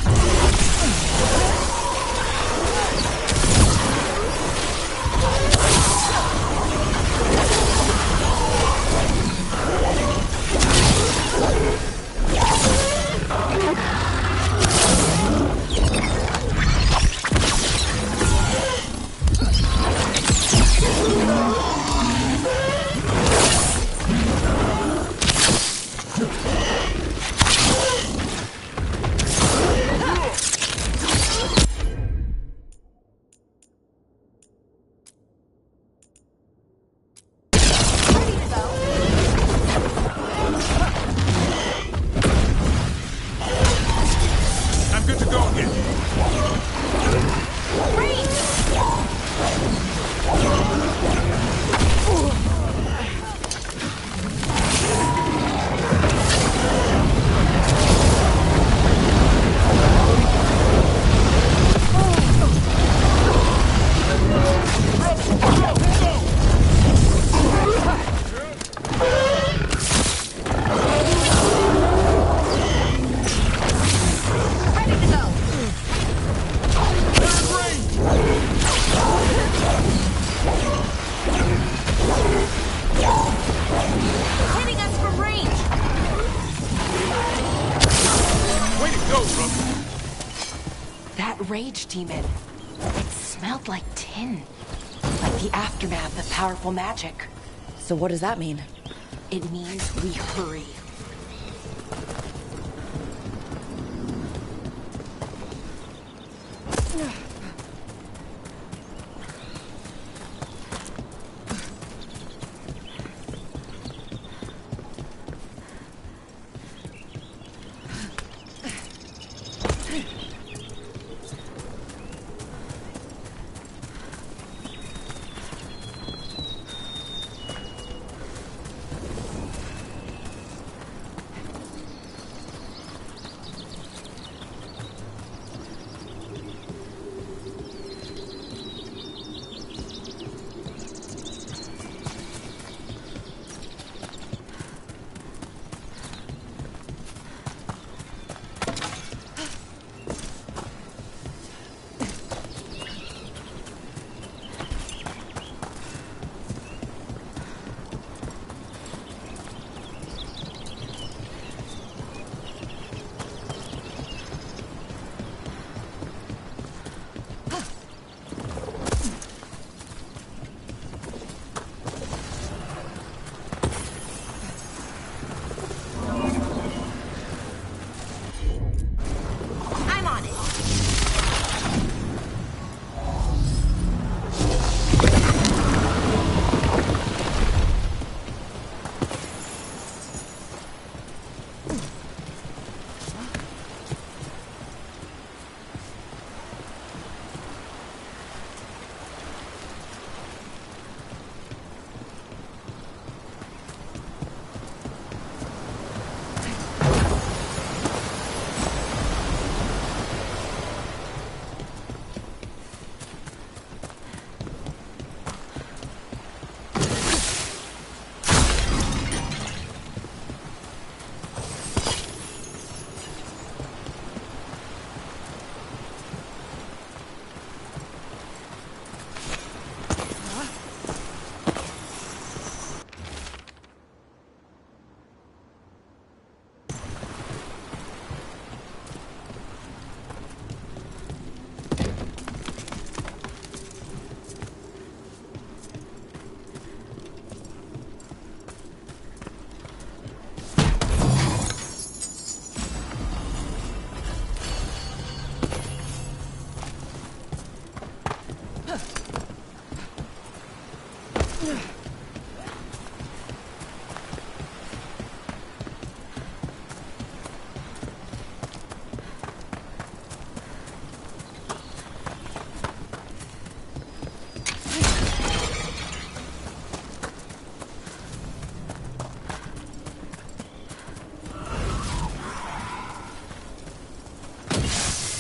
rage demon. It smelled like tin. Like the aftermath of powerful magic. So what does that mean? It means we hurry.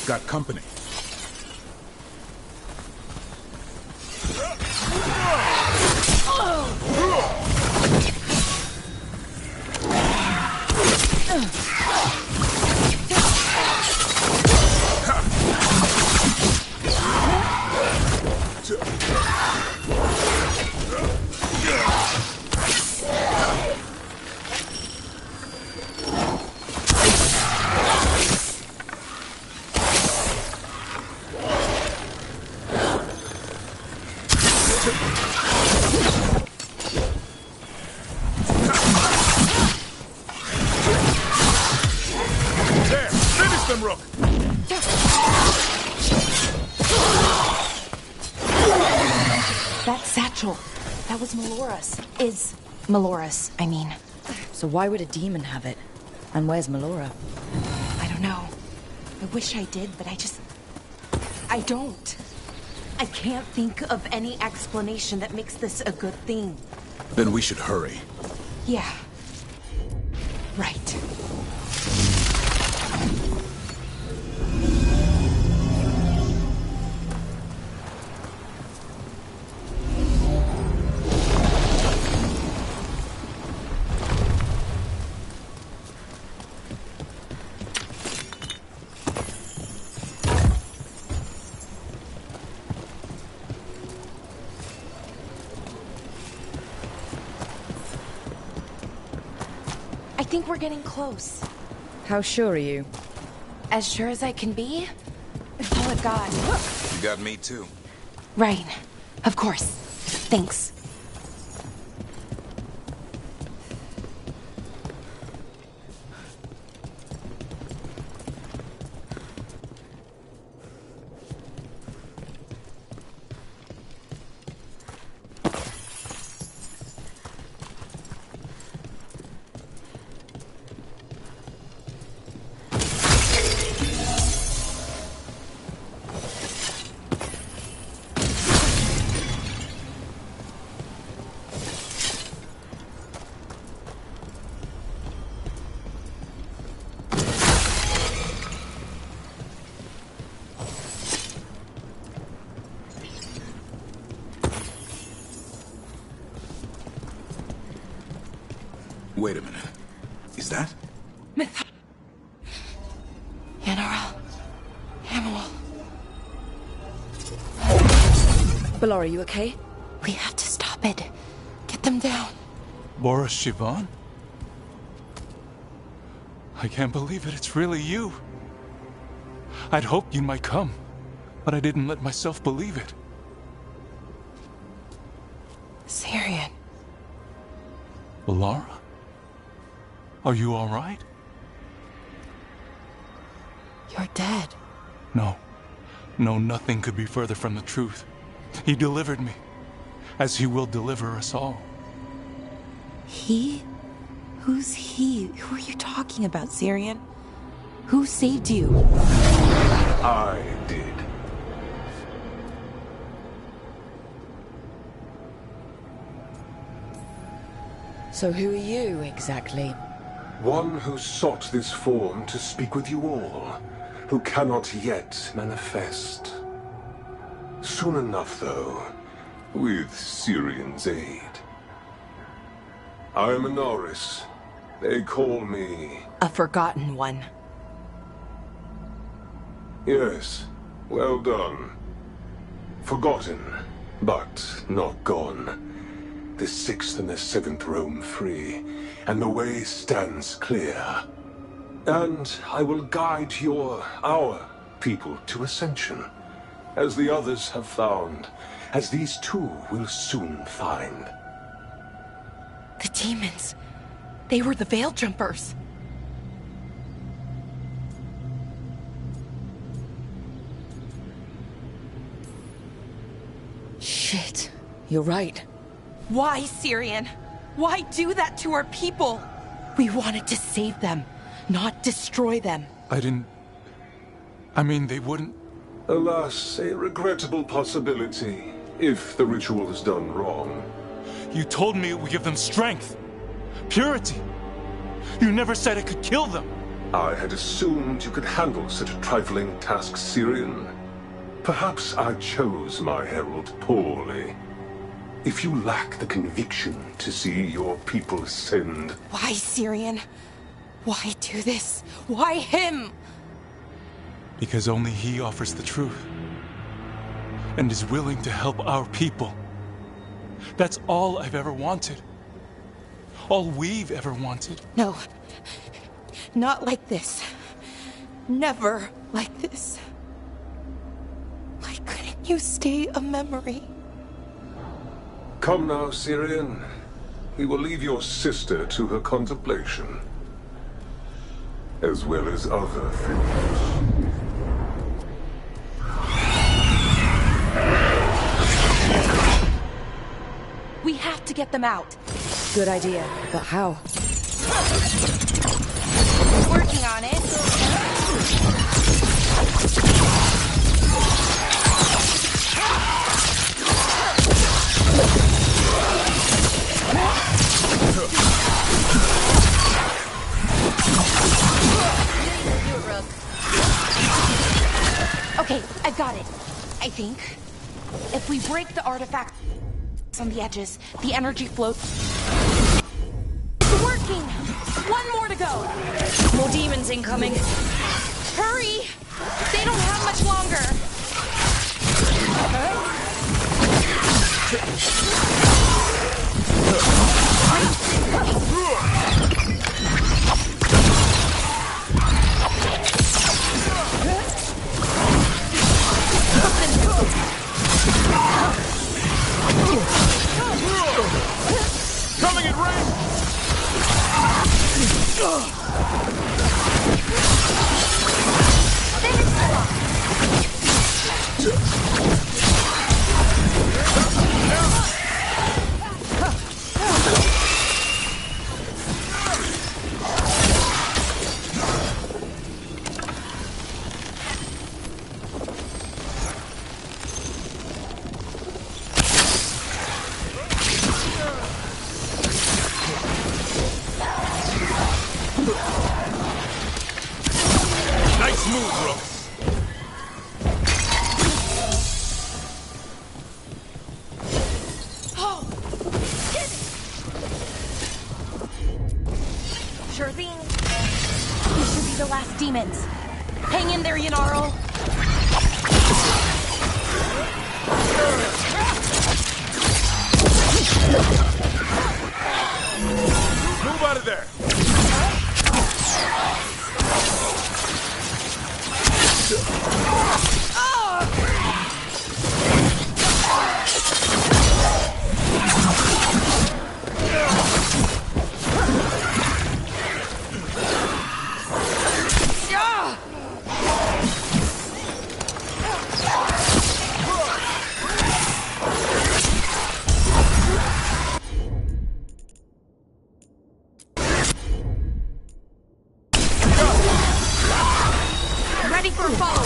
Got company. That satchel. That was Melora's. Is Melora's, I mean. So why would a demon have it? And where's Melora? I don't know. I wish I did, but I don't. I can't think of any explanation that makes this a good thing. Then we should hurry. Yeah. Right. I think we're getting close. How sure are you? As sure as I can be. Follow all I've got. You got me too. Right. Of course. Thanks. Wait a minute. Is that? General. Hamill. Ballora, you okay? We have to stop it. Get them down. Boris Sivan? I can't believe it. It's really you. I'd hoped you might come, but I didn't let myself believe it. Syrian. Ballora? Are you all right? You're dead. No. No, nothing could be further from the truth. He delivered me, as he will deliver us all. He? Who's he? Who are you talking about, Syrian? Who saved you? I did. So who are you, exactly? One who sought this form to speak with you all, who cannot yet manifest. Soon enough, though, with Syrian's aid. I am a Norris. They call me... A forgotten one. Yes, well done. Forgotten, but not gone. The 6th and the 7th roam free, and the way stands clear. And I will guide our people to ascension, as the others have found, as these too will soon find. The demons. They were the Veil Jumpers. Shit. You're right. Why, Syrian? Why do that to our people? We wanted to save them, not destroy them. I mean, they wouldn't... Alas, a regrettable possibility, if the ritual is done wrong. You told me it would give them strength, purity. You never said it could kill them. I had assumed you could handle such a trifling task, Syrian. Perhaps I chose my herald poorly. If you lack the conviction to see your people ascend... Why, Syrian? Why do this? Why him? Because only he offers the truth. And is willing to help our people. That's all I've ever wanted. All we've ever wanted. No. Not like this. Never like this. Why couldn't you stay a memory? Come now, Syrian. We will leave your sister to her contemplation. As well as other things. We have to get them out. Good idea, but how? Working on it. Okay, I've got it. I think. If we break the artifact on the edges, the energy floats. It's working! One more to go! More demons incoming. Hurry! They don't have much longer! calling it rain! Nice move, Rook. Sure thing. These should be the last demons. Hang in there, Yanarl. Move out of there. Ready for a follow.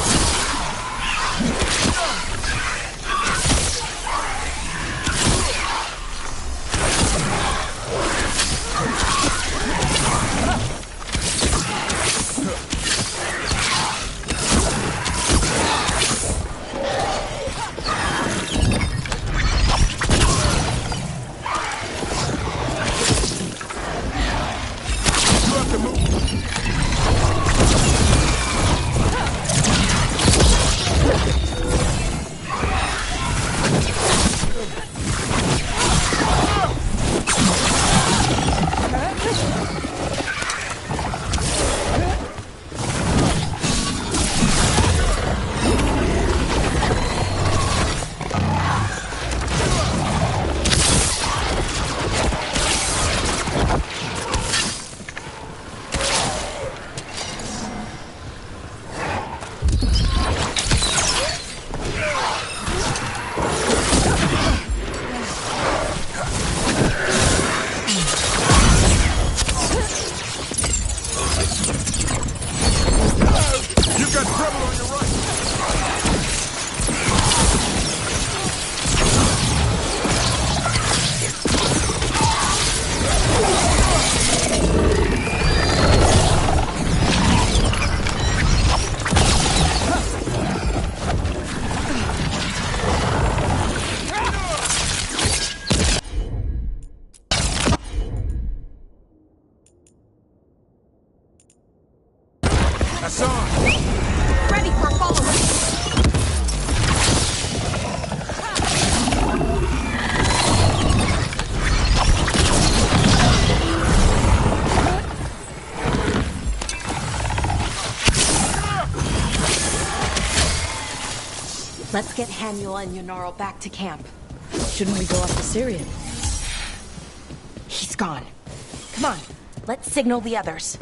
Ready for a follow. Let's get Hanuel and Yanarl back to camp. Shouldn't we go after Syrian? He's gone. Come on, let's signal the others.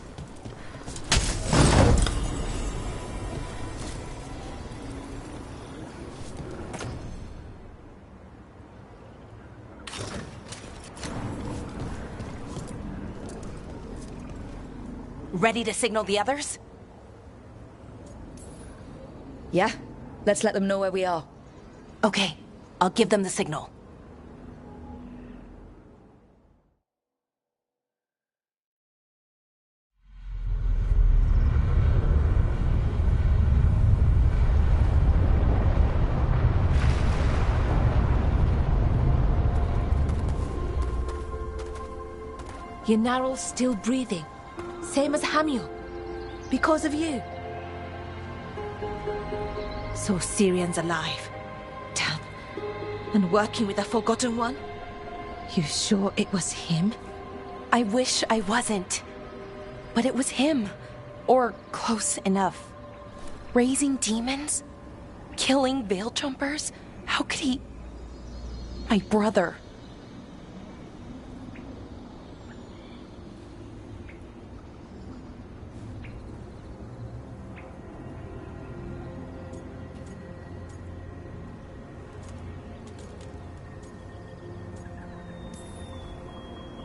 Ready to signal the others? Yeah, let's let them know where we are. Okay, I'll give them the signal. Yanarl's still breathing. Same as Hamuel. Because of you. So Syrian's alive. Damn. And working with a Forgotten One? You sure it was him? I wish I wasn't. But it was him. Or close enough. Raising demons? Killing veil jumpers? How could he... My brother.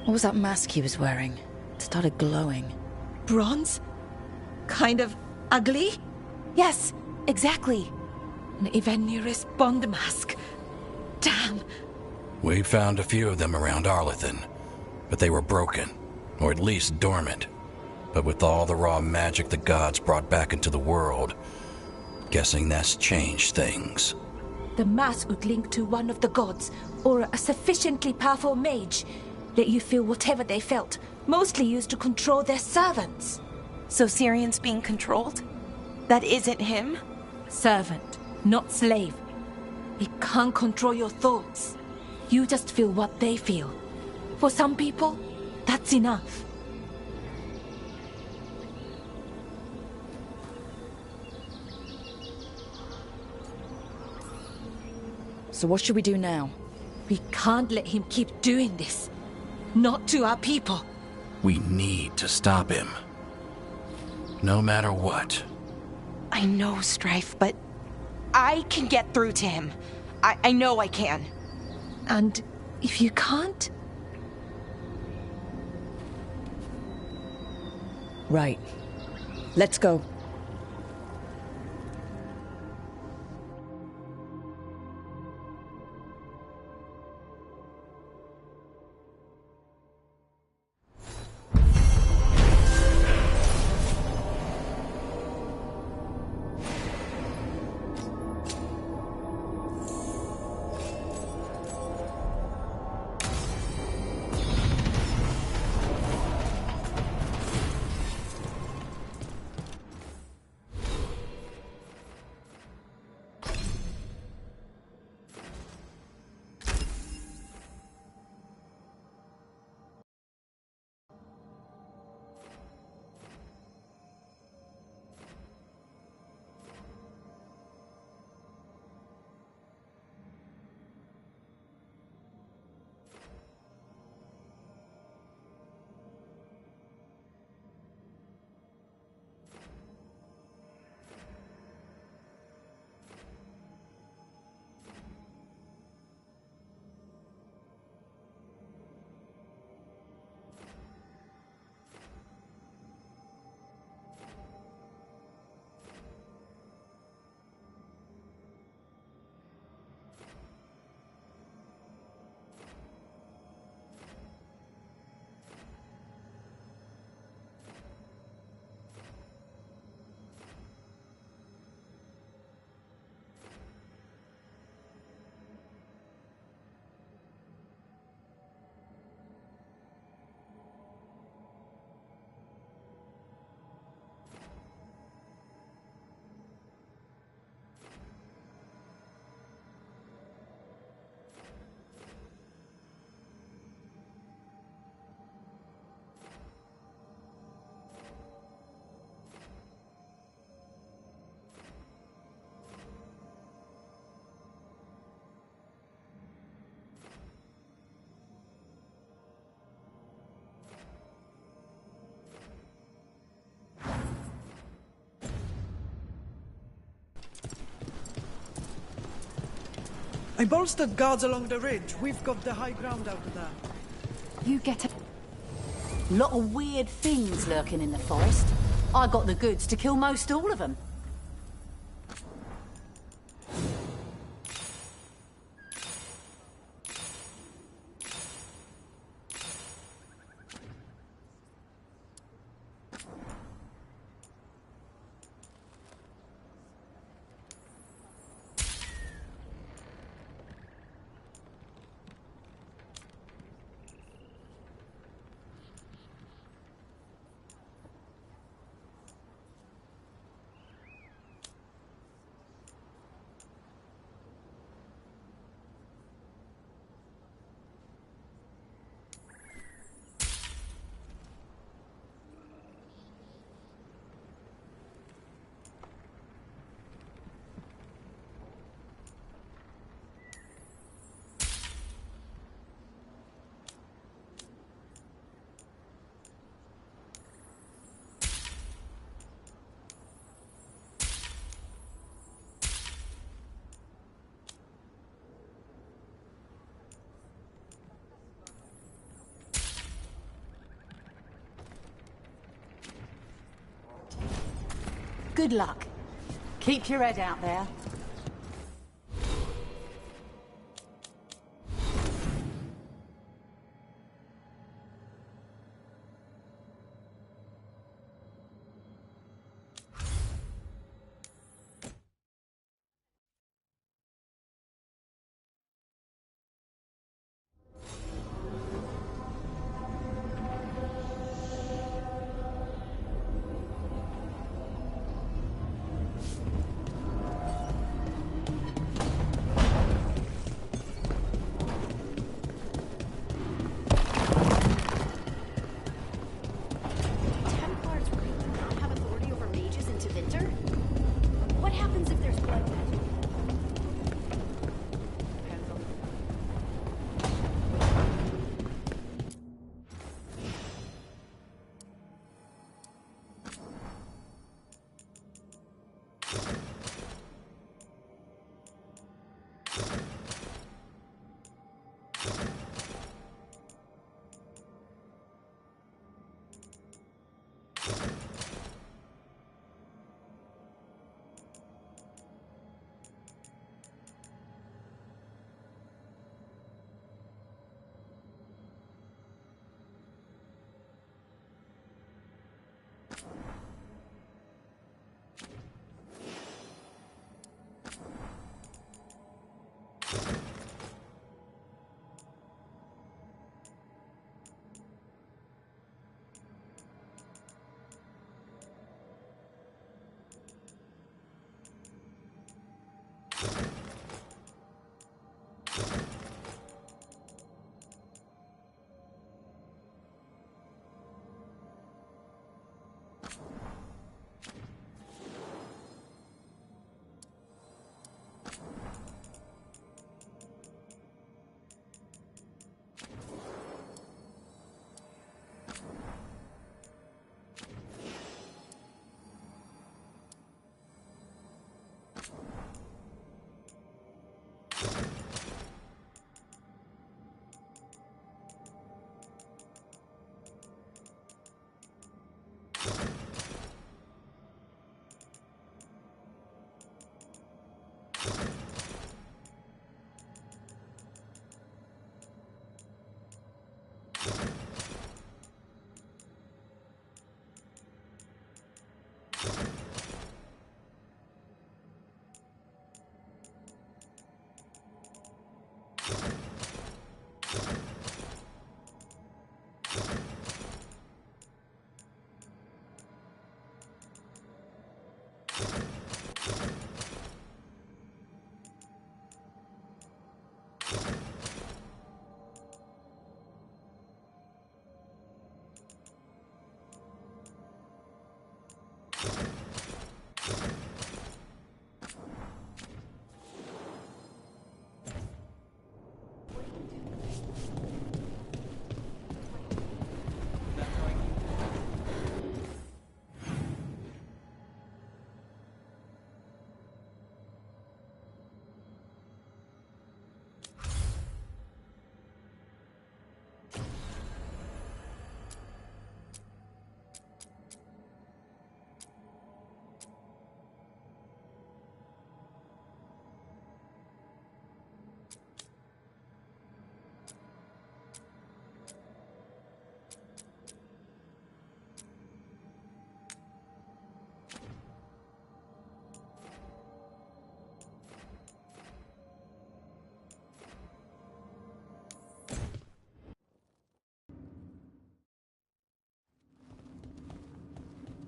What was that mask he was wearing? It started glowing. Bronze? Kind of ugly? Yes, exactly. An Evenuris Bond mask. Damn. We found a few of them around Arlethan, but they were broken, or at least dormant. But with all the raw magic the gods brought back into the world, guessing that's changed things. The mask would link to one of the gods, or a sufficiently powerful mage. Let you feel whatever they felt, mostly used to control their servants. So Syrian's being controlled? That isn't him? Servant, not slave. It can't control your thoughts. You just feel what they feel. For some people, that's enough. So what should we do now? We can't let him keep doing this. Not to our people. We need to stop him. No matter what. I know, Strife, but I can get through to him. I know I can. And if you can't? Right. Let's go. I bolstered guards along the ridge. We've got the high ground out there. You get a lot of weird things lurking in the forest. I got the goods to kill most all of them. Good luck. Keep your head out there.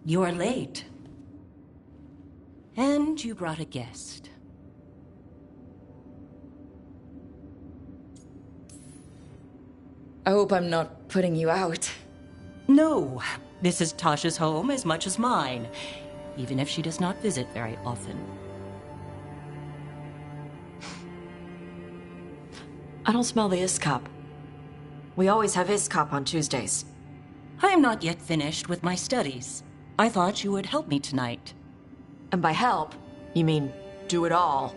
You're late. And you brought a guest. I hope I'm not putting you out. No, this is Tasha's home as much as mine, even if she does not visit very often. I don't smell the ISCOP. We always have ISCOP on Tuesdays. I am not yet finished with my studies. I thought you would help me tonight. And by help, you mean do it all.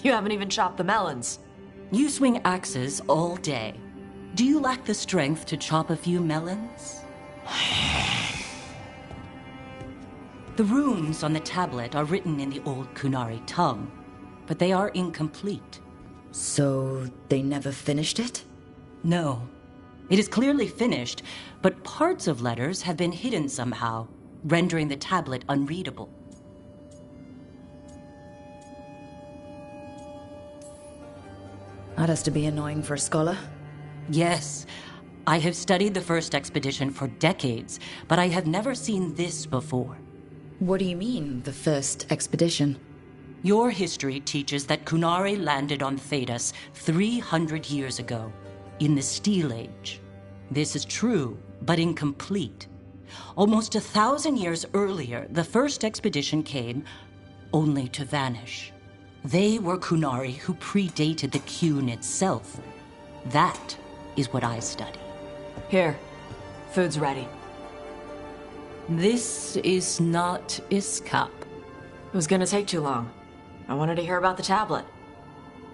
You haven't even chopped the melons. You swing axes all day. Do you lack the strength to chop a few melons? The runes on the tablet are written in the old Kunari tongue, but they are incomplete. So they never finished it? No. It is clearly finished, but parts of letters have been hidden somehow, rendering the tablet unreadable. That has to be annoying for a scholar. Yes. I have studied the first expedition for decades, but I have never seen this before. What do you mean, the first expedition? Your history teaches that Kunari landed on Thedas 300 years ago, in the Steel Age. This is true, but incomplete. Almost 1,000 years earlier, the first expedition came only to vanish. They were Kunari who predated the Qun itself. That is what I study. Here, food's ready. This is not Iskap. It was gonna take too long. I wanted to hear about the tablet.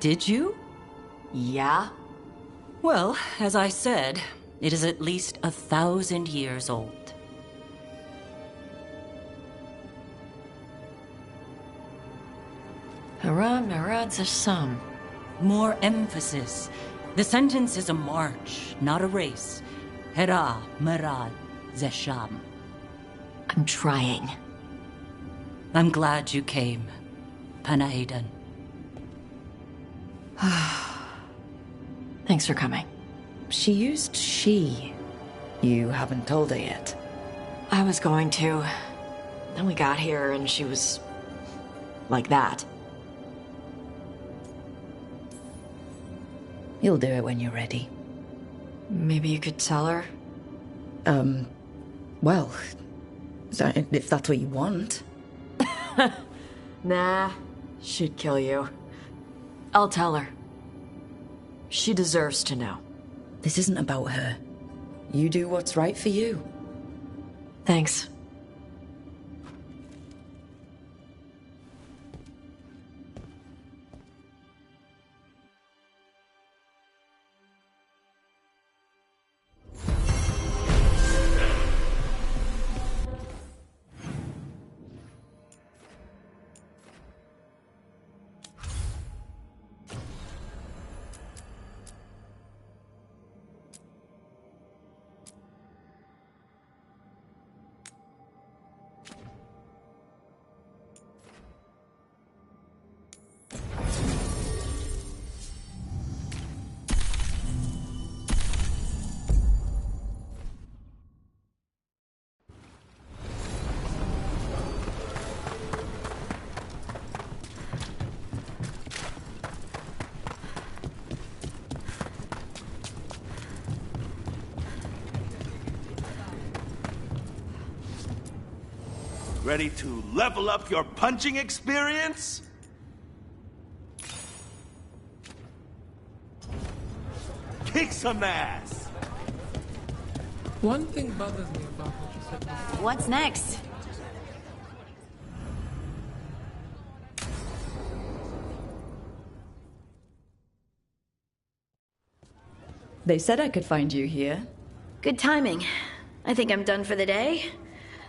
Did you? Yeah. Well, as I said, it is at least 1,000 years old. Hara Merad Zasham. More emphasis. The sentence is a march, not a race. Hera Merad Zesham. I'm trying. I'm glad you came, Panaidan. Thanks for coming. She used she. You haven't told her yet. I was going to. Then we got here and she was like that. You'll do it when you're ready. Maybe you could tell her? Well, if that's what you want. Nah, she'd kill you. I'll tell her. She deserves to know. This isn't about her. You do what's right for you. Thanks. Ready to level up your punching experience? Kick some ass! One thing bothers me about what you said before. What's next? They said I could find you here. Good timing. I think I'm done for the day.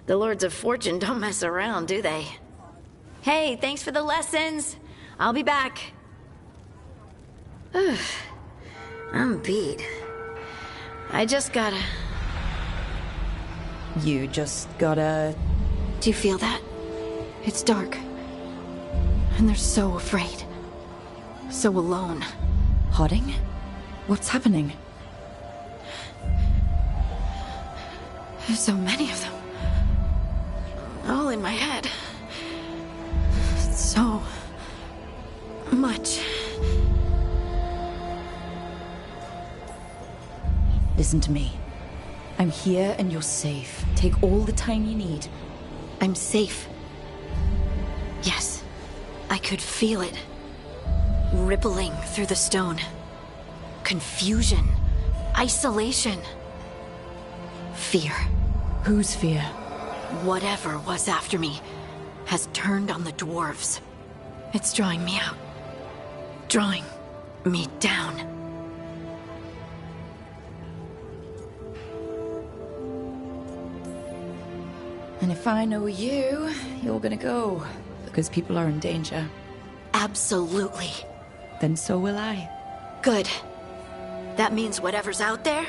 The Lords of Fortune don't mess around, do they? Hey, thanks for the lessons. I'll be back. I'm beat. I just gotta... You just gotta... Do you feel that? It's dark. And they're so afraid. So alone. Hodding? What's happening? There's so many of them. All in my head. So much. Listen to me. I'm here and you're safe. Take all the time you need. I'm safe. Yes. I could feel it. Rippling through the stone. Confusion. Isolation. Fear. Whose fear? Whatever was after me has turned on the dwarves. It's drawing me out. Drawing me down. And if I know you, you're gonna go. Because people are in danger. Absolutely. Then so will I. Good. That means whatever's out there,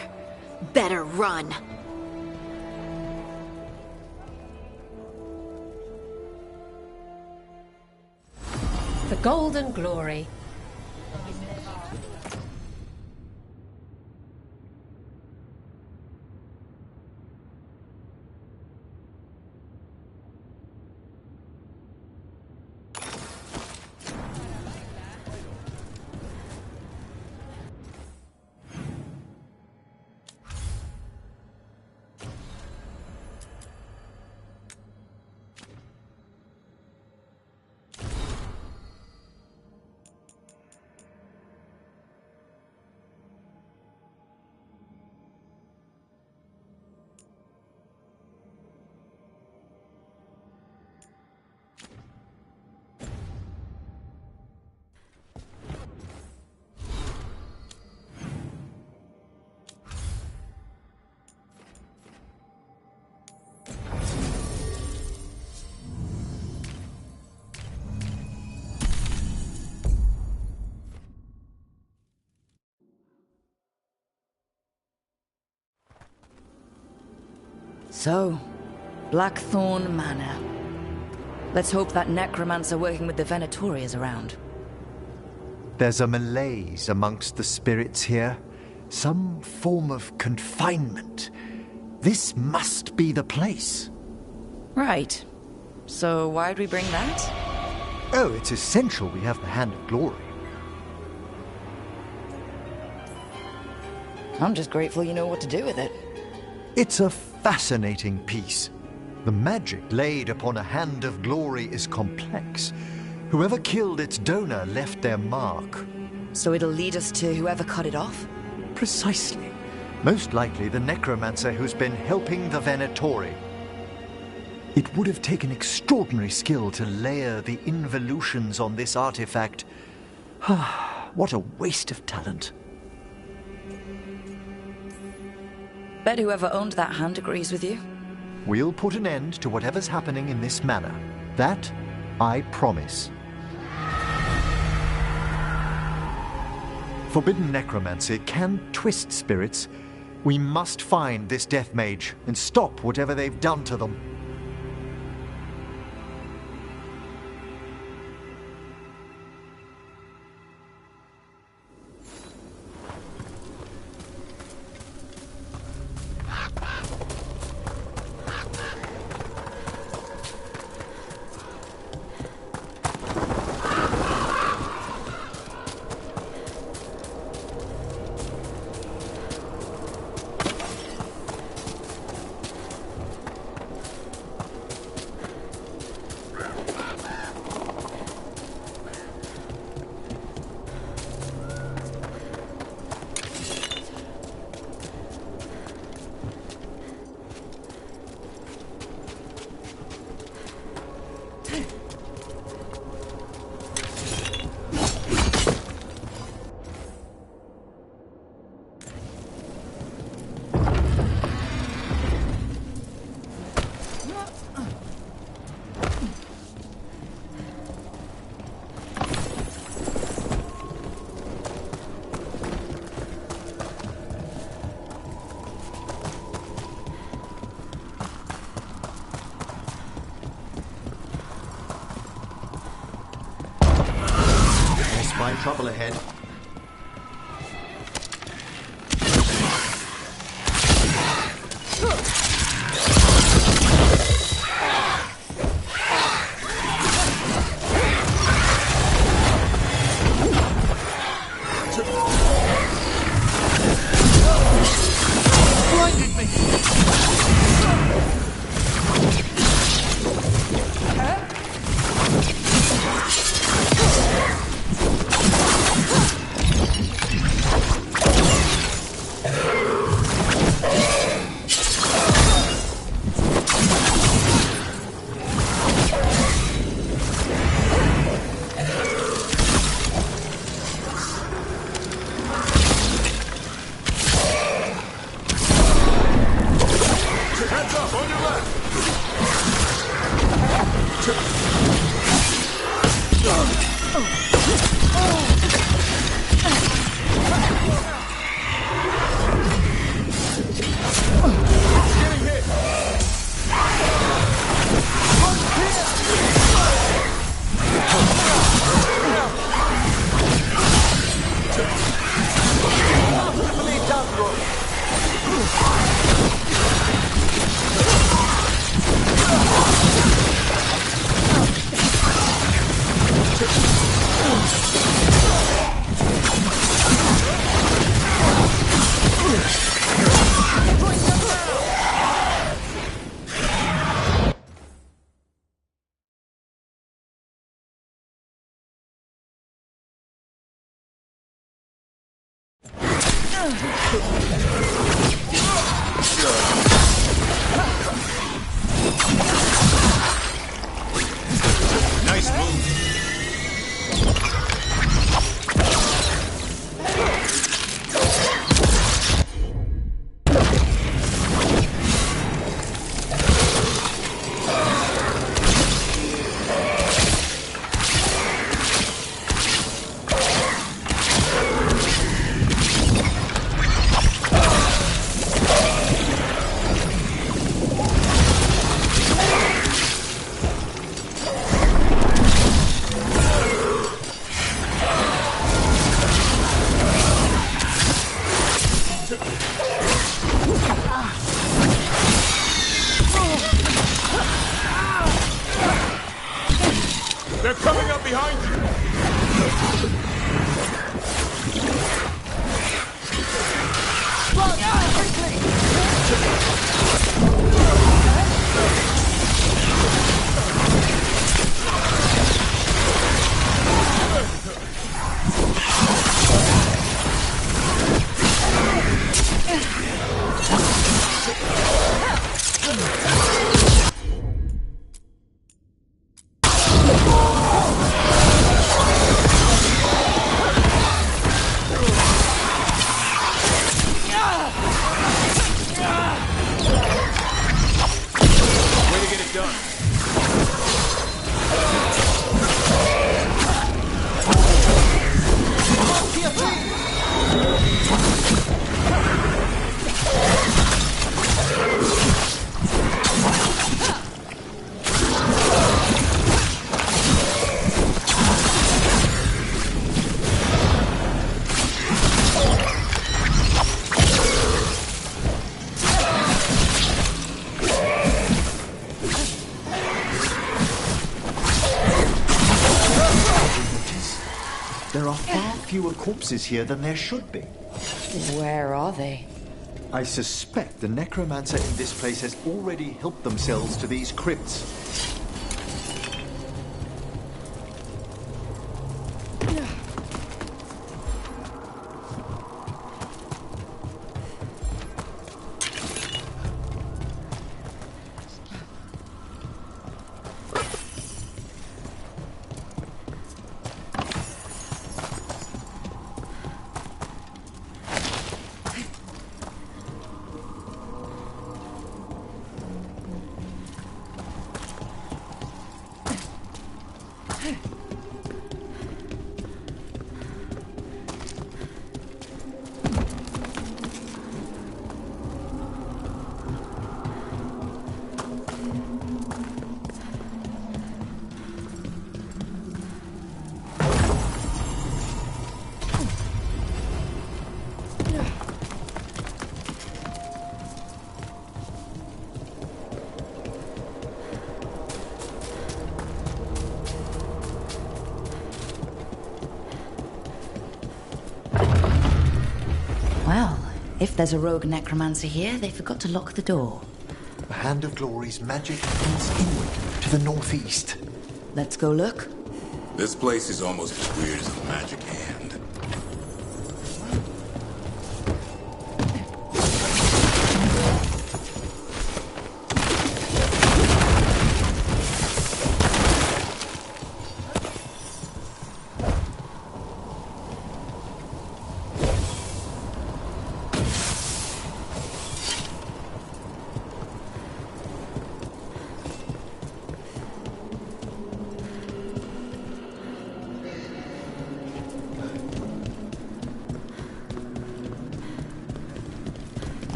better run. The Golden Glory. So, Blackthorn Manor. Let's hope that necromancer working with the Venatori is around. There's a malaise amongst the spirits here. Some form of confinement. This must be the place. Right. So why'd we bring that? Oh, it's essential we have the Hand of Glory. I'm just grateful you know what to do with it. It's a fascinating piece. The magic laid upon a Hand of Glory is complex. Whoever killed its donor left their mark. So it'll lead us to whoever cut it off? Precisely. Most likely the necromancer who's been helping the Venatori. It would have taken extraordinary skill to layer the involutions on this artifact. What a waste of talent. Bet whoever owned that hand agrees with you. We'll put an end to whatever's happening in this manor. That, I promise. Forbidden necromancy can twist spirits. We must find this death mage and stop whatever they've done to them. Trouble ahead. Blinded me! Nice move. They're coming up behind you! There are far fewer corpses here than there should be. Where are they? I suspect the necromancer in this place has already helped themselves to these crypts. Well, if there's a rogue necromancer here, they forgot to lock the door. The Hand of Glory's magic points inward to the northeast. Let's go look. This place is almost as weird as a magic hand.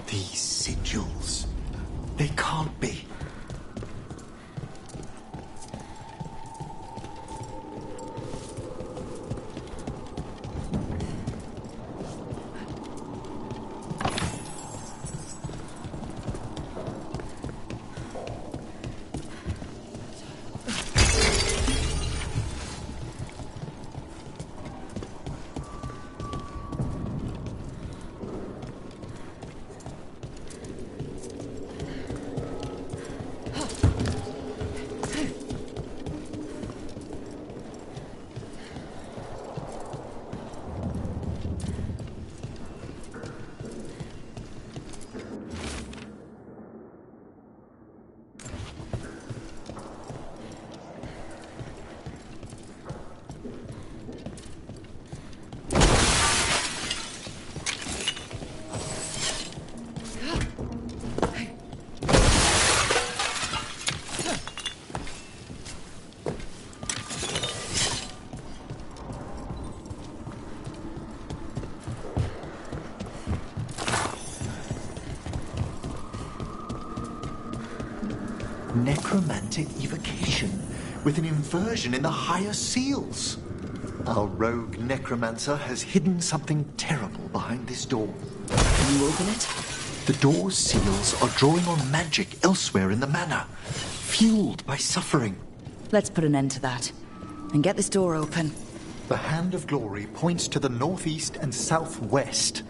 These sigils. They can't be. necromantic evocation with an inversion in the higher seals. Our rogue necromancer has hidden something terrible behind this door. Can you open it? The door's seals are drawing on magic elsewhere in the manor, fueled by suffering. Let's put an end to that and get this door open. The Hand of Glory points to the northeast and southwest.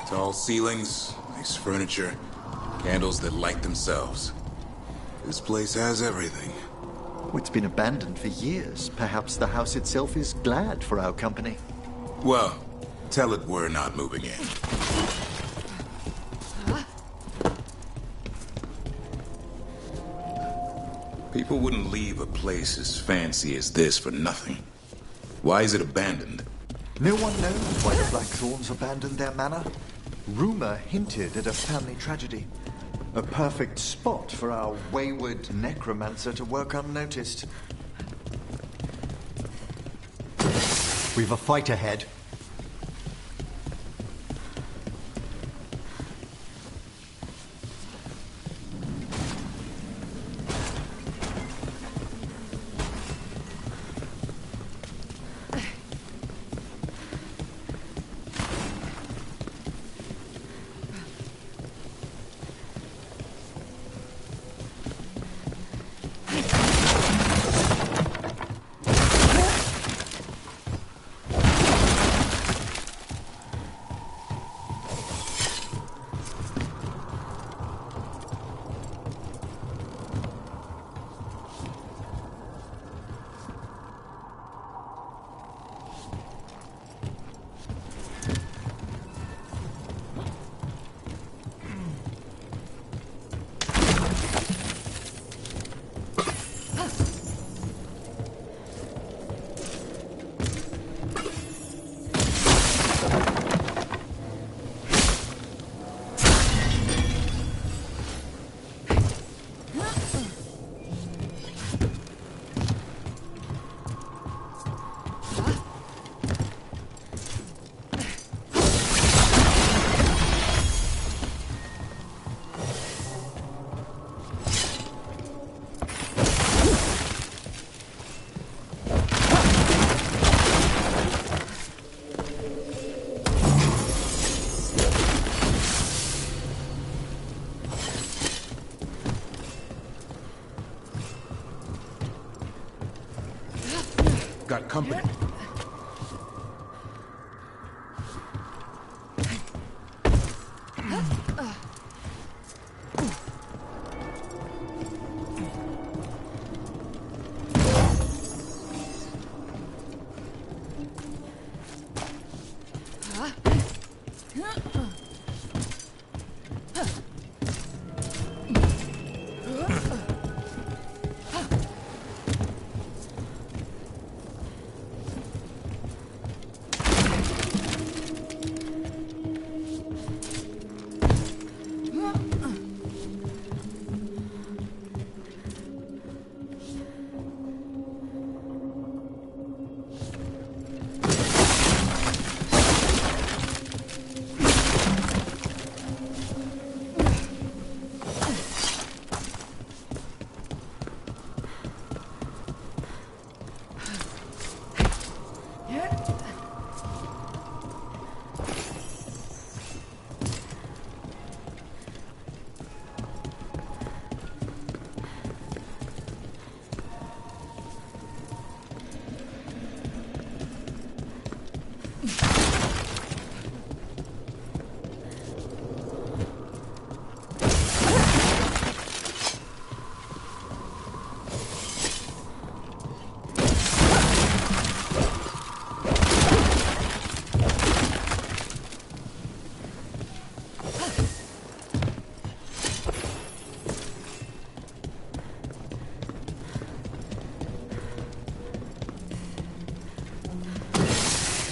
Tall ceilings, nice furniture, candles that light themselves. This place has everything. It's been abandoned for years. Perhaps the house itself is glad for our company. Well, tell it we're not moving in. People wouldn't leave a place as fancy as this for nothing. Why is it abandoned? No one knows why the Blackthorns abandoned their manor. Rumor hinted at a family tragedy. A perfect spot for our wayward necromancer to work unnoticed. We've a fight ahead. Got company.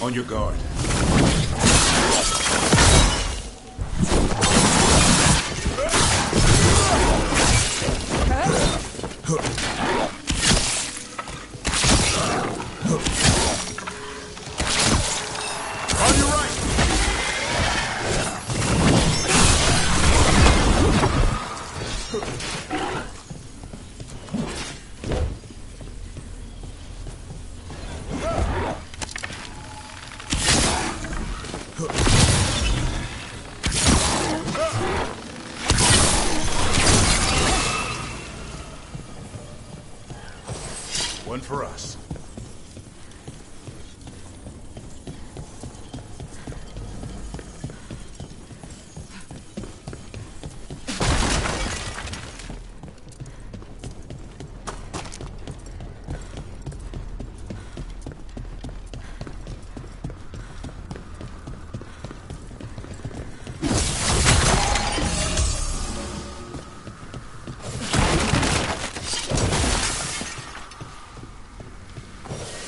On your guard. On your right. One for us.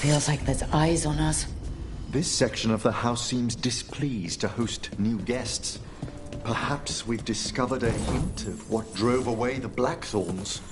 Feels like there's eyes on us. This section of the house seems displeased to host new guests. Perhaps we've discovered a hint of what drove away the Blackthorns.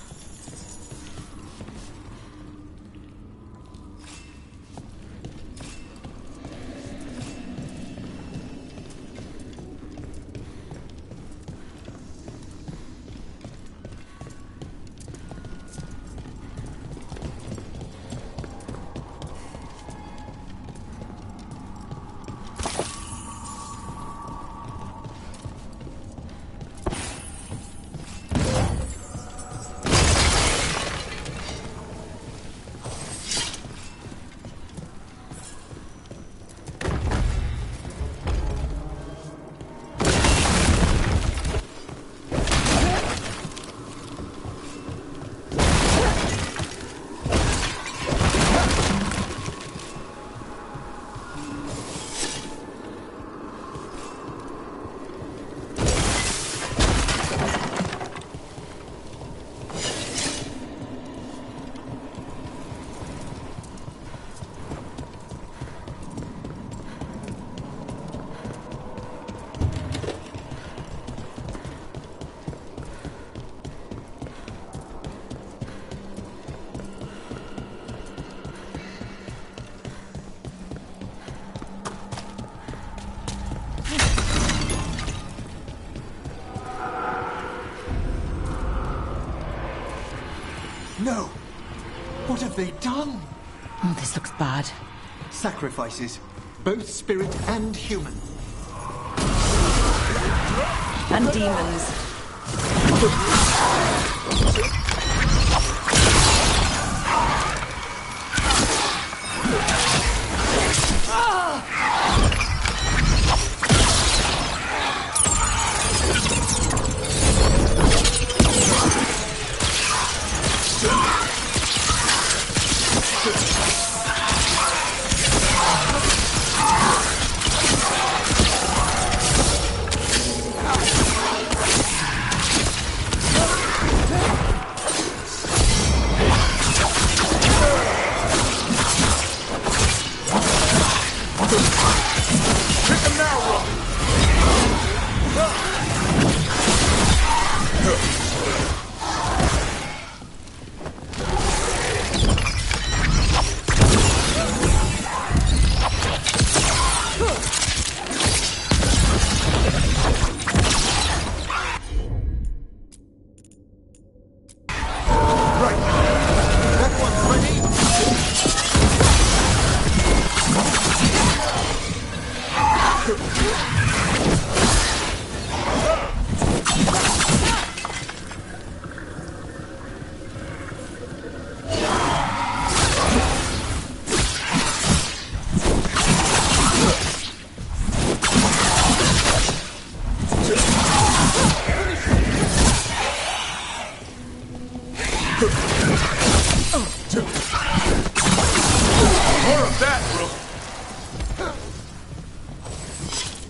No! What have they done? Oh, this looks bad. Sacrifices, both spirit and human. And demons.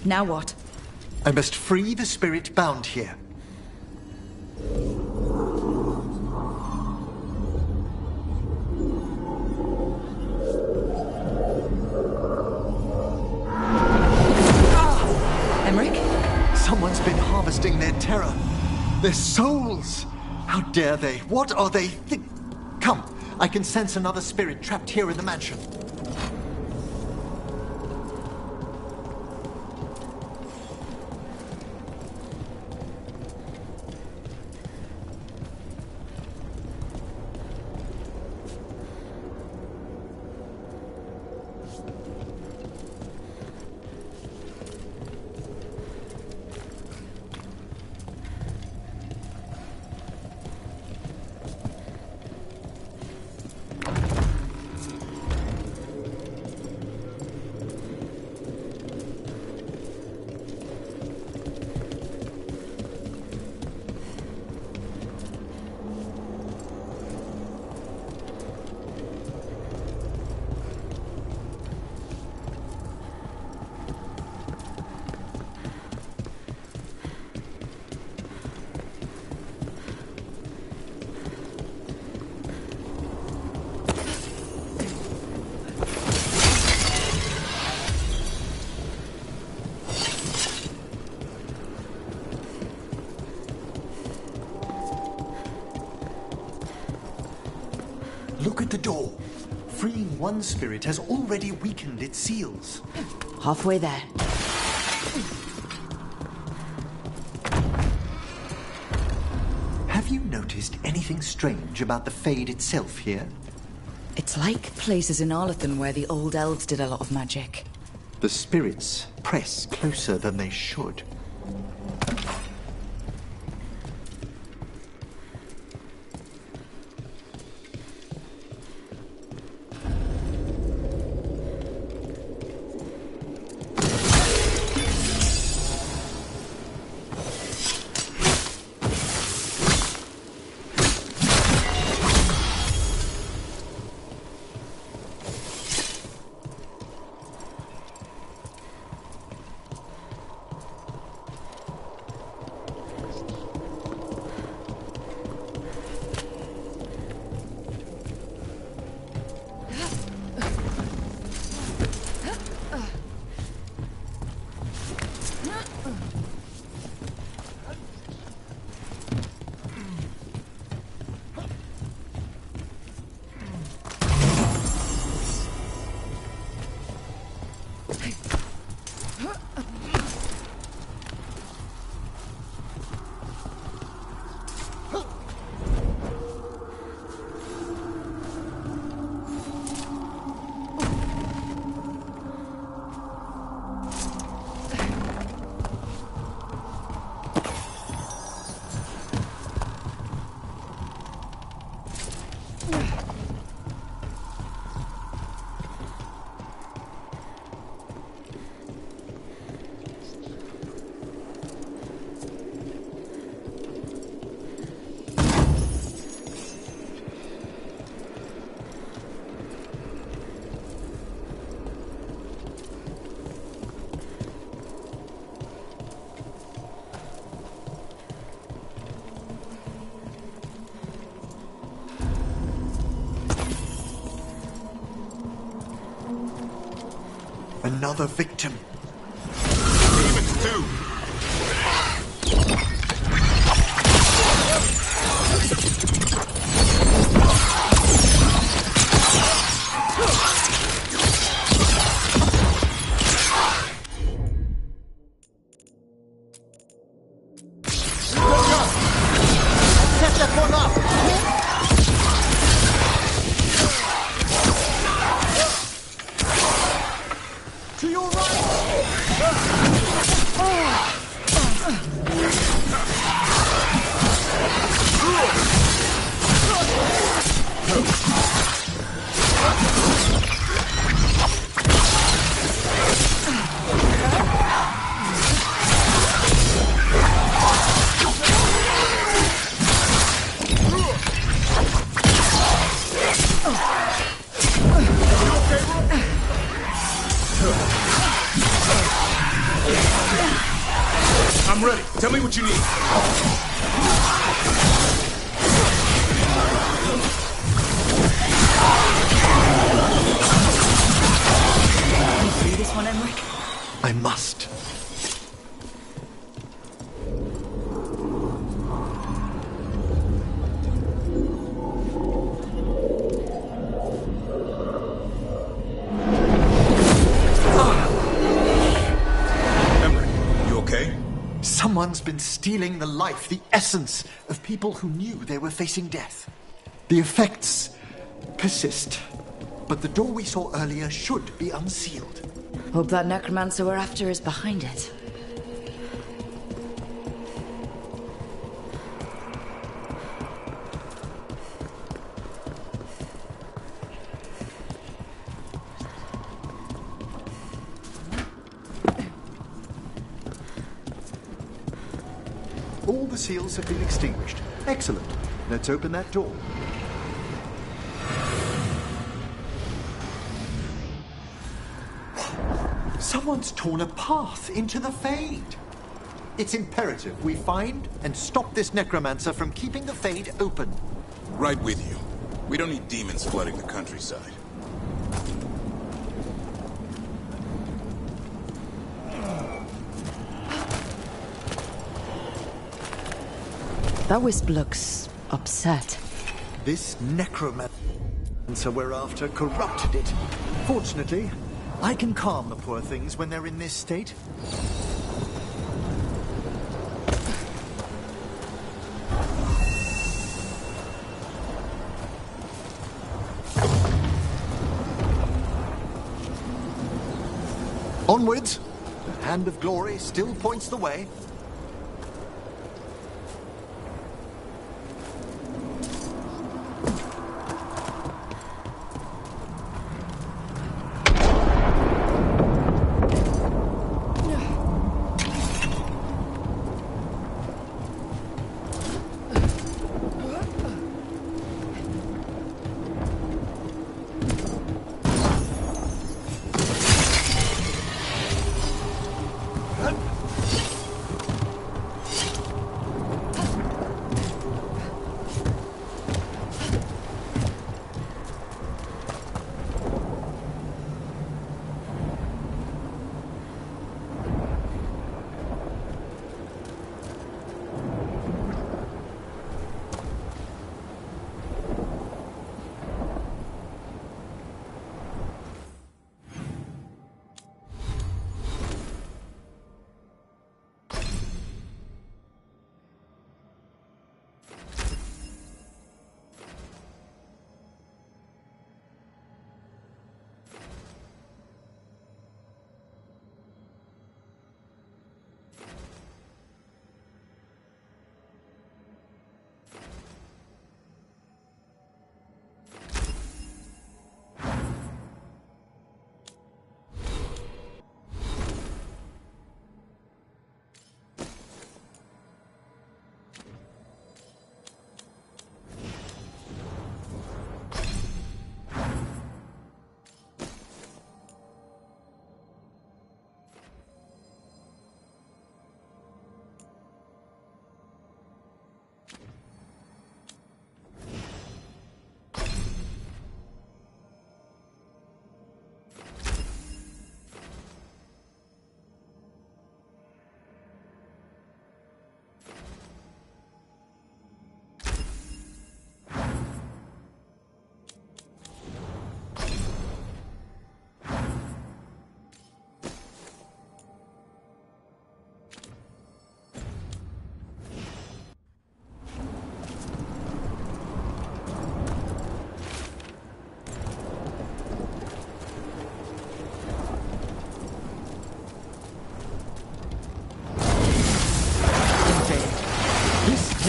Now what? I must free the spirit bound here. Their souls! How dare they? What are they? Come, I can sense another spirit trapped here in the mansion. Look at the door. Freeing one spirit has already weakened its seals. Halfway there. Have you noticed anything strange about the Fade itself here? It's like places in Arlithan where the old elves did a lot of magic. The spirits press closer than they should. Another victim. Demons too. Set that one up! To your I'm ready. Tell me what you need. Can you see this one, Emmerich? I must. Someone's been stealing the life, the essence of people who knew they were facing death. The effects persist, but the door we saw earlier should be unsealed. Hope that necromancer we're after is behind it. All the seals have been extinguished. Excellent. Let's open that door. Someone's torn a path into the Fade. It's imperative we find and stop this necromancer from keeping the Fade open. Right with you. We don't need demons flooding the countryside. That wisp looks upset. This necromancer we're after corrupted it. Fortunately, I can calm the poor things when they're in this state. Onwards! The hand of glory still points the way.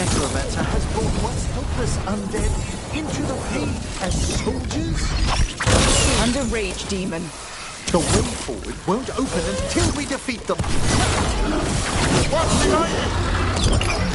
Necromancer has brought once helpless undead into the Fade as soldiers? Under rage, demon. The way forward won't open until we defeat them. What's behind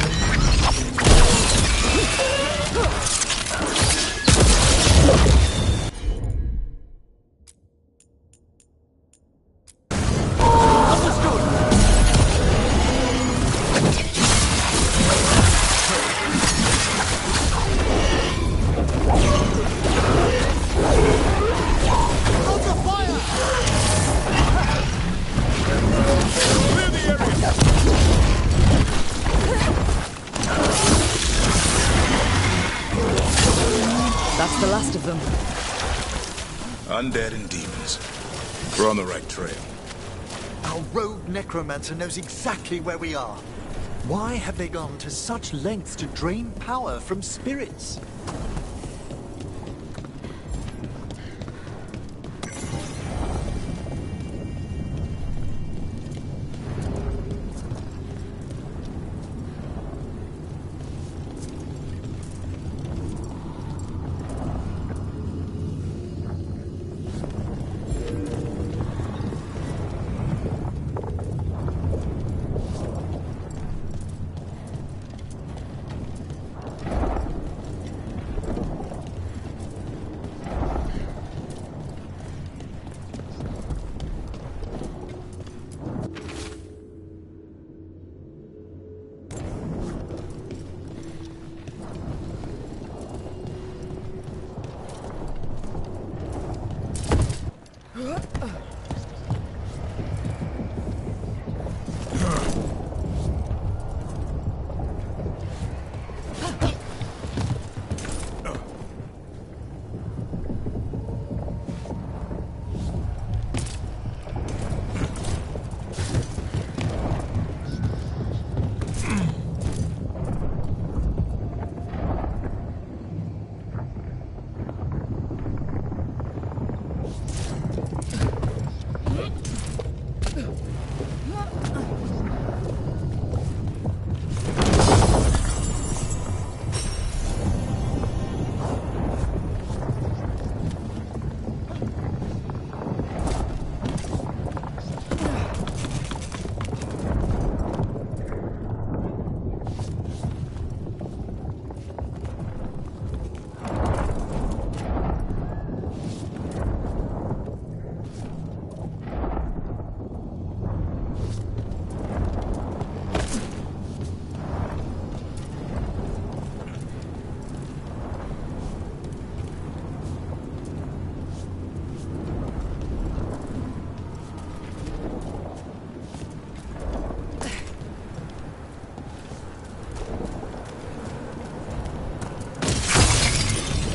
That's the last of them. Undead and demons. We're on the right trail. Our rogue necromancer knows exactly where we are. Why have they gone to such lengths to drain power from spirits?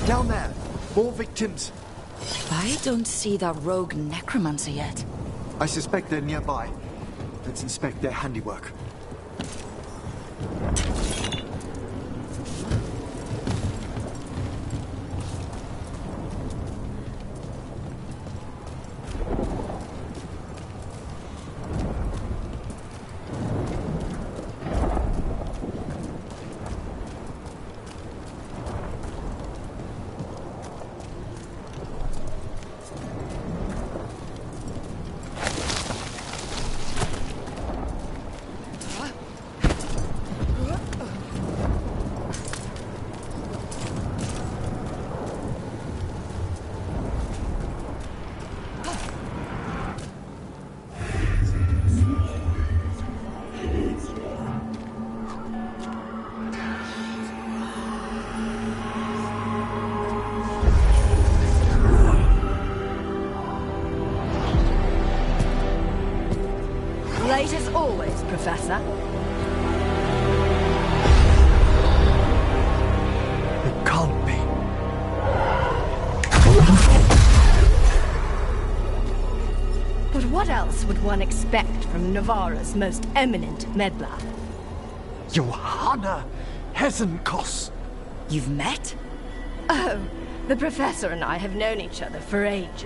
Down there! More victims! I don't see that rogue necromancer yet. I suspect they're nearby. Let's inspect their handiwork. Late as always, Professor. It can't be. But what else would one expect from Navarra's most eminent meddler? Johanna Hesenkos! You've met? Oh, the Professor and I have known each other for ages.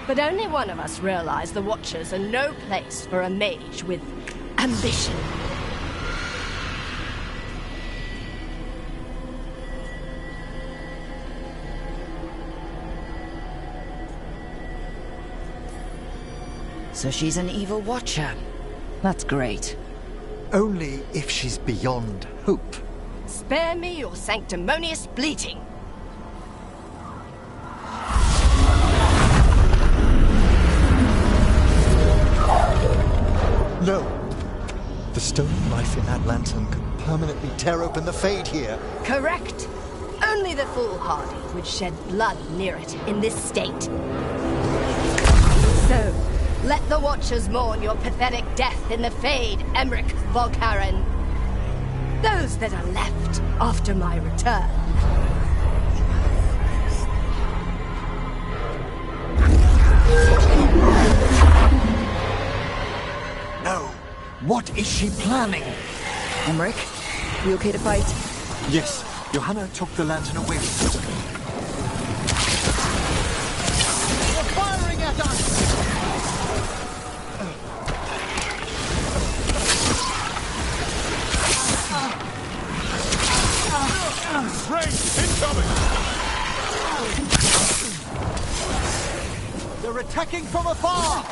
But only one of us realized the Watchers are no place for a mage with ambition. So she's an evil Watcher. That's great. Only if she's beyond hope. Spare me your sanctimonious bleating. No. The stolen life in that lantern could permanently tear open the Fade here. Correct. Only the foolhardy would shed blood near it in this state. So, let the Watchers mourn your pathetic death in the Fade, Emmerich Volkaren. Those that are left after my return. she planning? Emmerich, we okay to fight? Yes, Johanna took the lantern away from us. They're firing at us! Range incoming! They're attacking from afar!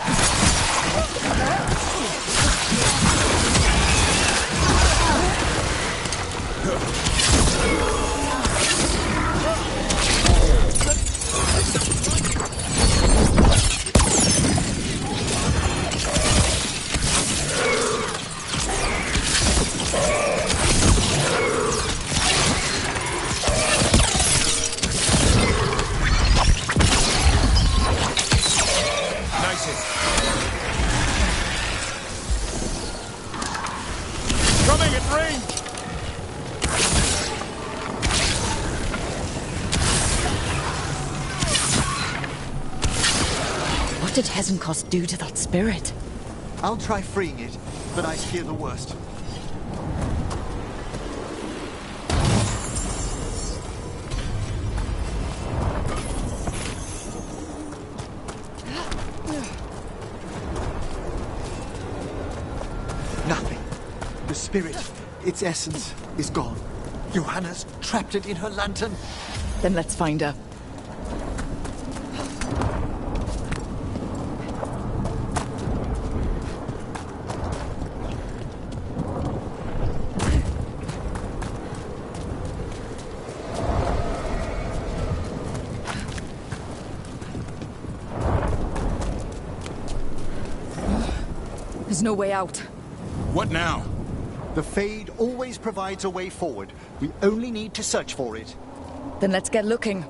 Coming at range! What did Hezenkos do to that spirit? I'll try freeing it, but I fear the worst. Nothing. The spirit, its essence, is gone. Johanna's trapped it in her lantern. Then let's find her. There's no way out. What now? The Fade always provides a way forward. We only need to search for it. Then let's get looking.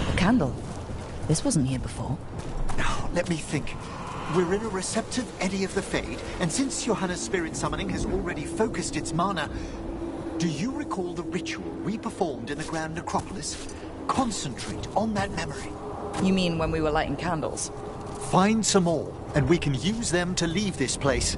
A candle. This wasn't here before. Now, let me think. We're in a receptive eddy of the Fade, and since Johanna's spirit summoning has already focused its mana, do you recall the ritual we performed in the Grand Necropolis? Concentrate on that memory. You mean when we were lighting candles? Find some more, and we can use them to leave this place.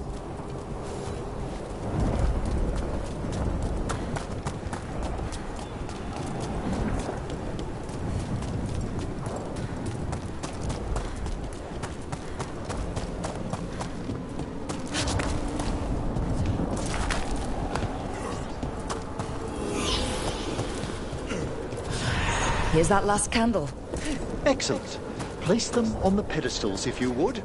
Here's that last candle. Excellent. Place them on the pedestals, if you would.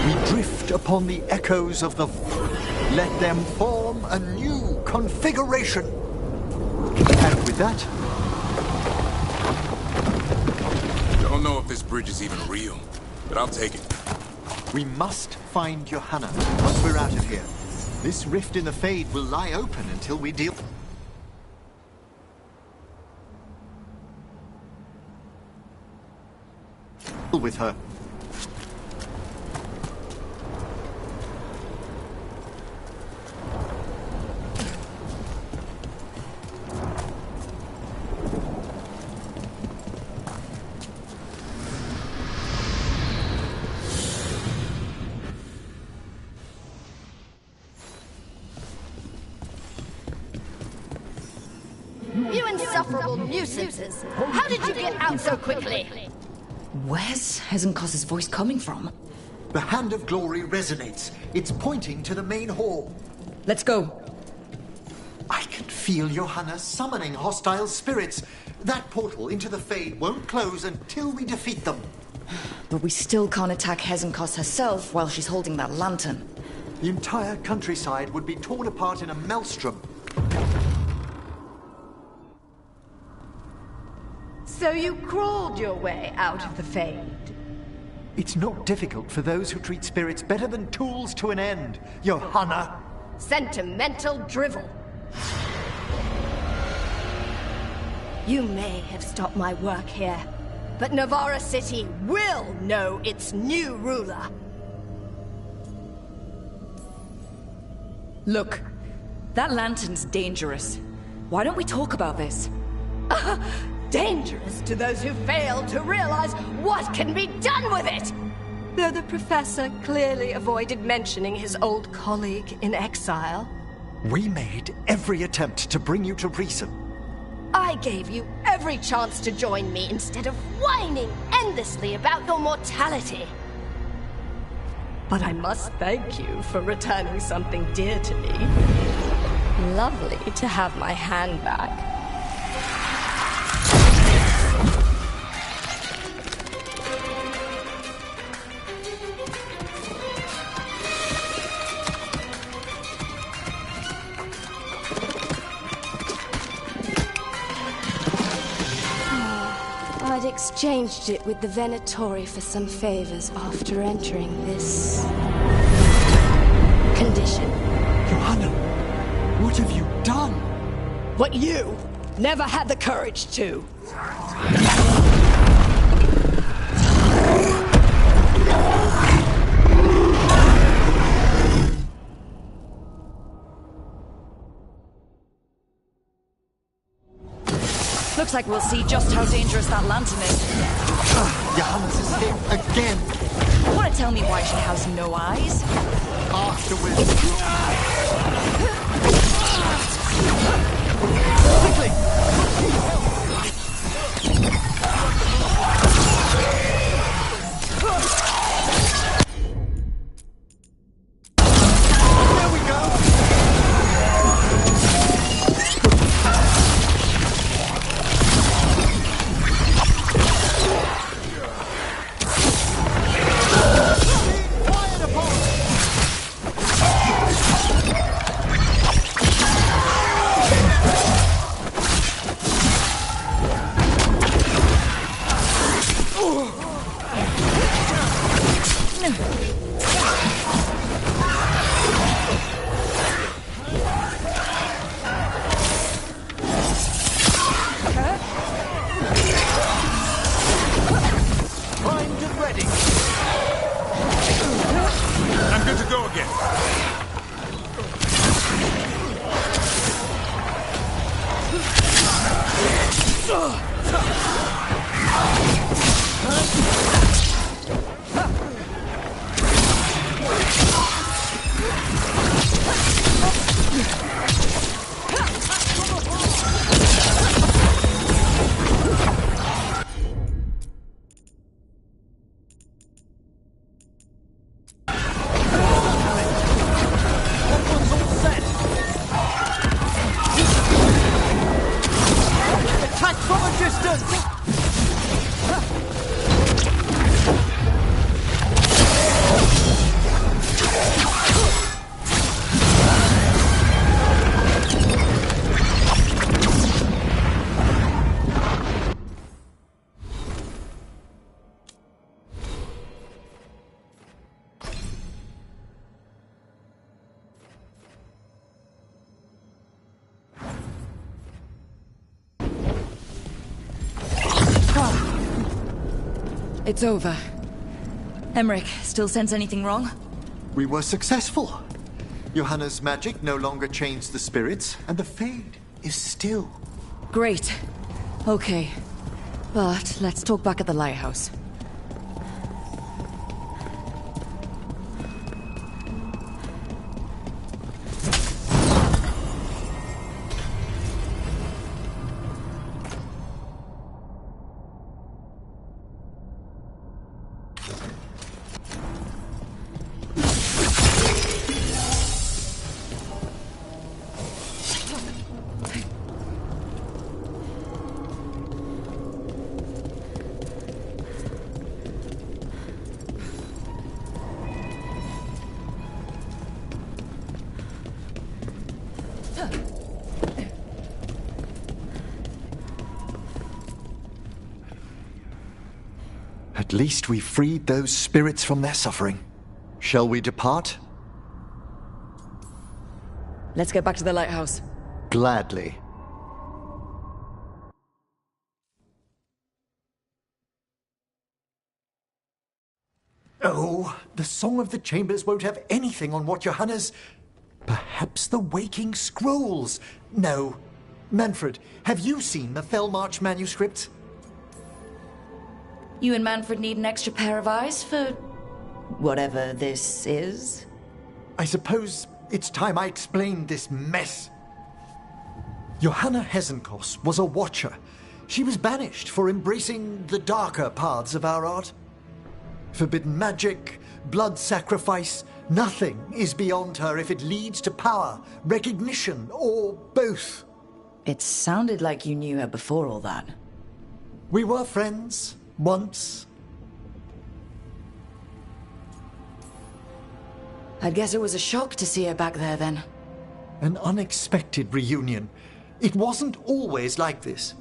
We drift upon the echoes of the... Let them form a new configuration. And with that... Don't know if this bridge is even real, but I'll take it. We must find Johanna once we're out of here. This rift in the Fade will lie open until we deal with her. You insufferable nuisances! How did you get out so quickly? Where's Hezenkos' voice coming from? The Hand of Glory resonates. It's pointing to the main hall. Let's go. I can feel Johanna summoning hostile spirits. That portal into the Fade won't close until we defeat them. But we still can't attack Hezenkos herself while she's holding that lantern. The entire countryside would be torn apart in a maelstrom. So you crawled your way out of the Fade? It's not difficult for those who treat spirits better than tools to an end, Johanna. Sentimental drivel. You may have stopped my work here, but Navarra City will know its new ruler. Look, that lantern's dangerous. Why don't we talk about this? Dangerous to those who fail to realize what can be done with it! Though the professor clearly avoided mentioning his old colleague in exile. We made every attempt to bring you to reason. I gave you every chance to join me instead of whining endlessly about your mortality. But I must thank you for returning something dear to me. Lovely to have my hand back. I'd exchanged it with the Venatori for some favors after entering this condition. Johanna, what have you done? What you never had the courage to. Looks like we'll see just how dangerous that lantern is. Johannes is here again. Want to tell me why she has no eyes? Afterwards. Quickly! There we go! It's over. Emmerich, still sense anything wrong? We were successful. Johanna's magic no longer changed the spirits, and the Fade is still. Great. Okay. But let's talk back at the lighthouse. At least we freed those spirits from their suffering. Shall we depart? Let's get back to the lighthouse. Gladly. Oh, the Song of the Chambers won't have anything on what Johanna's... Perhaps the Waking Scrolls? No. Manfred, have you seen the Fellmarch manuscripts? You and Manfred need an extra pair of eyes for whatever this is? I suppose it's time I explained this mess. Johanna Hesenkos was a watcher. She was banished for embracing the darker paths of our art. Forbidden magic, blood sacrifice, nothing is beyond her if it leads to power, recognition, or both. It sounded like you knew her before all that. We were friends, once. I guess it was a shock to see her back there then. An unexpected reunion. It wasn't always like this.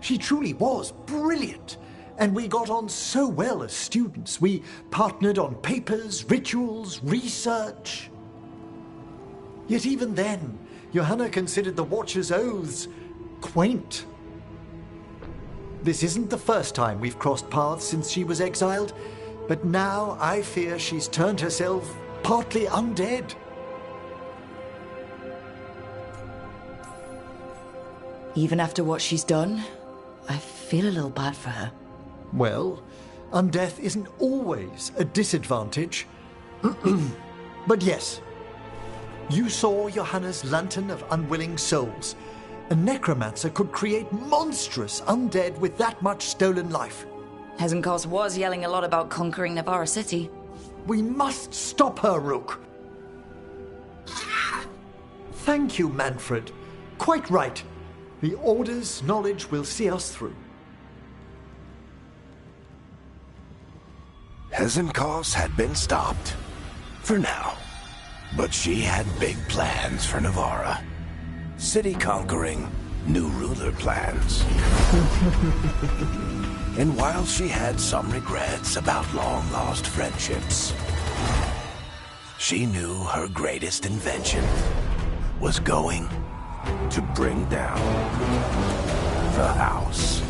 She truly was brilliant. And we got on so well as students. We partnered on papers, rituals, research. Yet even then, Johanna considered the Watcher's oaths quaint. This isn't the first time we've crossed paths since she was exiled, but now I fear she's turned herself partly undead. Even after what she's done, I feel a little bad for her. Well, undeath isn't always a disadvantage. But yes, you saw Johanna's Lantern of Unwilling Souls. A necromancer could create monstrous undead with that much stolen life. Hesenkos was yelling a lot about conquering Navarra City. We must stop her, Rook. Thank you, Manfred. Quite right. The Order's knowledge will see us through. Hesenkos had been stopped. For now. But she had big plans for Navarra. City conquering, new ruler plans. And while she had some regrets about long-lost friendships, she knew her greatest invention was going to bring down the house.